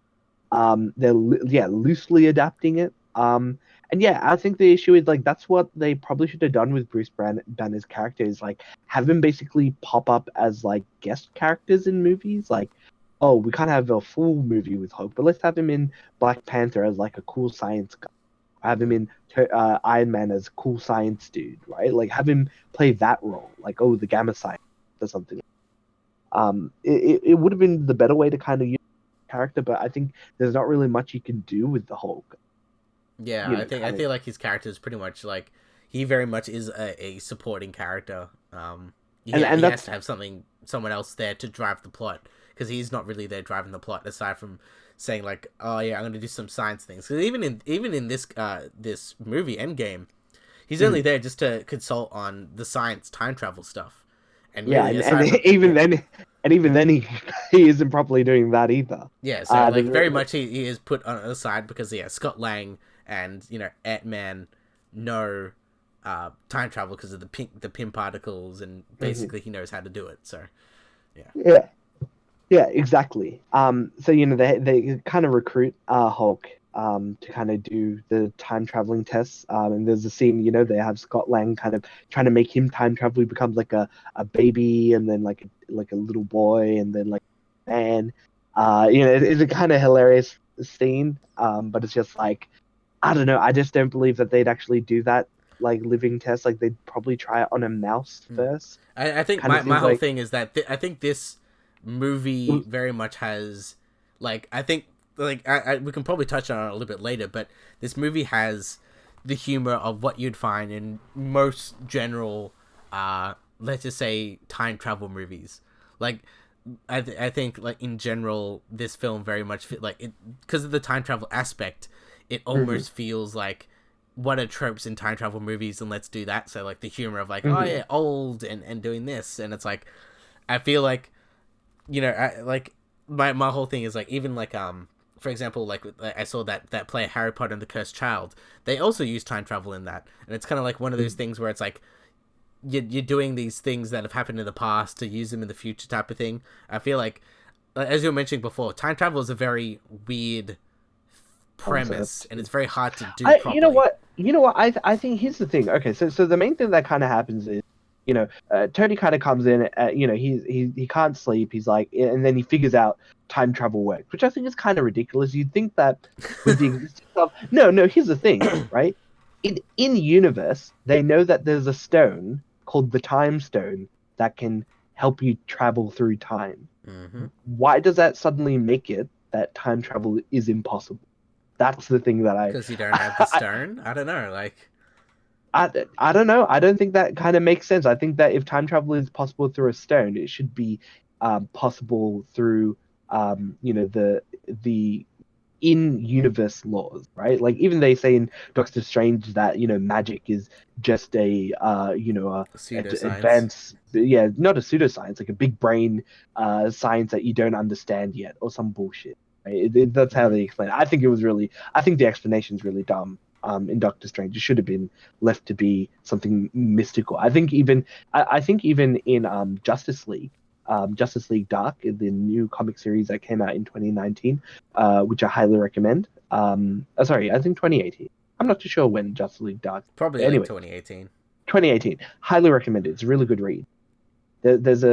Yeah, loosely adapting it. And yeah, I think the issue is like that's what they probably should have done with Banner's character is like have him basically pop up as like guest characters in movies. Like, oh, we can't have a full movie with Hulk, but let's have him in Black Panther as like a cool science guy. Have him Mm. in Iron Man as cool science dude, right? Like have him play that role, like oh, the gamma science or something. It would have been the better way to kind of use the character, but I think there's not really much you can do with the Hulk. Yeah, You know, I kind of. feel like his character is pretty much like he very much is a supporting character. Yeah, And he has that's to have someone else there to drive the plot because he's not really there driving the plot aside from saying like, oh yeah, I'm gonna do some science things. Because even in this movie Endgame, he's only mhm. there just to consult on the science time travel stuff, and Yeah, really and aside from even yeah, then, he isn't properly doing that either. yeah, so like There's, very much he is put on the side because yeah, Scott Lang and Ant Man know time travel because of the pin particles and mhm. basically he knows how to do it. So yeah. Yeah, yeah, exactly. So they kind of recruit Hulk to kind of do the time traveling tests. And there's a scene, they have Scott Lang kind of trying to make him time travel. He becomes like a baby, and then like a little boy, and then like a man. It's a kind of hilarious scene. But it's just like I don't know. I just don't believe that they'd actually do that like living test. Like they'd probably try it on a mouse Mm. first. I think Kind of my seems whole like. thing is that I think this movie very much has like I think like we can probably touch on it a little bit later, but this movie has the humor of what you'd find in most general let's just say time travel movies. Like I think like in general this film very much like it because of the time travel aspect it Mhm, almost feels like what are tropes in time travel movies and let's do that. So like the humor of like oh mhm, yeah old and doing this and it's like I feel like like my whole thing is like even like for example like I saw that play Harry Potter and the Cursed Child they also use time travel in that and it's kind of like one of those mhm. things where it's like you're doing these things that have happened in the past to use them in the future type of thing. I feel like as you were mentioning before time travel is a very weird premise Concept. and it's very hard to do I you know properly. what you know what I think here's the thing. Okay, so the main thing that kind of happens is Tony kind of comes in. He can't sleep. He's like, and then he figures out time travel works, which I think is kind of ridiculous. You'd think that with the existence of no. Here's the thing, right? In universe, they know that there's a stone called the Time Stone that can help you travel through time. Mm-hmm. Why does that suddenly make it that time travel is impossible? That's the thing that Because you don't have the I, stone. I don't know. Like I don't know. I don't think that kind of makes sense. I think that if time travel is possible through a stone, it should be possible through the in-universe laws, right? Like even they say in Doctor Strange that magic is just a pseudoscience. advanced, yeah, not a pseudoscience, like a big brain science that you don't understand yet, or some bullshit. Right? That's how Mm-hmm. they explain it. I think the explanation is really dumb. In Doctor Strange, it should have been left to be something mystical. I think even in Justice League Dark, the new comic series that came out in 2019, which I highly recommend. Sorry, I think 2018. I'm not too sure when Justice League Dark. Probably But like anyway, 2018. 2018. Highly recommend it. It's a really good read. There's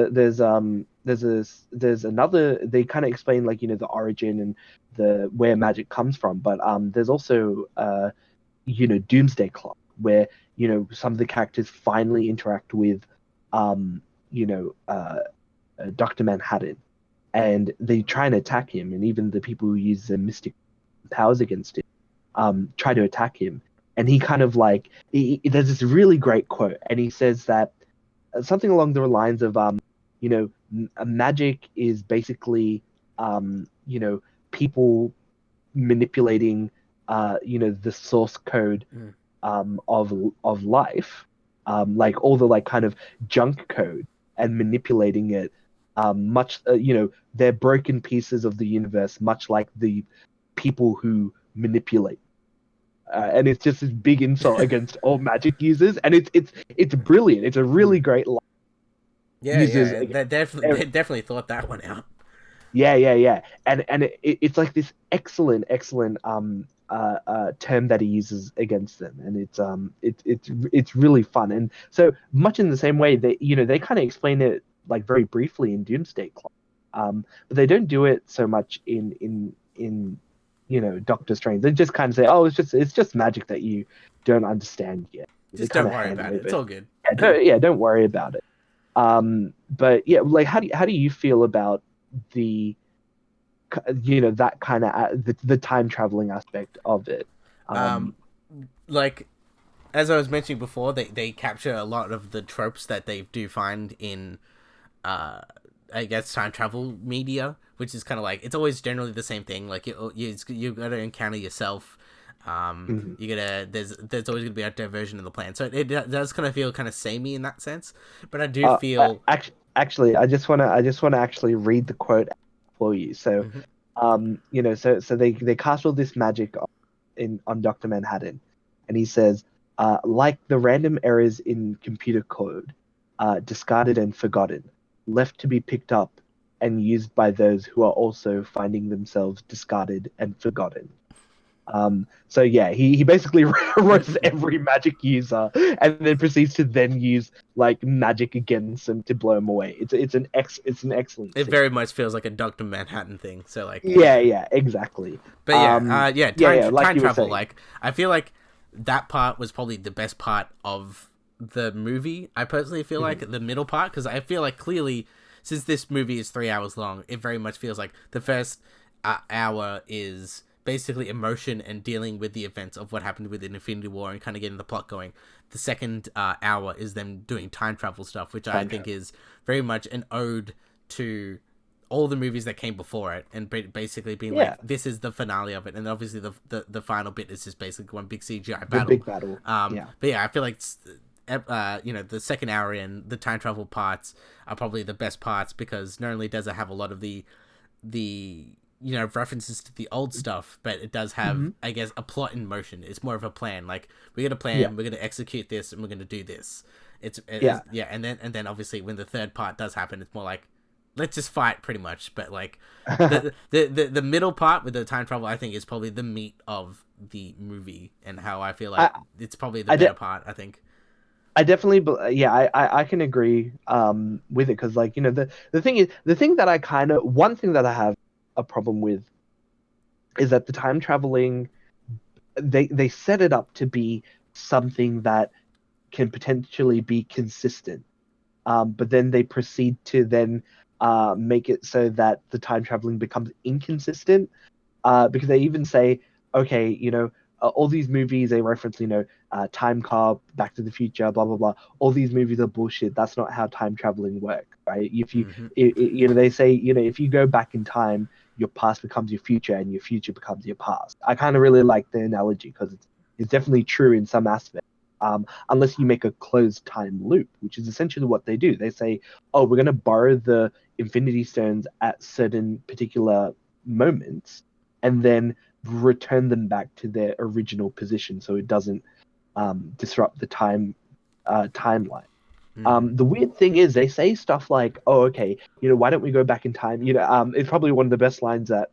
another. They kind of explain like the origin and the where magic comes from, but there's also Doomsday Clock where some of the characters finally interact with um you know Dr. Manhattan, and they try and attack him, and even the people who use their mystic powers against him try to attack him. And he kind of like there's this really great quote, and he says that something along the lines of magic is basically people manipulating the source code Mm. of life, like all the like kind of junk code and manipulating it, much they're broken pieces of the universe, much like the people who manipulate. and it's just this big insult against all magic users, and it's brilliant. It's a really great line. Yeah, Users yeah, against. they definitely thought that one out. Yeah, yeah, yeah, and it's like this excellent term that he uses against them, and it's really fun, and so much in the same way that they kind of explain it like very briefly in Doomsday Clock, but they don't do it so much in Doctor Strange. They just kind of say, oh, it's just magic that you don't understand yet. They Just kind don't of worry hand about it. wave It's it. all good. Yeah, don't worry about it. But yeah, like how do you feel about the that kind of the time traveling aspect of it? Um, Um, like as I was mentioning before, they capture a lot of the tropes that they do find in, uh, I guess time travel media, which is kind of like it's always generally the same thing. Like you gotta encounter yourself. mhm. You gotta there's always gonna be a diversion in the plan, so it does kind of feel kind of samey in that sense. But I do feel. Actually, I just wanna actually read the quote for you. So, Mhm. so they cast all this magic on Doctor Manhattan, and he says, like the random errors in computer code, discarded and forgotten, left to be picked up and used by those who are also finding themselves discarded and forgotten. So yeah, he basically roasts every magic user and then proceeds to then use like magic against them to blow them away. It's an excellent It scene. very much feels like a Doctor Manhattan thing. So like Yeah, yeah, yeah, exactly. but yeah, Yeah, time yeah, like time you were travel. saying. Like I feel like that part was probably the best part of the movie. I personally feel like Mhm. the middle part because I feel like clearly since this movie is 3 hours long, it very much feels like the first hour is basically emotion and dealing with the events of what happened within Infinity War and kind of getting the plot going. The second hour is them doing time travel stuff, which I Time think travel. is very much an ode to all the movies that came before it and basically being like Yeah, this is the finale of it, and obviously the final bit is just basically one big CGI the battle. big battle. Yeah. But yeah, I feel like the second hour and the time travel parts are probably the best parts because not only does it have a lot of the references to the old stuff, but it does have, Hmm. I guess, a plot in motion. It's more of a plan. Like we're gonna Yeah, plan, we're gonna execute this, and we're gonna do this. yeah. Yeah, and then obviously when the third part does happen, it's more like let's just fight pretty much. But like the middle part with the time travel, I think is probably the meat of the movie and how I feel like I it's probably the I better de part. I think. I definitely, yeah, I can agree with it because like the thing that I kind of one thing that I have a problem with is that the time traveling they set it up to be something that can potentially be consistent, but then they proceed to then make it so that the time traveling becomes inconsistent, because they even say, okay, all these movies they reference, Time Cop, Back to the Future, blah blah blah. All these movies are bullshit. That's not how time traveling works, right? If you, Hmm. they say, if you go back in time, your past becomes your future, and your future becomes your past. I kind of really like the analogy because it's definitely true in some aspects. Unless you make a closed time loop, which is essentially what they do. They say, oh, we're going to borrow the Infinity Stones at certain particular moments and then return them back to their original position so it doesn't disrupt the timeline. Hmm. The weird thing is they say stuff like, "Oh, okay, why don't we go back in time?" It's probably one of the best lines that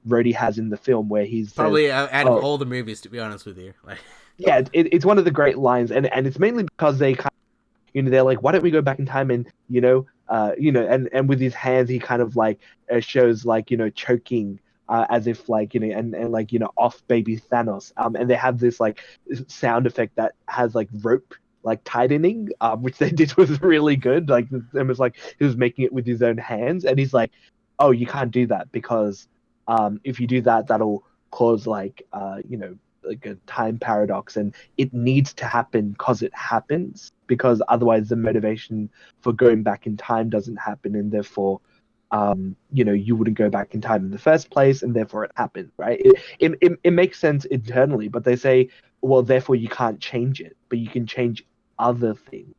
Rhodey has in the film where he says, Probably out of "Oh, all the movies, to be honest with you, like. yeah, it's one of the great lines, and it's mainly because they kind they're like, why don't we go back in time and and with his hands he kind of like shows like choking as if like and like off baby Thanos, and they have this like sound effect that has like rope like tightening, which they did was really good. Like it was like he was making it with his own hands, and he's like, oh, you can't do that because if you do that, that'll cause like a time paradox, and it needs to happen because it happens, because otherwise the motivation for going back in time doesn't happen, and therefore you wouldn't go back in time in the first place, and therefore it happens, right? It makes sense internally, but they say, well, therefore you can't change it, but you can change other things,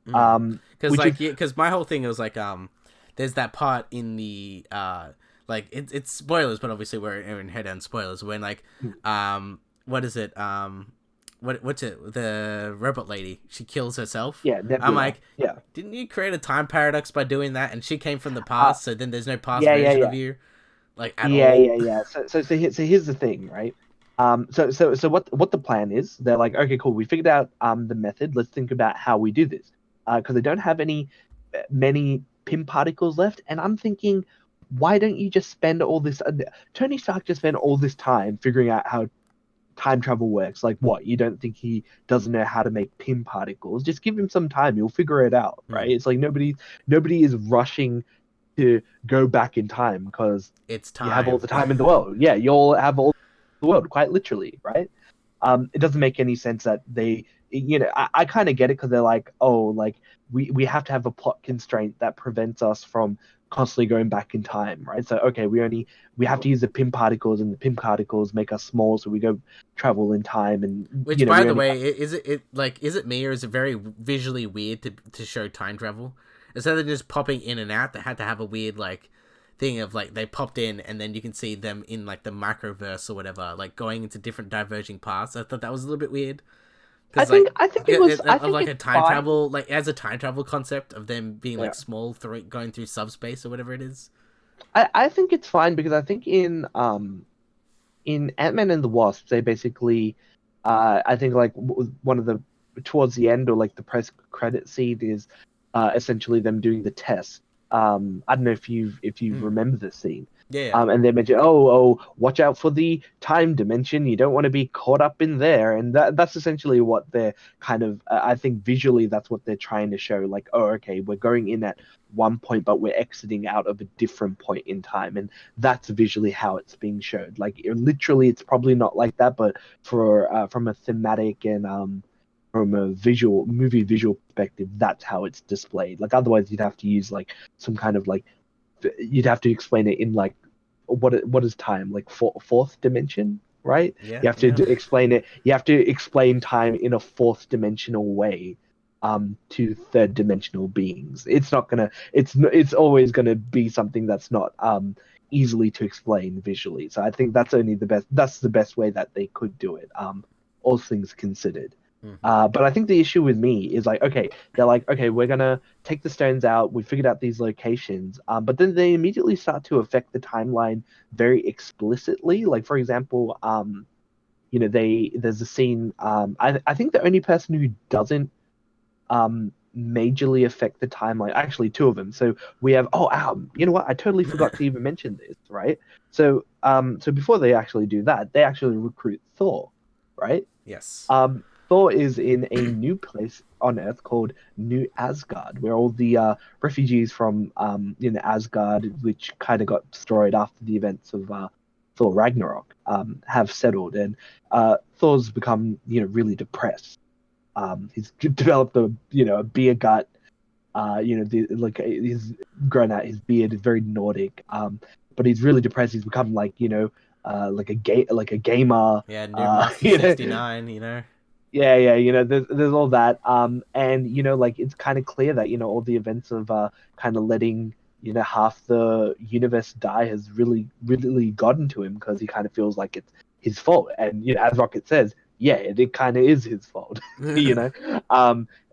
Because which is like yeah, because my whole thing was like there's that part in the like it's spoilers, but obviously we're in head end spoilers when like what is it? What's it? The robot lady. She kills herself. Yeah, I'm Nebula. like, Yeah. didn't you create a time paradox by doing that? And she came from the Uh, past, so then there's no past yeah, yeah, version yeah. of you, like at Yeah, all. yeah, yeah. So here's the thing, right? So what the plan is? They're like, okay, cool. We figured out the method. Let's think about how we do this. Because they don't have many pim particles left, and I'm thinking, why don't you just spend all this? Tony Stark just spent all this time figuring out how time travel works. Like, what? You don't think he doesn't know how to make pim particles? Just give him some time. He'll figure it out, Hmm. right? It's like nobody is rushing to go back in time because It's you have all time. the time in the world. Yeah, you'll have all the world, quite literally, right? It doesn't make any sense that I kind of get it because they're like, oh, like we have to have a plot constraint that prevents us from constantly going back in time, right? So okay, we have to use the pim particles, and the pim particles make us small, so we go travel in time, and Which, by we the only way, is it me, or is it very visually weird to show time travel? Instead of just popping in and out, they had to have a weird like thing of like they popped in and then you can see them in like the microverse or whatever, like going into different diverging paths. I thought that was a little bit weird I because like think I think it was I of think like a it's time fine. travel, like as a time travel concept of them being Yeah. like small through going through subspace or whatever it is. I think it's fine because I think in Ant-Man and the Wasp, they basically, I think like one of the towards the end or like the press credit scene is essentially them doing the test. I don't know if you Mm. remember the scene. Yeah. And they mention, oh, watch out for the time dimension. You don't want to be caught up in there, and that's essentially what they're kind of. I think visually, that's what they're trying to show. Like, oh, okay, we're going in at one point, but we're exiting out of a different point in time, and that's visually how it's being showed. Like, literally, it's probably not like that, but from a thematic and from a movie visual perspective, that's how it's displayed. Like, otherwise, you'd have to use like some kind of like you'd have to explain it in like what is time, like fourth dimension, right? Yeah. You have to Yeah. explain it. You have to explain time in a fourth dimensional way to third dimensional beings. It's not gonna it's always gonna be something that's not easily to explain visually. So I think that's the best way that they could do it, all things considered. Mm-hmm. But I think the issue with me is like, okay, they're like, okay, we're gonna take the stones out. We figured out these locations, but then they immediately start to affect the timeline very explicitly. Like, for example, there's a scene. I think the only person who doesn't majorly affect the timeline, actually, two of them. So we have, you know what? I totally forgot to even mention this, right? So before they actually do that, they actually recruit Thor, right? Yes. Thor is in a new place on Earth called New Asgard, where all the refugees from Asgard, which kind of got destroyed after the events of Thor Ragnarok, have settled, and Thor's become really depressed. He's developed a beer gut. He's grown out his beard. Is very Nordic. But he's really depressed. He's become like a gamer. Yeah. New Master You know, 69. You know. yeah, there's all that. And like it's kind of clear that all the events of kind of letting half the universe die has really really gotten to him because he kind of feels like it's his fault. And as Rocket says, yeah, it kind of is his fault. you know.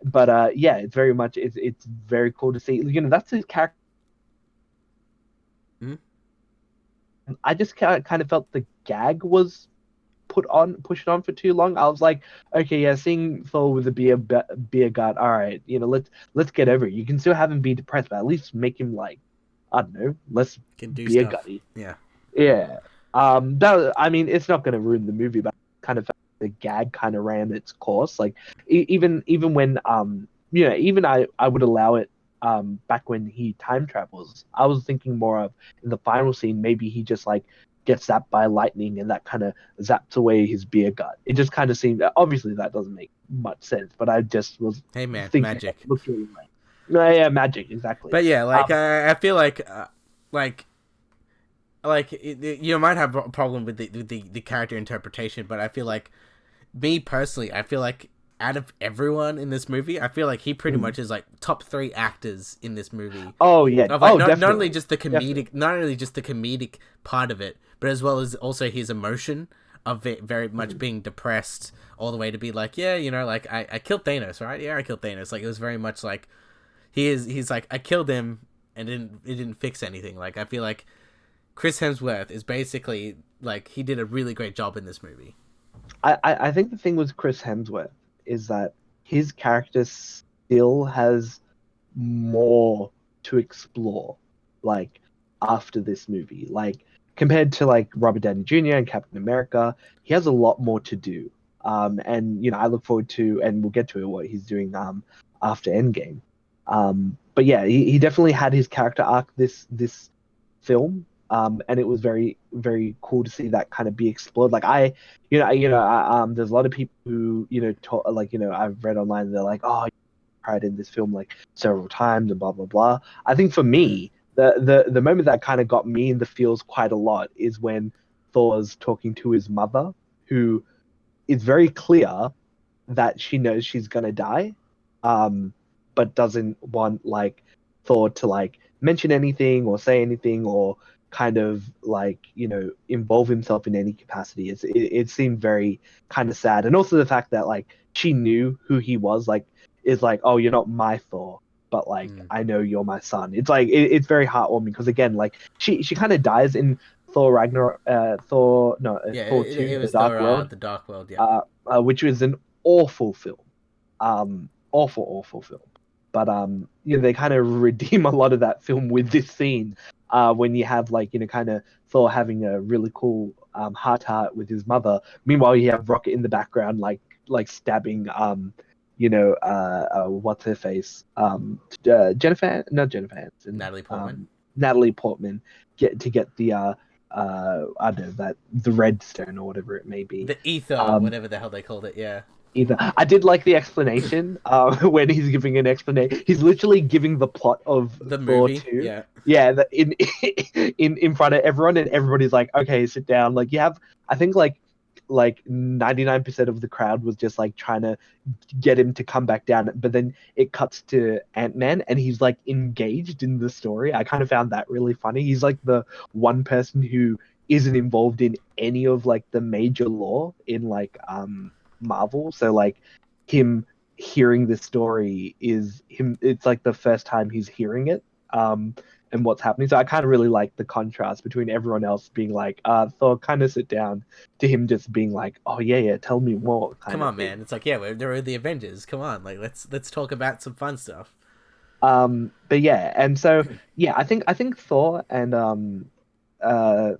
But yeah, it's very much it's very cool to see. That's his character. Mhm. I just kind of felt the gag was pushed on for too long. I was like, okay, yeah, seeing Thor with a beer gut, all right, let's get over it. You can still have him be depressed, but at least make him like, I don't know, less Can do beer stuff. gutty. Yeah. Yeah. I mean, it's not gonna ruin the movie, but kind of felt the gag kind of ran its course. Like even when even I would allow it back when he time travels. I was thinking more of in the final scene, maybe he just like gets zapped by lightning and that kind of zaps away his beer gut. It just kind of seemed obviously that doesn't make much sense, but I just was Hey man, thinking that magic. looked really like no, yeah, magic exactly. But yeah, like Um, I feel like you might have a problem with the character interpretation, but I feel like me personally, I feel like out of everyone in this movie, I feel like he pretty hmm. much is like top three actors in this movie. Oh yeah, Of like oh not only definitely, just the definitely. comedic, not only just the comedic part of it, but as well as also his emotion of it very much being depressed all the way to be like, yeah, like I killed Thanos, right? Yeah, I killed Thanos. Like it was very much like he's like, I killed him and it didn't fix anything. Like I feel like Chris Hemsworth is basically like he did a really great job in this movie. I think the thing with Chris Hemsworth is that his character still has more to explore, like after this movie. Like compared to like Robert Downey Jr. and Captain America, he has a lot more to do. And I look forward to, and we'll get to what he's doing after Endgame. But yeah, he definitely had his character arc this film. And it was very, very cool to see that kind of be explored. Like there's a lot of people who, talk, like, I've read online, they're like, oh, cried in this film like several times and blah blah blah. I think for Mm. me, the moment that kind of got me in the feels quite a lot is when Thor's talking to his mother, who is very clear that she knows she's gonna die, um, but doesn't want like Thor to like mention anything or say anything or kind of like involve himself in any capacity. It seemed very kind of sad, and also the fact that like she knew who he was, like is like, oh, you're not my Thor, but like Mm. I know you're my son. It's like it's very heartwarming because again, like she kind of dies in Thor Ragnarok, Thor no Yeah, Thor it 2, The was Dark World, the Dark World. Yeah, uh, which was an awful film, awful film. But they kind of redeem a lot of that film with this scene, when you have like kind of Thor having a really cool heart with his mother. Meanwhile, you have Rocket in the background, like stabbing what's her face, Jennifer, not Jennifer Aniston, Natalie Portman. Natalie Portman, get the I don't know, that the red stone or whatever it may be. The ether, Um, whatever the hell they called it. Yeah, Either. I did like the explanation when he's giving an explanation. He's literally giving the plot of the Thor movie. 2. Yeah, Yeah, in front of everyone, and everybody's like, okay, sit down. Like you have, I think like 99% of the crowd was just like trying to get him to come back down, but then it cuts to Ant-Man and he's like engaged in the story. I kind of found that really funny. He's like the one person who isn't involved in any of like the major lore in like Marvel. So like him hearing this story is him, it's like the first time he's hearing it. And what's happening. So I kind of really like the contrast between everyone else being like, Thor, kind of sit down, to him just being like, oh yeah, yeah, tell me more, come kind of on, thing. man. It's like, yeah, they're the Avengers. Come on, like let's talk about some fun stuff. But yeah, and so yeah, I think Thor and I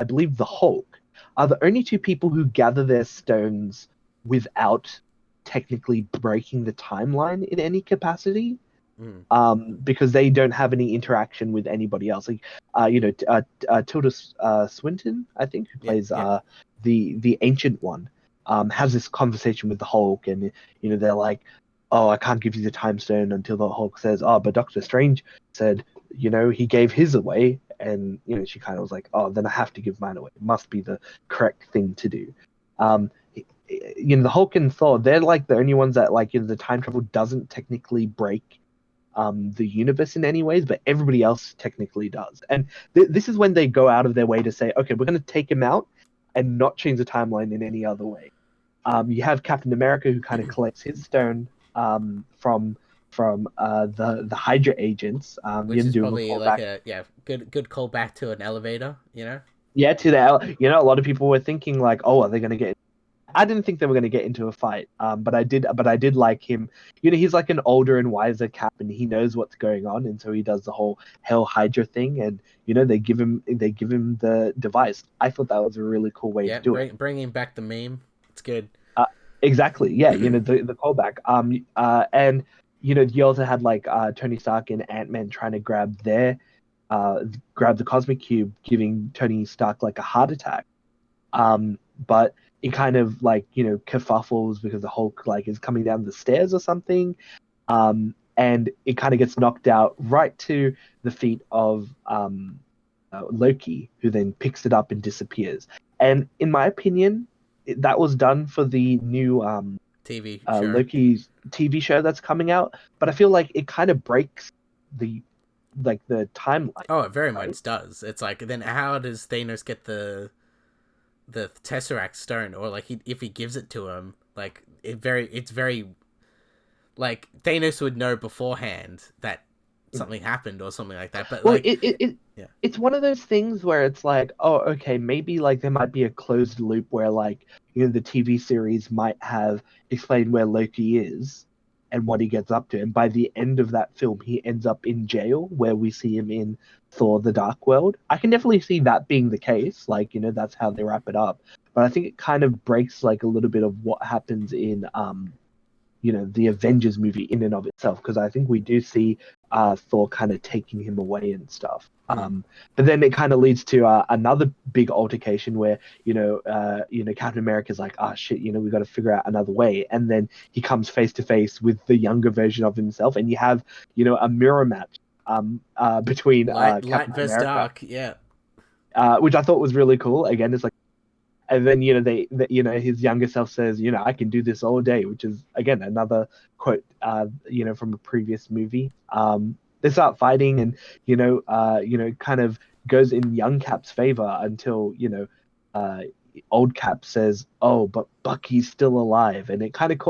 believe the Hulk are the only two people who gather their stones without technically breaking the timeline in any capacity. Mm. Because they don't have any interaction with anybody else. Like, Tilda Swinton, I think, who Yeah, plays yeah. the Ancient One, has this conversation with the Hulk, and they're like, "Oh, I can't give you the time stone," until the Hulk says, "Oh, but Doctor Strange said, he gave his away," and she kind of was like, "Oh, then I have to give mine away. It must be the correct thing to do." Um, the Hulk and Thor, they're like the only ones that like the time travel doesn't technically break the universe in any ways, but everybody else technically does. And this is when they go out of their way to say, okay, we're going to take him out and not change the timeline in any other way. You have Captain America who kind of collects his stone from the Hydra agents. Which is Doing a probably like callback, a good callback to an elevator. yeah, to the a lot of people were thinking like, oh, are they going to get? I didn't think they were going to get into a fight, but I did like him. He's like an older and wiser Cap, and he knows what's going on, and so he does the whole Hell Hydra thing, and they give him the device. I thought that was a really cool way to Yeah, do it. bringing back the meme. It's good. Uh, exactly, yeah. The callback. And you also had like Tony Stark and Ant-Man trying to uh, grab the cosmic cube, giving Tony Stark like a heart attack. But it kind of like kerfuffles because the Hulk like is coming down the stairs or something, and it kind of gets knocked out right to the feet of Loki, who then picks it up and disappears. And in my opinion, that was done for the new TV show. Loki's TV show that's coming out, but I feel like it kind of breaks the the timeline, Oh, it very right? much does. It's like then how does Thanos get the the Tesseract stone, or like if he gives it to him, like it's very like Thanos would know beforehand that something happened or something like that. But Well, like, yeah, it's one of those things where it's like, oh, okay, maybe like there might be a closed loop where like, the TV series might have explained where Loki is and what he gets up to, and by the end of that film, he ends up in jail where we see him in Thor: The Dark World. I can definitely see that being the case, like, that's how they wrap it up. But I think it kind of breaks like a little bit of what happens in the Avengers movie in and of itself, because I think we do see Thor kind of taking him away and stuff. mm. But then it kind of leads to another big altercation where Captain America's like, ah, shit, we got to figure out another way, and then he comes face to face with the younger version of himself, and you have a mirror match between Light Captain versus America, dark, yeah. which I thought was really cool. Again, it's like, and then his younger self says, I can do this all day, which is again another quote from a previous movie. They start fighting, and kind of goes in young Cap's favor until uh old Cap says, oh, but Bucky's still alive, and it kind of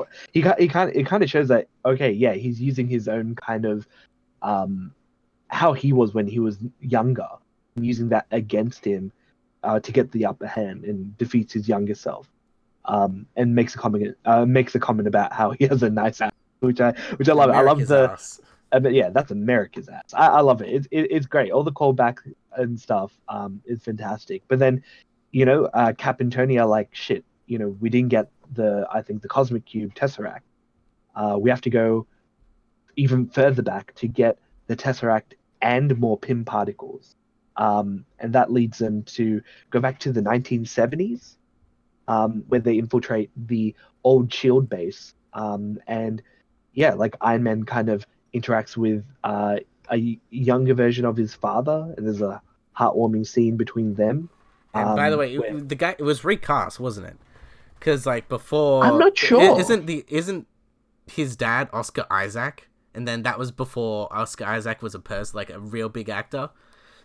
shows that, okay, yeah, he's using his own kind of um how he was when he was younger, using that against him to get the upper hand and defeats his younger self. And makes a comment about how he has a nice ass, which I love. I love America's the ass. but yeah, that's America's ass. I love it. It's great. All the callbacks and stuff is fantastic. But then, Cap and Tony are like, shit. We didn't get the Cosmic Cube Tesseract. We have to go even further back to get the Tesseract and more Pym particles. And that leads them to go back to the 1970s, where they infiltrate the old Shield base. And yeah, like Iron Man kind of interacts with a younger version of his father, and there's a heartwarming scene between them. And by the way, Where the guy, it was recast, wasn't it? Because like I'm before, not sure. isn't his dad Oscar Isaac, and then that was before Oscar Isaac was a person, like a real big actor.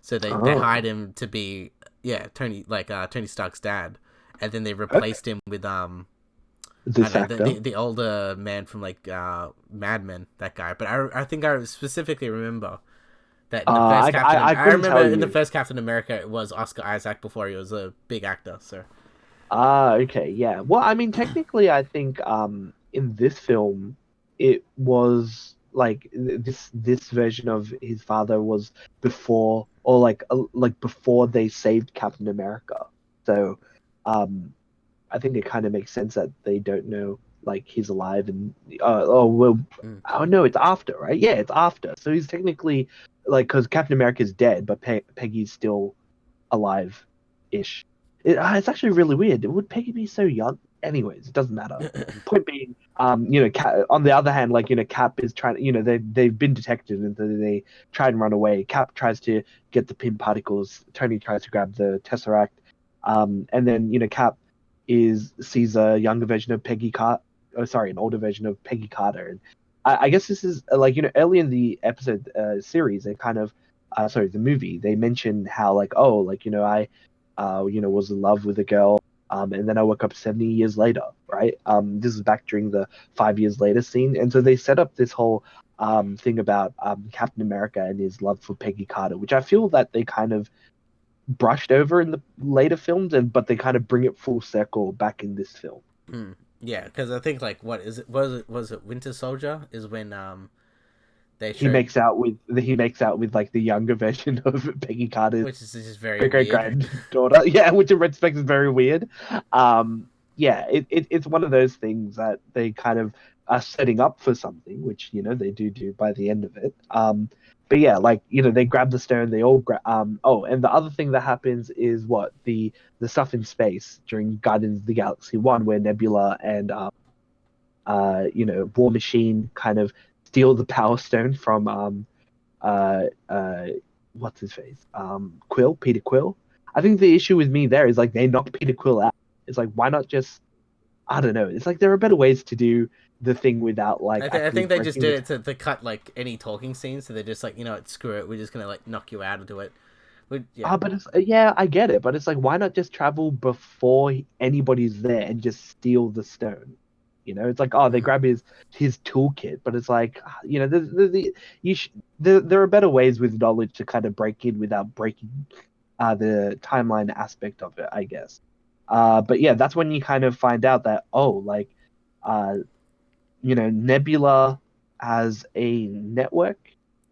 So they hired Oh, him to be, yeah, Tony Stark's dad, and then they okay. replaced him with I This don't know, actor. the older man from like Mad Men, that guy. But I think I specifically remember that in the first I I couldn't remember tell in the you. first Captain America it was Oscar Isaac before he was a big actor. So Okay, yeah. Well, I mean, technically, I think in this film, it was like this version of his father was before, or like before they saved Captain America. So, um, I think it kind of makes sense that they don't know like he's alive, and oh well, mm. oh no, it's after, right? Yeah, it's after. So he's technically like, because Captain America's dead, but Peggy's still alive-ish. It's actually really weird. Would Peggy be so young? Anyways, it doesn't matter. Point being, on the other hand, like, Cap is trying. They've been detected, and so they try and run away. Cap tries to get the pin particles. Tony tries to grab the Tesseract, and then Cap sees a younger version of Peggy Carter. Oh, sorry, an older version of Peggy Carter, and I guess this is like, early in the episode series, they kind of sorry, the movie, they mentioned how like, oh, like, I was in love with a girl, and then I woke up 70 years later, right? This is back during the 5 years later scene, and so they set up this whole thing about Captain America and his love for Peggy Carter, which I feel that they kind of brushed over in the later films, but they kind of bring it full circle back in this film. Mm. Yeah, because I think like what is it? Was it Winter Soldier? Is when they showed, He makes out with like the younger version of Peggy Carter's which is just very great great weird. granddaughter. Yeah, which in retrospect is very weird. Yeah, it's one of those things that they kind of are setting up for something, which they do by the end of it. But yeah, like, they grab the stone, they all grab. Oh, and the other thing that happens is what the stuff in space during Guardians of the Galaxy 1, where Nebula and War Machine kind of steal the Power Stone from uh, uh, what's his face? Peter Quill. I think the issue with me there is like they knocked Peter Quill out. It's like, why not just, I don't know. It's like there are better ways to do the thing without like I actually think they just breaking the. did it to cut like any talking scenes, so they're just like, screw it, we're just gonna like knock you out and do it. Yeah. But it's yeah, I get it, but it's like why not just travel before anybody's there and just steal the stone? It's like oh they Mm. grab his toolkit, but it's like you sh there are better ways with knowledge to kind of break in without breaking the timeline aspect of it, I guess. But yeah, that's when you kind of find out that like uh Nebula has a network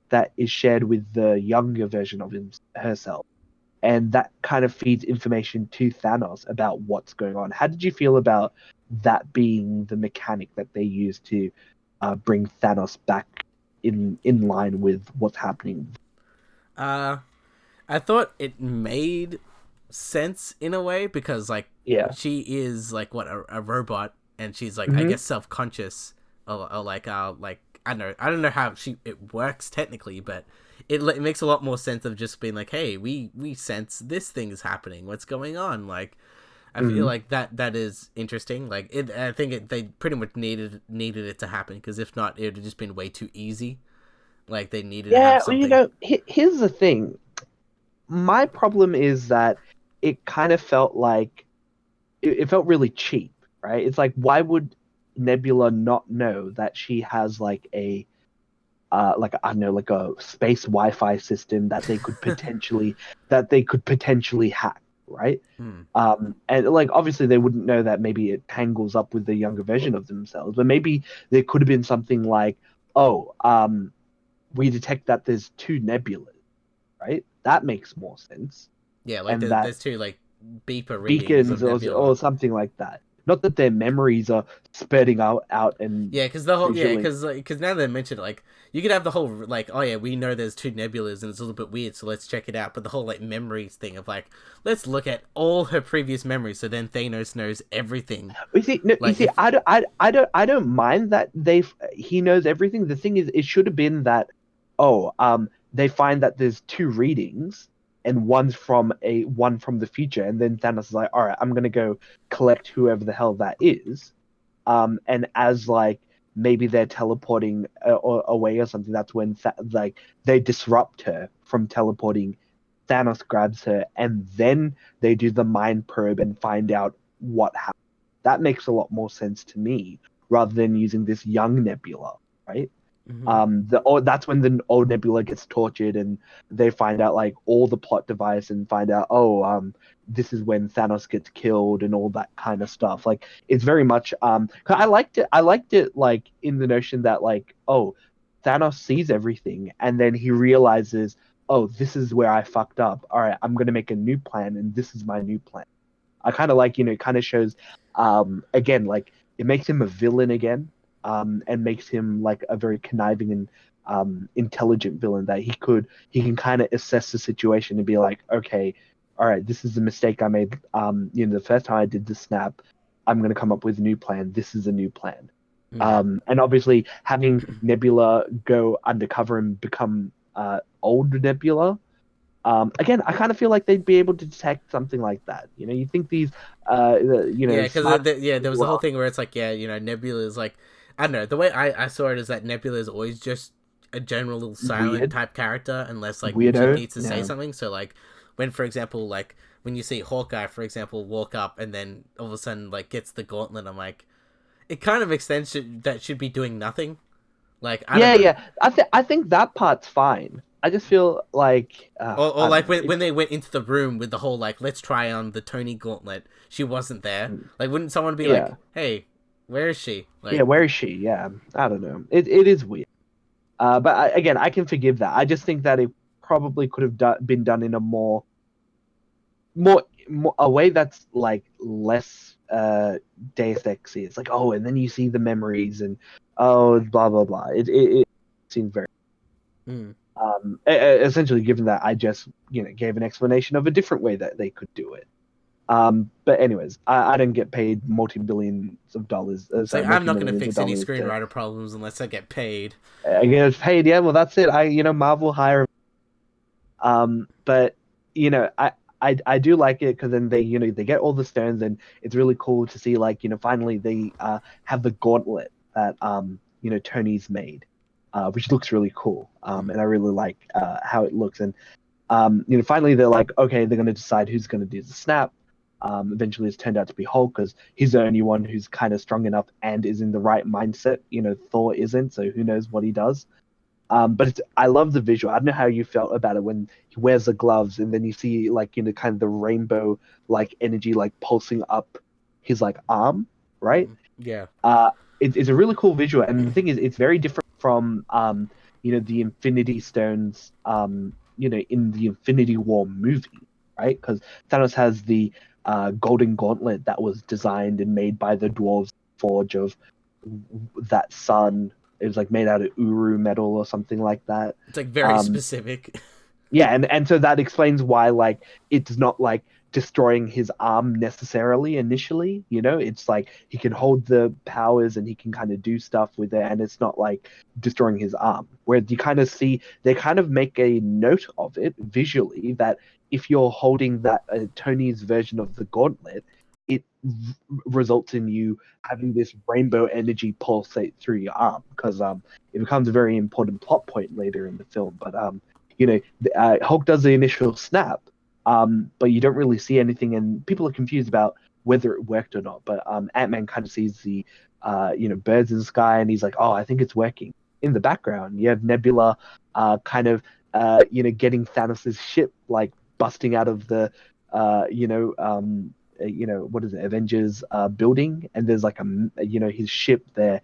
that is shared with the younger version of herself, and that kind of feeds information to Thanos about what's going on. How did you feel about that being the mechanic that they use to bring Thanos back in line with what's happening? Uh, I thought it made sense in a way because like Yeah. she is like what a robot and she's like I Hmm. guess self conscious or like I don't know how it works technically, but it makes a lot more sense of just being like, hey, we sense this thing is happening. What's going on? Like I feel Hmm. like that is interesting. Like it, I think they pretty much needed it to happen because if not, it would have just been way too easy. Like they needed to have Yeah, something. here's the thing. My problem is that it kind of felt like it felt really cheap, right? It's like why would Nebula not know that she has like I don't know, like a space Wi-Fi system that they could potentially hack, right? Hmm. And like obviously they wouldn't know that maybe it tangles up with the younger version of themselves, but maybe there could have been something like, oh, we detect that there's two nebulas, right? That makes more sense, Yeah, like and that there's two like beeper readings beacons of Nebula. or something like that. Not that their memories are spurting out and Yeah, because the whole visually. because now they mentioned it, like you could have the whole like oh yeah we know there's two nebulas and it's a little bit weird so let's check it out, but the whole like memories thing of like let's look at all her previous memories so then Thanos knows everything. You see, no, you Like see, if I don't mind that he knows everything. The thing is, it should have been that, oh, they find that there's two readings, and one from the future, and then Thanos is like, all right, I'm gonna go collect whoever the hell that is, and as like maybe they're teleporting away or something, that's when like they disrupt her from teleporting. Thanos grabs her, and then they do the mind probe and find out what happened. That makes a lot more sense to me rather than using this young Nebula, right? Mhm. That's when the old Nebula gets tortured and they find out like all the plot device and find out this is when Thanos gets killed and all that kind of stuff. Like it's very much 'cause I liked it like in the notion that like oh Thanos sees everything and then he realizes oh this is where I fucked up. All right, I'm gonna make a new plan and this is my new plan. I kind of like, it kind of shows, again, like it makes him a villain again, and makes him like a very conniving and intelligent villain that he can kind of assess the situation and be like, okay, all right, this is the mistake I made. The first time I did the snap, I'm gonna come up with a new plan. This is a new plan. Mhm. And obviously having Nebula go undercover and become old Nebula again, I kind of feel like they'd be able to detect something like that. You think these, Yeah, because smart yeah there was the whole people thing where it's like yeah Nebula is like I don't know the way I saw it is that Nebula is always just a general little are silent weird, type character unless like she weirdo. needs to say Yeah. something. So like when for example like when you see Hawkeye for example walk up and then all of a sudden like gets the gauntlet, I'm like it kind of extends that should be doing nothing. Like I don't Yeah, know. yeah. I think that part's fine. I just feel like Or I don't like know. when they went into the room with the whole like let's try on the Tony gauntlet, she wasn't there. Like wouldn't someone be like, Yeah, hey, where is she? yeah. Like Where is she? Yeah, I don't know. It is weird. But again, I can forgive that. I just think that it probably could have been done in a more a way that's like less Deus Exy. It's like oh, and then you see the memories and oh blah blah blah. It seemed very mm. essentially given that I just gave an explanation of a different way that they could do it. But anyways, I didn't get paid multi-billions of dollars. It's like Sorry, I'm not gonna multi-millions of fix any dollars to screenwriter problems unless I get paid. get paid. Yeah, well that's it. Marvel hire. But I do like it because then they get all the stones and it's really cool to see like finally they have the gauntlet that Tony's made, which looks really cool. Mm. And I really like how it looks. And Finally they're like, okay, they're going to decide who's going to do the snap. Eventually, it's turned out to be Hulk because he's the only one who's kind of strong enough and is in the right mindset. Thor isn't, so who knows what he does. But I love the visual. I don't know how you felt about it when he wears the gloves and then you see like kind of the rainbow like energy like pulsing up his like arm, right? Yeah. Uh, it's a really cool visual, and the thing is, it's very different from the Infinity Stones in the Infinity War movie, right? Because Thanos has the golden gauntlet that was designed and made by the dwarves forge of that sun. It was like made out of uru metal or something like that. It's like very Um, specific. yeah, and so that explains why like it's not like destroying his arm necessarily initially. It's like he can hold the powers and he can kind of do stuff with it, and it's not like destroying his arm. Where you kind of see they kind of make a note of it visually that if you're holding that Tony's version of the gauntlet, it results in you having this rainbow energy pulsate through your arm because it becomes a very important plot point later in the film. But Hulk does the initial snap, but you don't really see anything, and people are confused about whether it worked or not. But Ant-Man kind of sees the birds in the sky, and he's like, "Oh, I think it's working." In the background, you have Nebula, kind of getting Thanos' ship like busting out of the what is it, Avengers building, and there's like his ship there,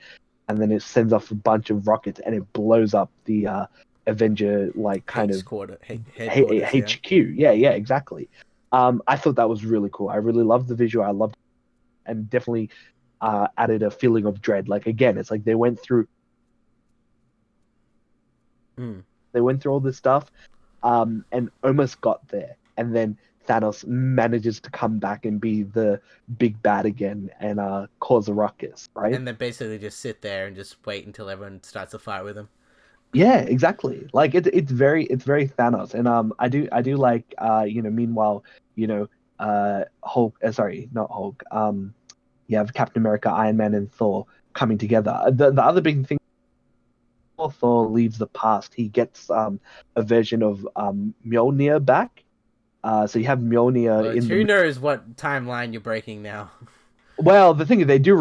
and then it sends off a bunch of rockets and it blows up the Avenger like kind of Headquarters, yeah. HQ. Yeah, yeah, exactly. I thought that was really cool. I really loved the visual. I loved it, and definitely added a feeling of dread. Like again, it's like Mm. they went through all this stuff, and almost got there, and then Thanos manages to come back and be the big bad again and cause a ruckus, right? And then basically just sit there and just wait until everyone starts a fight with him. Yeah, exactly. Like it's very Thanos, and I do like meanwhile Hulk, sorry, not Hulk, you have Captain America, Iron Man, and Thor coming together. The other big thing, before Thor leaves the past, he gets a version of Mjolnir back. So you have Mjolnir But in who the. knows what timeline you're breaking now? Well, the thing is, they do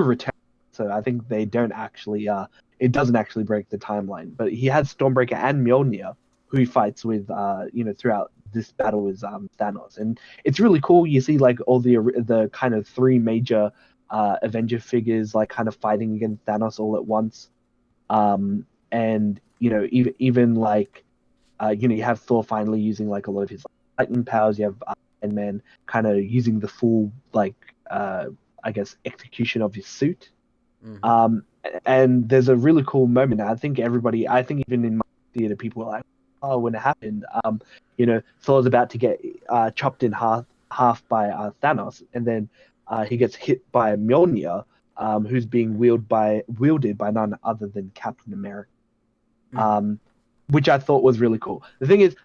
return, so I think they don't actually. It doesn't actually break the timeline, but he has Stormbreaker and Mjolnir, who he fights with. Throughout this battle with Thanos, and it's really cool. You see like all the kind of three major Avenger figures like kind of fighting against Thanos all at once. And even like you have Thor finally using like a lot of his lightning powers. You have Iron Man kind of using the full like I guess execution of his suit. Mm-hmm. Um, and there's a really cool moment. I think even in my theater, people were like, "Oh, when it happened, Thor's about to get chopped in half by Thanos, and then he gets hit by Mjolnir, who's being wielded by none other than Captain America." Mm-hmm. Um, which I thought was really cool. The thing is,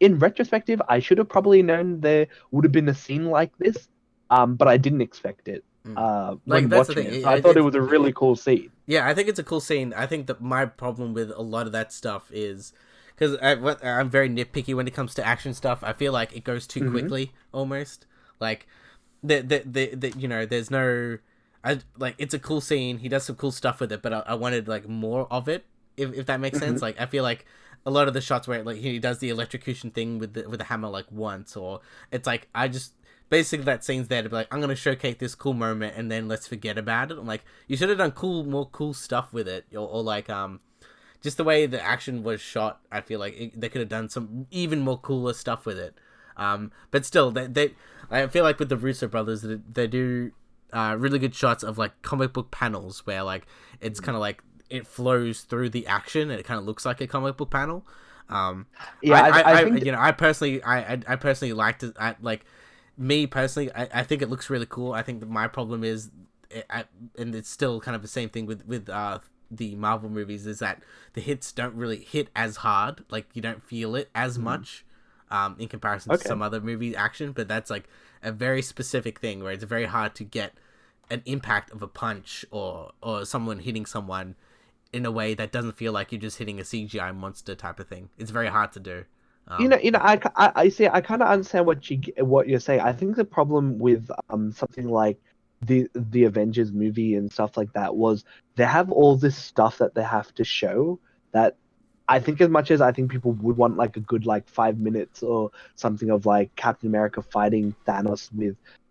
in retrospective, I should have probably known there would have been a scene like this, but I didn't expect it Mm. Like when that's the watching thing. it. So I thought it It's was a really cool scene. yeah, I think it's a cool scene. I think that my problem with a lot of that stuff is because I'm very nitpicky when it comes to action stuff. I feel like it goes too Hmm. quickly, almost. Like there's no. I like it's a cool scene. He does some cool stuff with it, but I wanted like more of it. If that makes sense. Hmm. Like I feel like a lot of the shots where like he does the electrocution thing with the hammer like once, or it's like I just basically that scene's there to be like I'm gonna showcase this cool moment and then let's forget about it. I'm like you should have done more cool stuff with it, or like just the way the action was shot. I feel like they could have done some even more cooler stuff with it. But still, I feel like with the Russo brothers, they do really good shots of like comic book panels where like it's kind of like it flows through the action and it kind of looks like a comic book panel. Um, Yeah, I think. I personally liked it. Like me personally, I think it looks really cool. I think that my problem is, and it's still kind of the same thing with the Marvel movies, is that the hits don't really hit as hard. Like you don't feel it as much, in comparison to Okay. some other movie action. But that's like a very specific thing where it's very hard to get an impact of a punch or someone hitting someone in a way that doesn't feel like you're just hitting a CGI monster type of thing. It's very hard to do. Yeah. I see. I kind of understand what you're saying. I think the problem with something like the Avengers movie and stuff like that was they have all this stuff that they have to show that I think as much as I think people would want like a good like 5 minutes or something of like Captain America fighting Thanos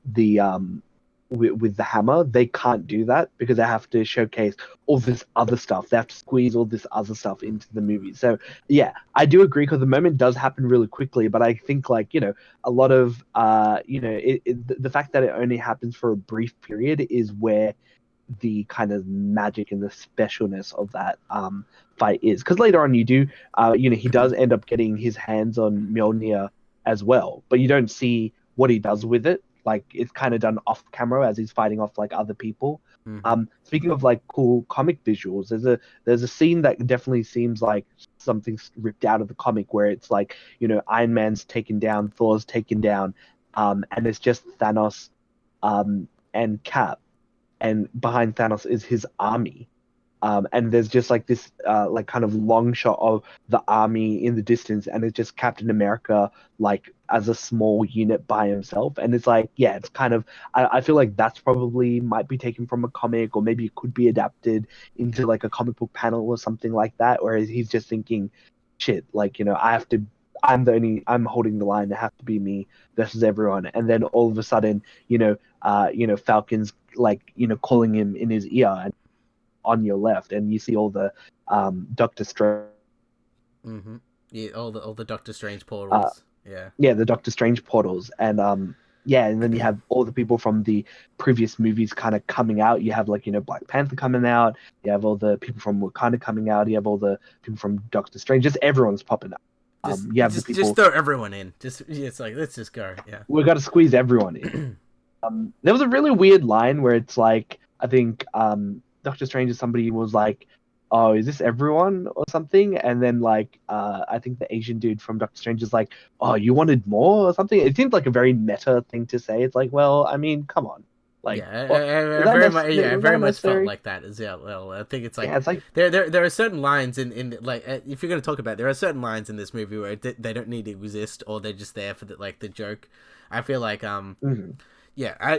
the um with the hammer, they can't do that because they have to showcase all this other stuff. They have to squeeze all this other stuff into the movie. So yeah, I do agree because the moment does happen really quickly, but I think like, a lot of the fact that it only happens for a brief period is where the kind of magic and the specialness of that fight is. Because later on, he does end up getting his hands on Mjolnir as well, but you don't see what he does with it. Like it's kind of done off camera as he's fighting off like other people. Hmm. Speaking of like cool comic visuals, there's a scene that definitely seems like something's ripped out of the comic where it's like Iron Man's taken down, Thor's taken down, and it's just Thanos and Cap, and behind Thanos is his army. And there's just like this like kind of long shot of the army in the distance, and it's just Captain America like as a small unit by himself. And it's like, yeah, it's kind of I feel like that's probably might be taken from a comic, or maybe it could be adapted into like a comic book panel or something like that, where he's just thinking, shit, like I'm holding the line. It has to be me versus everyone. And then all of a sudden, Falcon's like calling him in his ear and on your left, and you see all the Doctor Strange, Hmm. Yeah, all the Doctor Strange uh, portals. Yeah. yeah, the Doctor Strange portals, and yeah, and then you have all the people from the previous movies kind of coming out. You have like Black Panther coming out. You have all the people from Wakanda coming out. You have all the people from Doctor Strange. Just everyone's popping up. Just You have the just people. throw everyone in. Just it's like let's just go. Yeah. We've got to squeeze everyone in. There was a really weird line where it's like, I think Doctor Strange or somebody was like, "Oh, is this everyone?" or something, and then like I think the Asian dude from Doctor Strange is like, "Oh, you wanted more?" or something. It seemed like a very meta thing to say. It's like, well, I mean, come on, like, Yeah, what was I that very much. necessary? Yeah, I Was very that much felt necessary? like that as well. I think it's like Yeah, it's like, there are certain lines in like if you're gonna talk about it, there are certain lines in this movie where they don't need to exist or they're just there for the joke. I feel like mhm, yeah,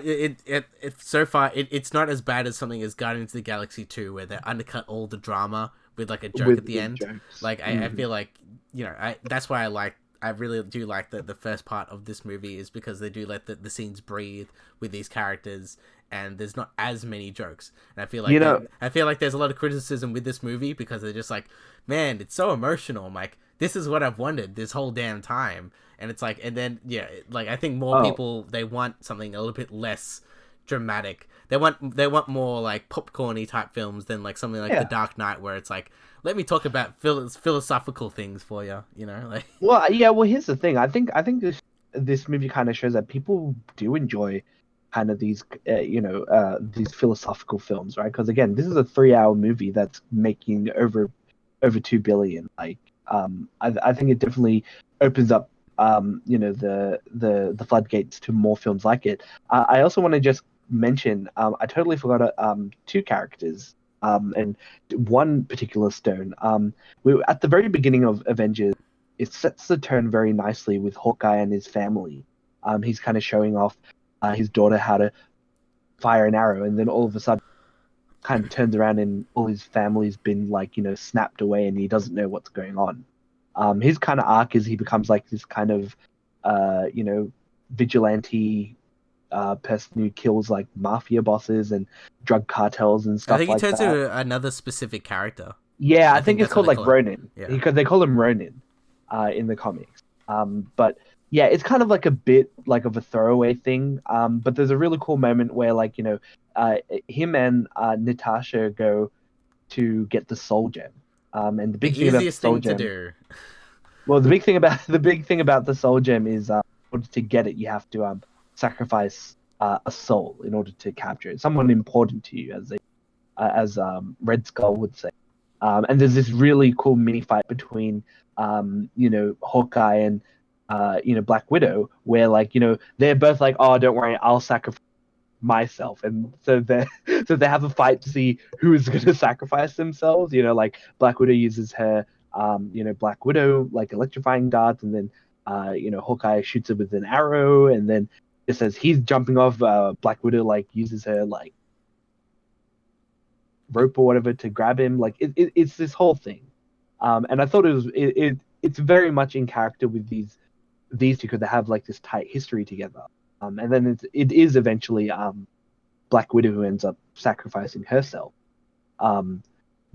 so far it's not as bad as something as Guardians of the Galaxy 2 where they undercut all the drama with like a joke at the with end. jokes. Like I Hmm. feel like that's why I really do like the first part of this movie is because they do let the scenes breathe with these characters and there's not as many jokes. And You know, I feel like there's a lot of criticism with this movie because they're just like, man, it's so emotional. I'm like, this is what I've wanted this whole damn time. And it's like, and then yeah, like I think more oh people they want something a little bit less dramatic. They want more like popcorny type films than like something like The yeah. Dark Knight where it's like, let me talk about philosophical things for you, you know, like Well, yeah. Well, here's the thing. I think this movie kind of shows that people do enjoy kind of these philosophical films, right? Because again, this is a 3 hour movie that's making over 2 billion. Like, I think it definitely opens up the floodgates to more films like it. I also want to just mention I totally forgot two characters and one particular stone. We were at the very beginning of Avengers. It sets the tone very nicely with Hawkeye and his family. He's kind of showing off his daughter how to fire an arrow, and then all of a sudden, kind of turns around and all his family's been like snapped away, and he doesn't know what's going on. His kind of arc is he becomes like this kind of uh, you know vigilante person who kills like mafia bosses and drug cartels and I stuff think he like turns that. to another specific character. Yeah, I I think think it's that's what called they like call it. Ronin Yeah. because they call him Ronin in the comics. But yeah, it's kind of like a bit like of a throwaway thing. But there's a really cool moment where like uh, him and Natasha go to get the soul gem. And the The big thing about the easiest soul thing to gem, do. well, the big thing about the soul gem is in order to get it, you have to sacrifice a soul in order to capture it. Someone important to you, as Red Skull would say. And there's this really cool mini fight between Hawkeye and Black Widow, where like they're both like, oh, don't worry, I'll sacrifice myself, and so they so they have a fight to see who is going to sacrifice themselves. Like Black Widow uses her Black Widow like electrifying darts, and then Hawkeye shoots her with an arrow, and then just as he's jumping off, Black Widow like uses her like rope or whatever to grab him. Like it's this whole thing, and I thought it's very much in character with these two because they have like this tight history together. And then it is eventually Black Widow who ends up sacrificing herself,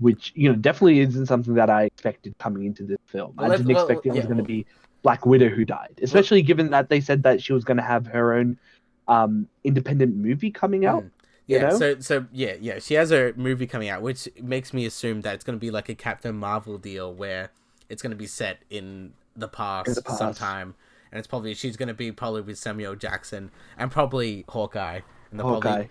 which definitely isn't something that I expected coming into this film. I didn't expect it was going to be Black Widow who died, especially given that they said that she was going to have her own independent movie coming out. Yeah, so yeah, she has a movie coming out, which makes me assume that it's going to be like a Captain Marvel deal where it's going to be set in the past sometime, and she's going to be probably with Samuel Jackson and probably Hawkeye. And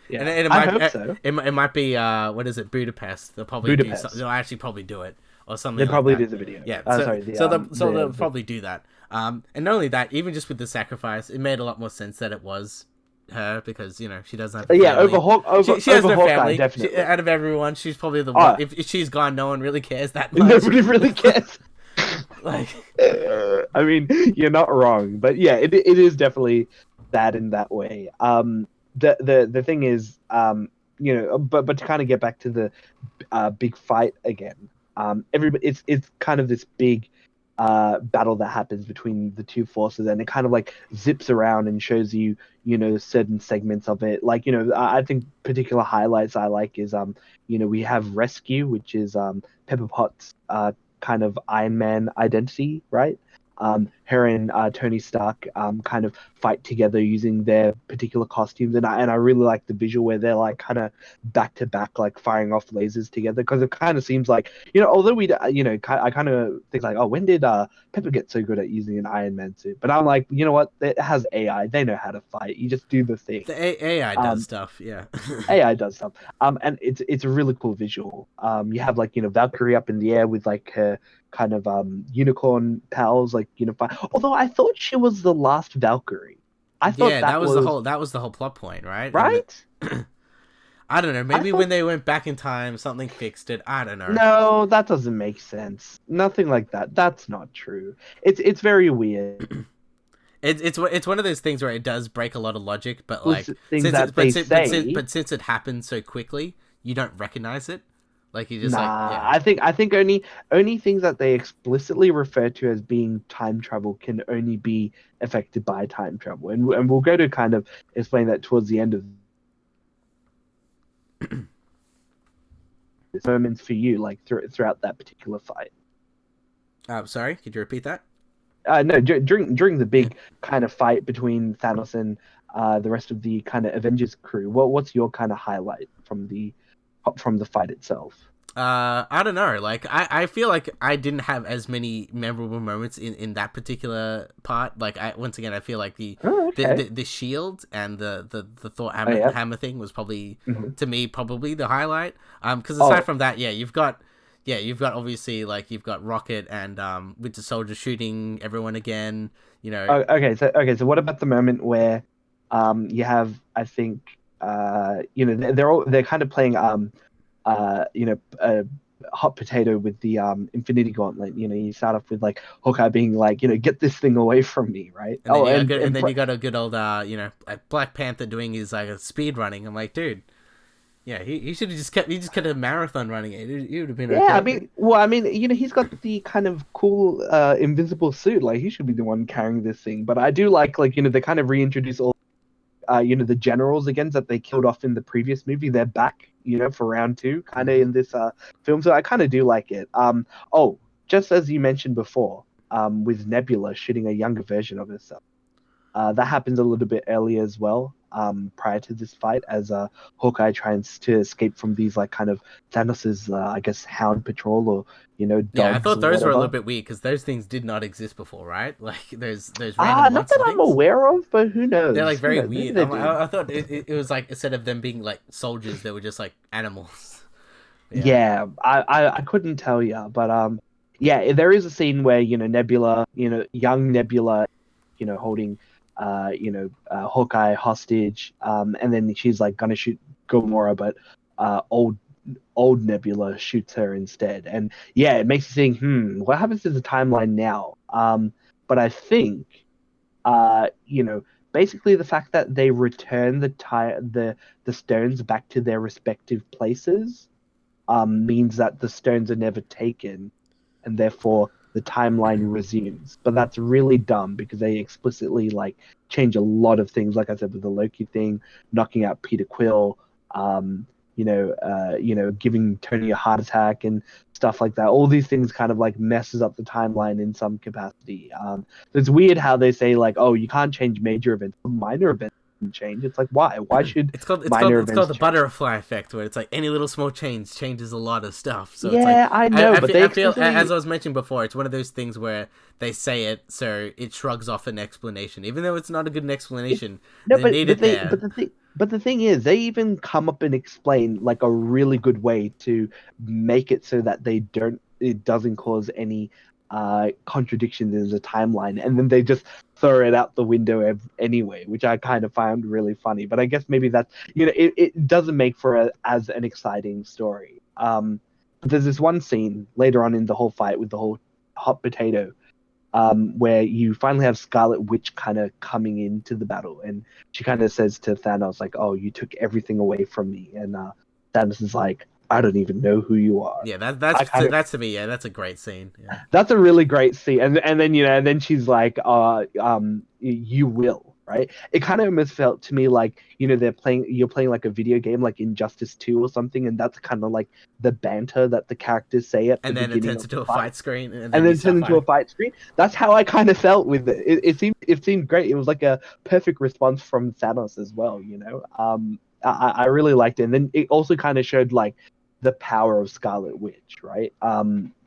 yeah. And it I might, hope so. It might be what is it, Budapest? They'll probably they'll actually probably do it or something. They probably like that. did the video. Yeah, they'll probably do that. And not only that, even just with the sacrifice, it made a lot more sense that it was her because she doesn't have a family. She has no Hawkeye, family. definitely. Out of everyone, she's probably the one. If she's gone, no one really cares that much. Nobody really cares. Like, I mean, you're not wrong, but yeah, it is definitely bad in that way. The thing is, but to kind of get back to the big fight again, everybody, it's kind of this big battle that happens between the two forces, and it kind of like zips around and shows you certain segments of it. Like I think particular highlights I like is we have Rescue, which is Pepper Potts kind of Iron Man identity, right? Her and Tony Stark kind of fight together using their particular costumes, and I really like the visual where they're like kind of back to back, like firing off lasers together, because it kind of seems like although we I kind of think like, oh, when did Pepper get so good at using an Iron Man suit? But I'm like, you know what? It has AI. They know how to fight. You just do the thing. The AI does stuff, yeah. AI does stuff. And it's a really cool visual. You have like Valkyrie up in the air with like her kind of unicorn pals, like unify. Although I thought she was the last Valkyrie. I thought that was the whole plot point, right? Right? I don't know. Maybe when they went back in time, something fixed it. I don't know. No, that doesn't make sense. Nothing like that. That's not true. It's very weird. It's one of those things where it does break a lot of logic, but like since it happened so quickly, you don't recognize it. Like you just I think only things that they explicitly refer to as being time travel can only be affected by time travel, and we'll go to kind of explain that towards the end of this moments for you, like throughout that particular fight. Sorry, could you repeat that? No, during the big kind of fight between Thanos and the rest of the kind of Avengers crew. What's your kind of highlight from the fight itself? I don't know. Like I feel like I didn't have as many memorable moments in that particular part. Like once again I feel like the shield and the Thor hammer thing was probably to me probably the highlight. Because aside from that, you've got obviously like you've got Rocket and Winter Soldier shooting everyone again. Okay, so what about the moment where you have, I think they're kind of playing hot potato with the Infinity Gauntlet. You start off with like Hawkeye being like, get this thing away from me, right? And then you got a good old like Black Panther doing his like a speed running. I'm like, dude, yeah, he should have just kept a marathon running it. He would have been okay. I mean, he's got the kind of cool invisible suit. Like he should be the one carrying this thing. But I do like they kind of reintroduce all the generals again that they killed off in the previous movie. They're back, for round 2, kind of in this film. So I kind of do like it. Just as you mentioned before, with Nebula shooting a younger version of herself. That happens a little bit earlier as well, prior to this fight, as Hawkeye tries to escape from these like kind of Thanos's, I guess, Hound Patrol or dogs. Yeah, I thought those were a little bit weird because those things did not exist before, right? Like those random not that I'm aware of, but who knows? They're like very weird. I thought it was like instead of them being like soldiers, they were just like animals. Yeah, I couldn't tell you, but there is a scene where Nebula, young Nebula, holding Hawkeye hostage, and then she's like gonna shoot Gamora, but old old Nebula shoots her instead. And yeah, it makes you think, what happens to the timeline now? But I think, you know, basically the fact that they return the stones back to their respective places means that the stones are never taken, and therefore the timeline resumes. But that's really dumb because they explicitly like change a lot of things. Like I said with the Loki thing, knocking out Peter Quill, um, giving Tony a heart attack and stuff like that. All these things kind of like messes up the timeline in some capacity. It's weird how they say like, oh, you can't change major events, minor events can change. It's like why? Why should It's called minor it's called events the change? butterfly effect, where it's like any little small change changes a lot of stuff. So it's like Yeah, I know, but they I feel as explicitly I was mentioning before, it's one of those things where they say it so it shrugs off an explanation, even though it's not a good it, explanation. no, They need it there. but the thing is, they even come up and explain like a really good way to make it so that it doesn't cause any contradictions in the timeline, and then they just throw it out the window anyway, which I kind of found really funny. But I guess maybe that's it doesn't make for as an exciting story. But there's this one scene later on in the whole fight with the whole hot potato where you finally have Scarlet Witch kind of coming into the battle, and she kind of says to Thanos like, "Oh, you took everything away from me," and Thanos is like, "I don't even know who you are." Yeah, I kind of that's to me. Yeah, that's a great scene. Yeah. That's a really great scene, and then and then she's like, you will." Right? It kind of almost felt to me like you're playing like a video game, like Injustice 2 or something, and that's kind of like the banter that the characters say at the And then it beginning turns of the into a fight fight screen, and and then you then start turned into a fighting. fight screen. That's how I kind of felt with it. It seemed great. It was like a perfect response from Thanos as well. I really liked it, and then it also kind of showed like the power of Scarlet Witch, right?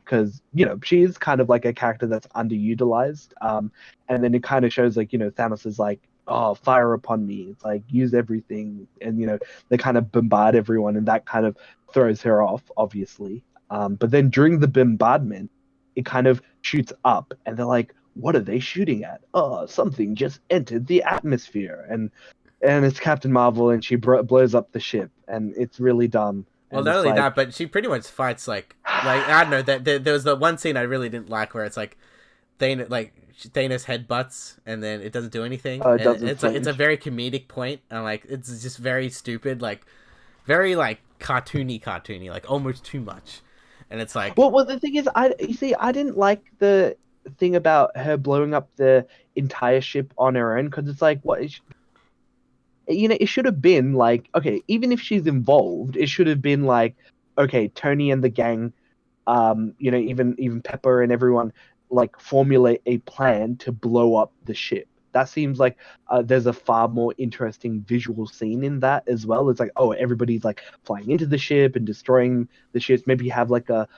Because she is kind of like a character that's underutilized. And then it kind of shows like Thanos is like, oh, fire upon me. It's like use everything, and they kind of bombard everyone, and that kind of throws her off, obviously. But then during the bombardment, it kind of shoots up, and they're like, "What are they shooting at? Oh, something just entered the atmosphere." And it's Captain Marvel, and she blows up the ship, and it's really dumb. Well, And not it's only like, that, but she pretty much fights like I don't know. That there was the one scene I really didn't like where it's like Thanos headbutts and then it doesn't do anything, it and doesn't it's a flinch. very comedic point, and like it's just very stupid, like very like cartoony, like almost too much, and it's like Well, the thing is, you see, I didn't like the thing about her blowing up the entire ship on her own because it's like, it should have been like, okay, even if she's involved, it should have been like, okay, Tony and the gang, even Pepper and everyone like formulate a plan to blow up the ship. That seems like there's a far more interesting visual scene in that as well. It's like, oh, everybody's like flying into the ship and destroying the ships. Maybe you have like a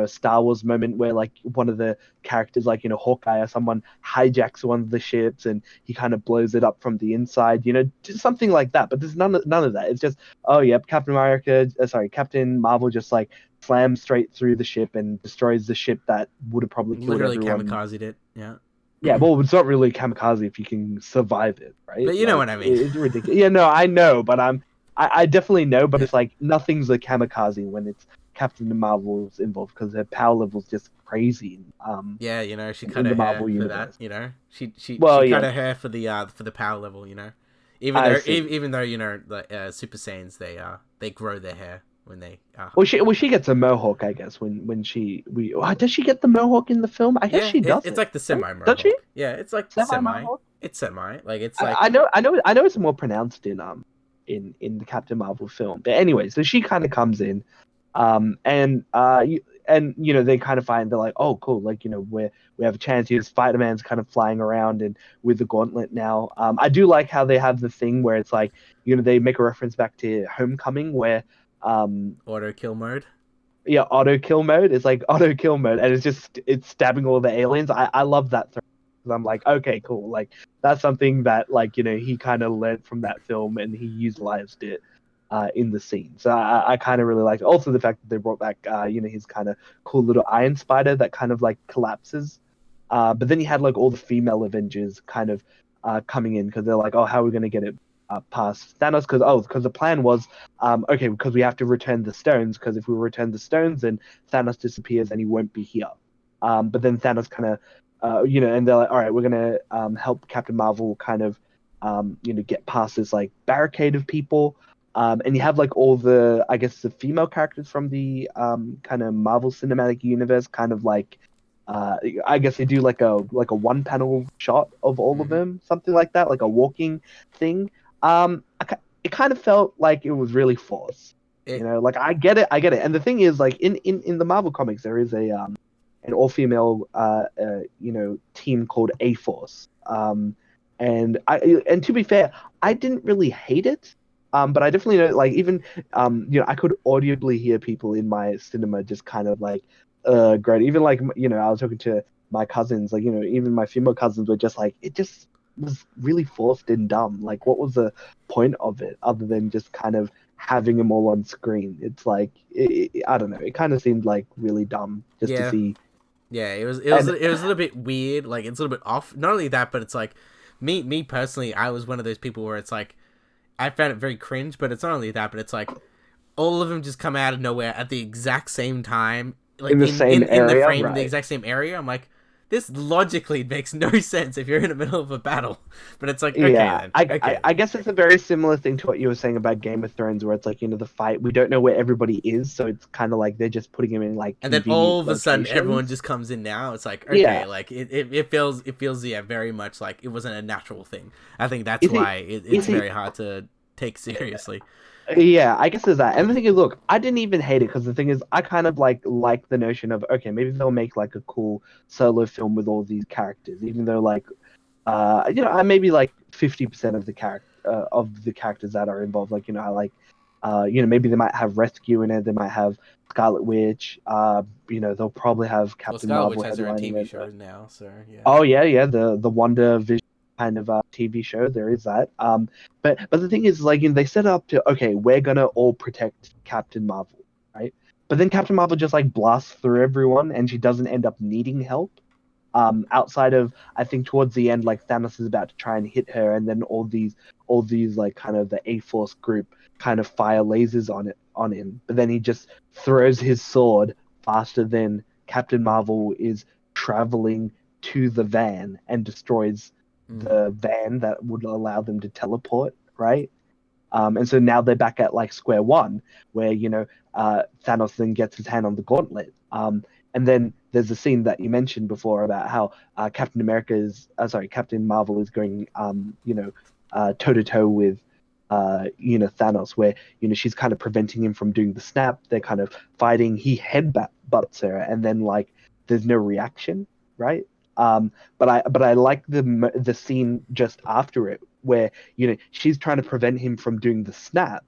Star Wars moment where like one of the characters, like Hawkeye or someone, hijacks one of the ships and he kind of blows it up from the inside. Just something like that. But there's none of that. It's just, oh yep, Captain Marvel just like slams straight through the ship and destroys the ship that would have probably killed literally everyone. kamikazed it. Yeah, Yeah, well, it's not really kamikaze if you can survive it, right? but you know Like, what I mean. it's ridiculous. Yeah, no, I know, but I definitely know, but it's like nothing's a kamikaze when it's Captain Marvel's involved because her power level's just crazy Yeah, she cut in her the hair Marvel for that. universe. She Well, cut yeah, her hair for the power level. I see. Even though the Super Saiyans they grow their hair when they Well, she gets a mohawk, I guess, when does she get the mohawk in the film? I guess yeah, she it's doesn't, like the right? semi Does she? mohawk. Yeah, it's like Semi mohawk? It's semi. Like it's I like know, I know it's more pronounced in the Captain Marvel film. But anyway, so she kind of comes in, they kind of find they're like, oh, cool, like we have a chance here. Spider Man's kind of flying around and with the gauntlet now. I do like how they have the thing where it's like they make a reference back to Homecoming where auto kill mode. yeah, auto kill mode. It's like auto kill mode, and it's stabbing all the aliens. I love that because I'm like, okay, cool. Like that's something that like he kind of learned from that film and he utilized it in the scene. So I kind of really liked it. Also the fact that they brought back his kind of cool little Iron Spider that kind of like collapses. But then you had like all the female Avengers kind of coming in because they're like, oh, how are we gonna get it past Thanos because the plan was okay because we have to return the stones because if we return the stones then Thanos disappears and he won't be here. But then Thanos kind of and they're like, all right, we're gonna help Captain Marvel kind of get past this like barricade of people. And you have like all the I guess the female characters from the kind of Marvel Cinematic Universe kind of like I guess they do like a one panel shot of all of Hmm. them, something like that, like a walking thing. It kind of felt like it was really forced. It Like I get it. And the thing is, like in the Marvel comics, there is a an all female team called A Force. And to be fair, I didn't really hate it. But I definitely know, like, even, I could audibly hear people in my cinema just kind of like, great. Even like, I was talking to my cousins, like, even my female cousins were just like, it just was really forced and dumb. Like, what was the point of it other than just kind of having them all on screen? It's like, I don't know. It kind of seemed like really dumb just to yeah. see. Yeah, And it was a little bit weird. Like it's a little bit off. Not only that, but it's like me personally. I was one of those people where it's like I found it very cringe. But it's not only that, but it's like all of them just come out of nowhere at the exact same time, in like the same in the area, frame, in the right? exact same area. I'm like, this logically makes no sense if you're in the middle of a battle. But it's like Yeah, okay I then. guess it's a very similar thing to what you were saying about Game of Thrones, where it's like, the fight, we don't know where everybody is, so it's kind of like they're just putting him in like And then all convenient of a sudden, everyone locations. just comes in now. It's like okay, Yeah. like it feels yeah very much like it wasn't a natural thing. I think that's Is it, why it's is it, very hard to take seriously. yeah, I guess there's that. And the thing is, look, I didn't even hate it because the thing is, I kind of like the notion of, okay, maybe they'll make like a cool solo film with all these characters, even though like I maybe like 50% of the characters that are involved. Like, I like, maybe they might have Rescue in it. They might have Scarlet Witch. They'll probably have Well, Captain Scarlet Witch Marvel has her own headlining TV it. shows now, so yeah. Oh yeah, yeah, the Wonder Vision kind of TV show. There is that. But the thing is, like, they set up to okay, we're gonna all protect Captain Marvel, right? But then Captain Marvel just like blasts through everyone, and she doesn't end up needing help. Outside of I think towards the end, like Thanos is about to try and hit her, and then all these like kind of the A Force group kind of fire lasers on him, but then he just throws his sword faster than Captain Marvel is traveling to the van and destroys Mm-hmm. the van that would allow them to teleport, right? And so now they're back at like square one, where Thanos then gets his hand on the gauntlet. And then there's a scene that you mentioned before about how Captain Marvel is going, toe to toe with, Thanos, where she's kind of preventing him from doing the snap. They're kind of fighting. He headbutts her, and then like there's no reaction, right? But I like the scene just after it where she's trying to prevent him from doing the snap,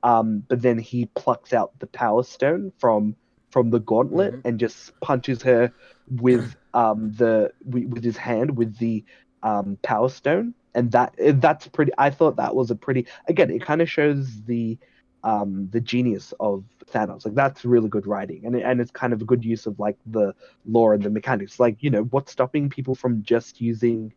but then he plucks out the power stone from the gauntlet Mm-hmm. and just punches her with his hand with the power stone, and that's pretty. I thought that was a pretty, again, it kind of shows the genius of Thanos. Like that's really good writing, and it's kind of a good use of like the lore and the mechanics. Like what's stopping people from just using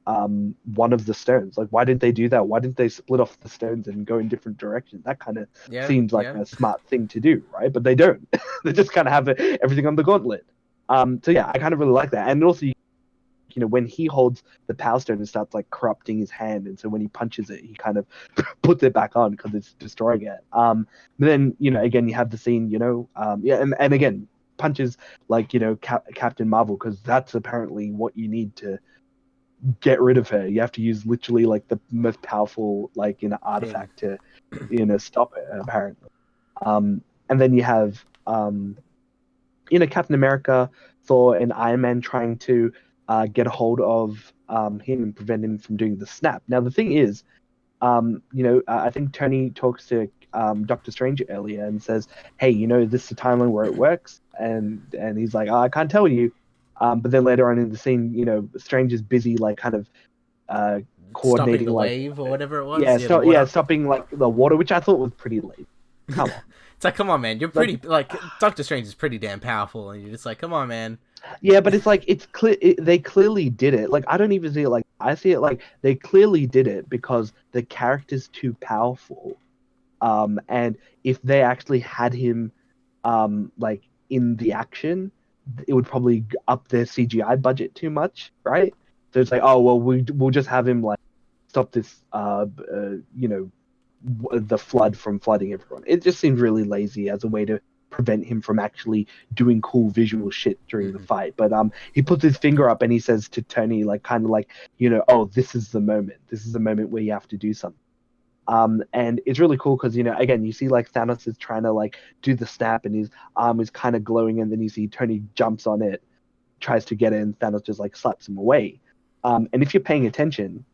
one of the stones? Like why didn't they do that? Why didn't they split off the stones and go in different directions? That kind of Yeah, seems like yeah. a smart thing to do, right? But they don't. They just kind of have everything on the gauntlet. So yeah, I kind of really like that. And also, when he holds the power stone and starts like corrupting his hand, and so when he punches it, he kind of puts it back on because it's destroying it. But then again, you have the scene, yeah, and again, punches like Captain Marvel, because that's apparently what you need to get rid of her. You have to use literally like the most powerful like Thing. artifact to stop it apparently. And then you have Captain America, Thor, and Iron Man trying to get a hold of him and prevent him from doing the snap. Now the thing is, I think Tony talks to Doctor Strange earlier and says, "Hey, this is the timeline where it works," and he's like, "Oh, I can't tell you." But then later on in the scene, Strange is busy, like kind of uh, Stopping coordinating, the like, wave or whatever it was. yeah, Yeah, the water. stopping like the water, which I thought was pretty late. Come on. It's like, come on, man, you're Like, pretty like Doctor Strange is pretty damn powerful, and you're just like, come on, man. yeah, but it's like it's clear they clearly did it. Like I don't even see it like I see it like they clearly did it because the character's too powerful. And if they actually had him like in the action, it would probably up their CGI budget too much, right? So it's like, oh well, we'll just have him like stop this you know the flood from flooding everyone. It just seemed really lazy as a way to prevent him from actually doing cool visual shit during the Mm-hmm. fight. But he puts his finger up and he says to Tony, like kind of like, oh, this is the moment. This is the moment where you have to do something. And it's really cool because again you see like Thanos is trying to like do the snap and his arm is kind of glowing, and then you see Tony jumps on it, tries to get it, and Thanos just like slaps him away. And if you're paying attention,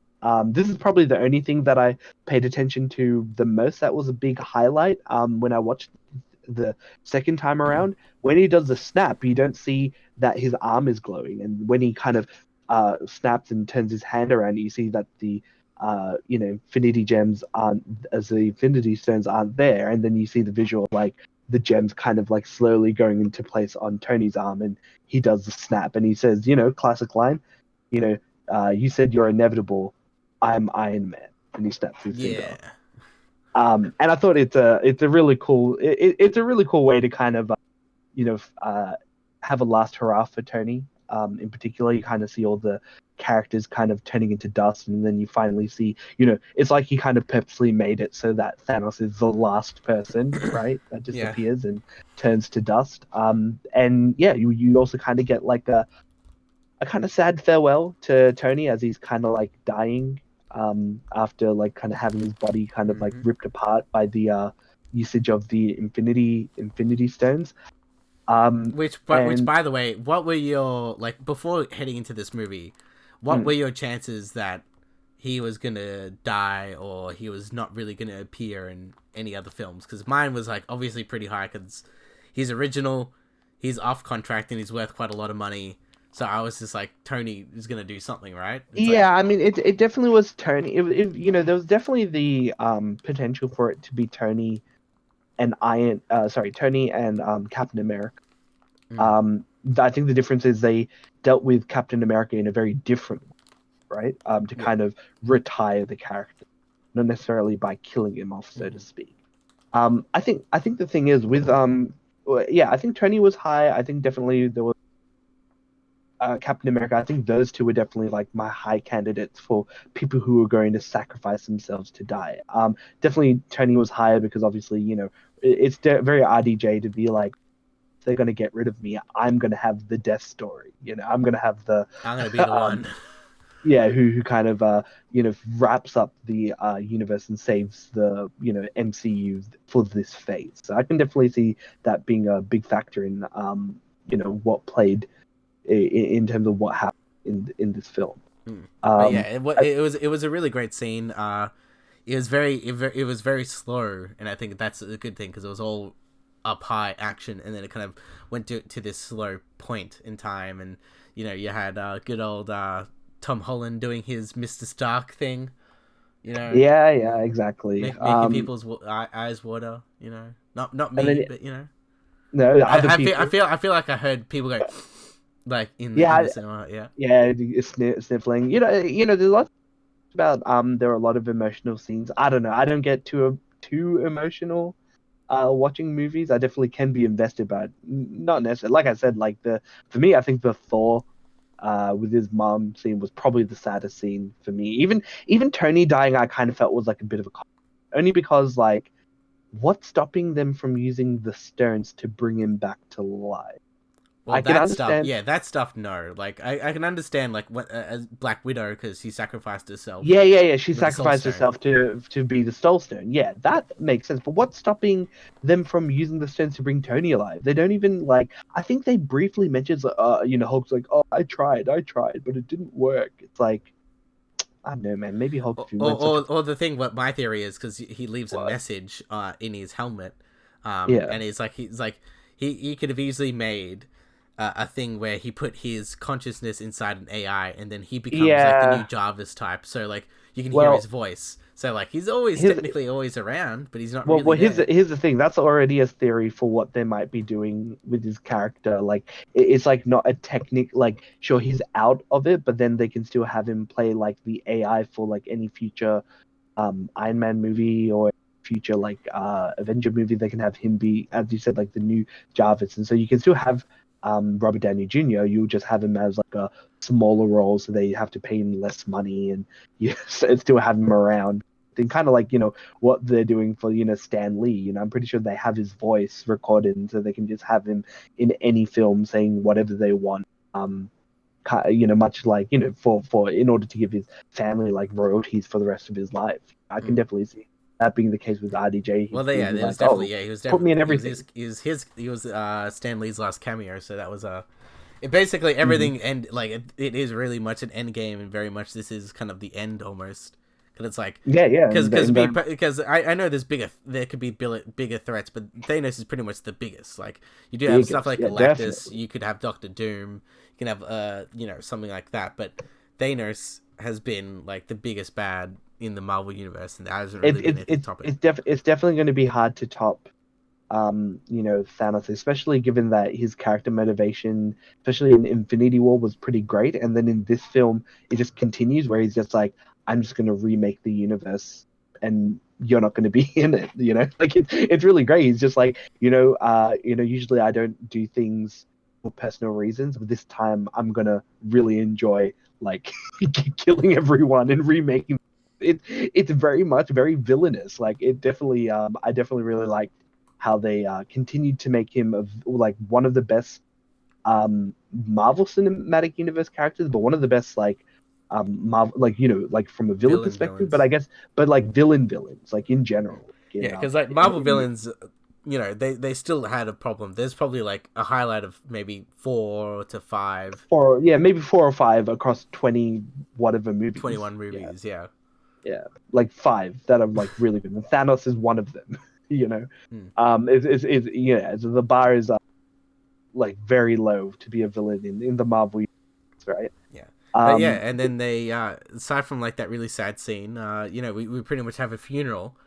this is probably the only thing that I paid attention to the most. That was a big highlight when I watched the second time around. When he does the snap, you don't see that his arm is glowing, and when he kind of snaps and turns his hand around, you see that the infinity gems aren't, as the infinity stones aren't there, and then you see the visual like the gems kind of like slowly going into place on Tony's arm, and he does the snap, and he says, classic line, you know, you said you're inevitable, I'm Iron Man, and he snaps his finger. Yeah. And I thought it's a really cool it's a really cool way to kind of you know have a last hurrah for Tony. In particular, you kind of see all the characters kind of turning into dust, and then you finally see, it's like he kind of purposely made it so that Thanos is the last person, right, that Yeah. disappears and turns to dust. And yeah, you also kind of get like a kind of sad farewell to Tony as he's kind of like dying, after like kind of having his body kind of like Mm-hmm. ripped apart by the usage of the Infinity Stones. Which, And by the way, what were your like before heading into this movie? What were mm, your chances that he was gonna die or he was not really gonna appear in any other films? Because mine was like obviously pretty high because he's original, he's off contract, and he's worth quite a lot of money. So I was just like, Tony is gonna do something, right? It's like, yeah, I mean, it definitely was Tony. There was definitely the potential for it to be Tony and Tony and Captain America. mm, I think the difference is they dealt with Captain America in a very different way, right? To yeah, kind of retire the character, not necessarily by killing him off, so to mm-hmm. speak. I think the thing is with yeah, I think Tony was high. I think definitely there was Captain America. I think those two were definitely like my high candidates for people who were going to sacrifice themselves to die. Definitely Tony was higher because obviously it's very RDJ to be like, they're going to get rid of me, I'm going to have the death story. I'm going to have the I'm gonna be the one. yeah, who kind of wraps up the universe and saves the MCU for this phase. So I can definitely see that being a big factor in what played in terms of what happened in this film. Mm. But yeah, Um, I, it was a really great scene. It was very slow, and I think that's a good thing because it was all up high action, and then it kind of went to this slow point in time, and you had good old Tom Holland doing his Mr. Stark thing, yeah, yeah, exactly. making people's eyes water, not And me, then but no, other people. I feel like I heard people go like in Yeah, the cinema, yeah. yeah, sniffling. There's lots about there are a lot of emotional scenes. I don't know. I don't get too emotional watching movies. I definitely can be invested, but not necessarily. Like I said, like the for me, I think the Thor with his mom scene was probably the saddest scene for me. Even Tony dying, I kind of felt was like a bit of a only because like what's stopping them from using the stones to bring him back to life? Well, I can that stuff, understand. yeah, that stuff. No, like I can understand like what as Black Widow because she sacrificed herself Yeah, yeah, yeah. She with the Soul sacrificed Stone. herself to be the Soul Stone. Yeah, that makes sense. But what's stopping them from using the stones to bring Tony alive? They don't even like. I think they briefly mentions, Hulk's like, "Oh, I tried, but it didn't work." It's like, I don't know, man. Maybe Hulk, if he went such a Or the thing, what my theory is, because he leaves a what? message in his helmet, Yeah, and he's like he could have easily made a thing where he put his consciousness inside an AI, and then he becomes like the new Yeah. Jarvis type. So like you can hear his Well, voice. So like he's always his technically always around, but he's not well, really well, here's there. here's the thing. That's already a theory for what they might be doing with his character. Like, it's like not a technique. Like, sure, he's out of it, but then they can still have him play like the AI for like any future Iron Man movie or future like Avenger movie. They can have him be, as you said, like the new Jarvis, and so you can still have Robert Downey Jr. You'll just have him as like a smaller role, so they have to pay him less money, and you still have him around. And kind of like what they're doing for Stan Lee. I'm pretty sure they have his voice recorded, and so they can just have him in any film saying whatever they want. Much like for in order to give his family like royalties for the rest of his life. I can Mm. definitely see that being the case with RDJ. Well, He's yeah, being it was like, definitely oh, yeah. He was put me definitely in everything. he was Stan Lee's last cameo. So that was it basically Hmm. everything and like it is really much an end game, and very much this is kind of the end almost. Because it's like Yeah, yeah, because I know there could be bigger threats, but Thanos is pretty much the biggest. Like you do have stuff biggest. like Yeah, Galactus, definitely. you could have Doctor Doom, you can have something like that, but Thanos has been like the biggest bad in the Marvel universe, and there hasn't really been anything to top it. It's definitely going to be hard to top Thanos, especially given that his character motivation, especially in Infinity War, was pretty great. And then in this film, it just continues where he's just like, I'm just going to remake the universe and you're not going to be in it, Like it's really great. He's just like, usually I don't do things for personal reasons, but this time I'm going to really enjoy like killing everyone and remaking it's very much very villainous. Like it definitely I definitely really like how they continued to make him like one of the best Marvel Cinematic Universe characters, but one of the best like Marvel, like like from a villain perspective. But Villains. I guess, but like villains, like in general, Yeah, because like Marvel villains, they still had a problem. There's probably like a highlight of maybe 4 to 5, four, yeah, maybe 4 or 5 across 20 whatever movies. 21 Yeah, movies. Yeah. yeah, like 5 that are like really good. And Thanos is one of them. You know, Hmm. it's yeah. So the bar is like very low to be a villain in the Marvel universe, right? Yeah. But yeah, Um, and then they aside from like that really sad scene, we pretty much have a funeral,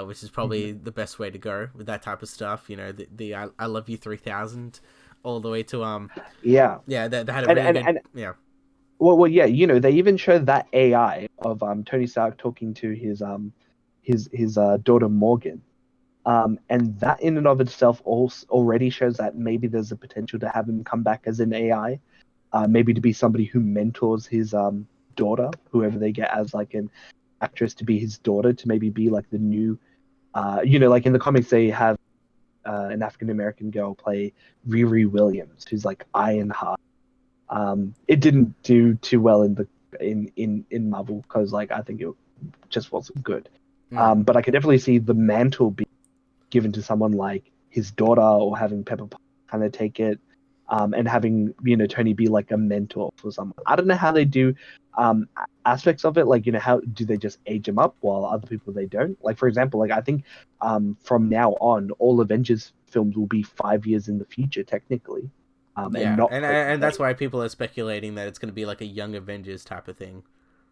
which is probably the best way to go with that type of stuff. The I love you 3000, all the way to yeah, yeah, they had a and really and good and yeah. well, yeah, they even showed that AI of Tony Stark talking to his daughter Morgan. And that in and of itself also already shows that maybe there's a potential to have him come back as an AI, maybe to be somebody who mentors his daughter, whoever they get as like an actress to be his daughter, to maybe be like the new, like in the comics they have an African American girl play Riri Williams, who's like Ironheart. It didn't do too well in the in Marvel because like I think it just wasn't good. Mm. But I could definitely see the mantle be given to someone like his daughter or having Pepper kind of take it, and having Tony be like a mentor for someone. I don't know how they do aspects of it. Like how do they just age him up while other people they don't? Like for example, like I think from now on all Avengers films will be 5 years in the future technically, and Yeah, not present and that's day. why people are speculating that it's going to be like a Young Avengers type of thing,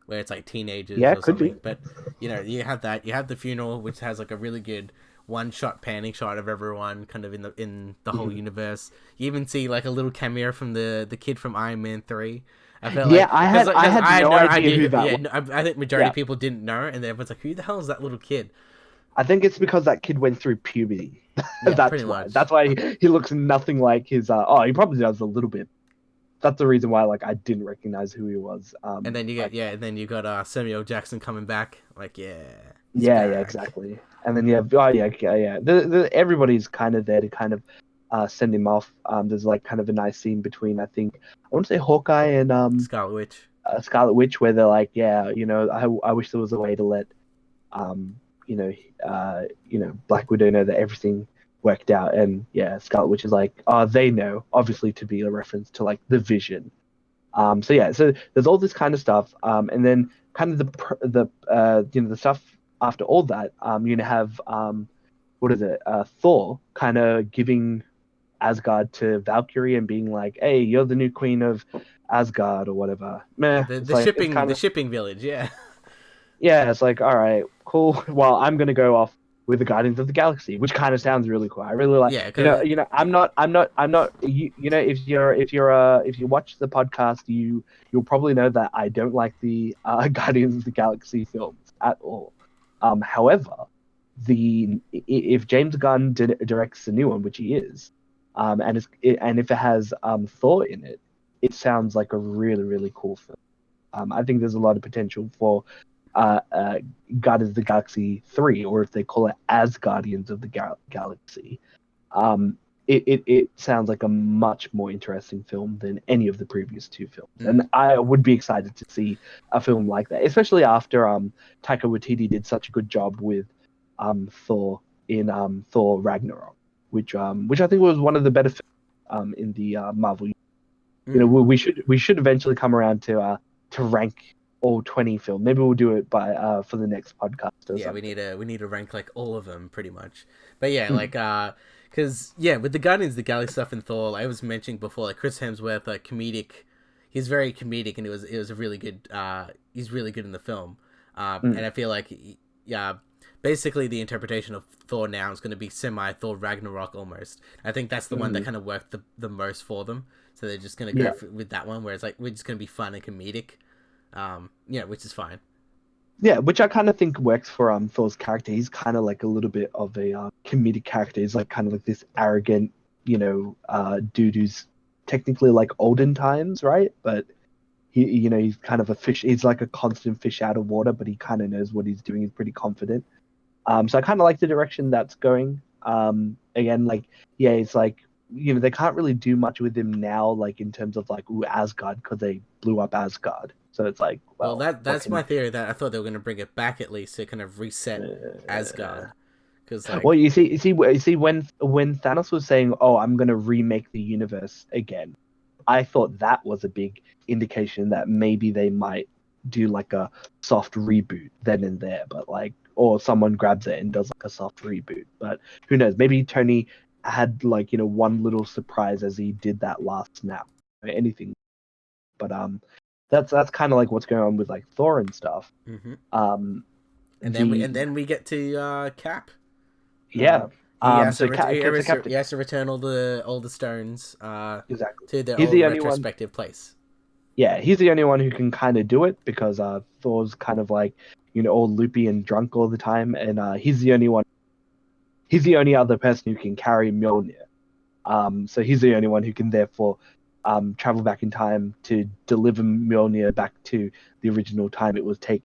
where it's like teenagers Yeah, or it could be. something. But you have that. You have the funeral, which has like a really good one-shot panning shot of everyone, kind of in the whole Mhm. universe. You even see like a little cameo from the kid from Iron Man 3. I felt Yeah, like I because had I had no no idea idea. who that Yeah, was. no, I think majority Yeah, of people didn't know, and then everyone's like, "Who the hell is that little kid?" I think it's because that kid went through puberty. Yeah, pretty That's why. much. That's why he looks nothing like his. Oh, he probably does a little bit. That's the reason why, like, I didn't recognize who he was. And then Right. and then you got Samuel Jackson coming back. Like, yeah, he's Yeah, yeah, back. exactly. And then oh yeah, yeah. Everybody's kind of there to kind of send him off. There's like kind of a nice scene between I think I want to say Hawkeye and Scarlet Witch. Scarlet Witch where they're like, yeah, I wish there was a way to let um, Black Widow know that everything worked out, and yeah, Scarlet Witch is like, oh, they know, obviously to be a reference to like the Vision. So yeah, so there's all this kind of stuff, and then kind of the stuff after all that, have what is it, Thor kind of giving Asgard to Valkyrie and being like, "Hey, you're the new queen of Asgard" or whatever. Yeah, Meh. It's like it's kind the of shipping village. Yeah, yeah. It's like all right, cool. Well, I'm gonna go off with the Guardians of the Galaxy, which kind of sounds really cool. I really like. yeah, because I'm not. If you watch the podcast, you'll probably know that I don't like the Guardians of the Galaxy films at all. However, if James Gunn directs the new one, which he is, and if it has Thor in it, it sounds like a really really cool film. I think there's a lot of potential for uh, uh, Guardians of the Galaxy 3, or if they call it as Guardians of the Galaxy. Um, it sounds like a much more interesting film than any of the previous two films. mm, And I would be excited to see a film like that, especially after Taika Waititi did such a good job with Thor in Thor Ragnarok, which I think was one of the better films in the Marvel. mm. We should eventually come around to rank all 20 film. Maybe we'll do it by for the next podcast or Yeah, something. we need to rank like all of them pretty much. But yeah, Mm, because yeah, with the Guardians of the Galaxy stuff in Thor, like I was mentioning before, like Chris Hemsworth, like comedic, he's very comedic, and it was a really good. He's really good in the film, mm, and I feel like yeah, basically the interpretation of Thor now is going to be semi Thor Ragnarok almost. I think that's the one that mm. kind of worked the most for them. So they're just gonna Yeah, with that one, where it's like we're just gonna be fun and comedic, yeah, which is fine. yeah, which I kind of think works for Thor's character. He's kind of like a little bit of a comedic character. He's like kind of like this arrogant, dude who's technically like olden times, right? But he's kind of a fish. He's like a constant fish out of water, but he kind of knows what he's doing. He's pretty confident. So I kind of like the direction that's going. Again, like, yeah, it's like, they can't really do much with him now, like in terms of like, ooh, Asgard, because they blew up Asgard. So it's like, Well, well, what that's can my you theory. That I thought they were gonna bring it back at least to kind of do? reset Asgard, because Well, like you see, when Thanos was saying, "Oh, I'm gonna remake the universe again," I thought that was a big indication that maybe they might do like a soft reboot then and there, but like, or someone grabs it and does like a soft reboot. But who knows? Maybe Tony had like one little surprise as he did that last snap, or anything. But that's kind of like what's going on with like Thor and stuff. hmm Um, the and then we get to Cap. Yeah. So He Captain, has to return all the stones exactly. to their He's old the only one. retrospective place. Yeah, he's the only one who can kind of do it because Thor's kind of like all loopy and drunk all the time, and he's the only one. He's the only other person who can carry Mjolnir. So he's the only one who can therefore travel back in time to deliver Mjolnir back to the original time it was taken.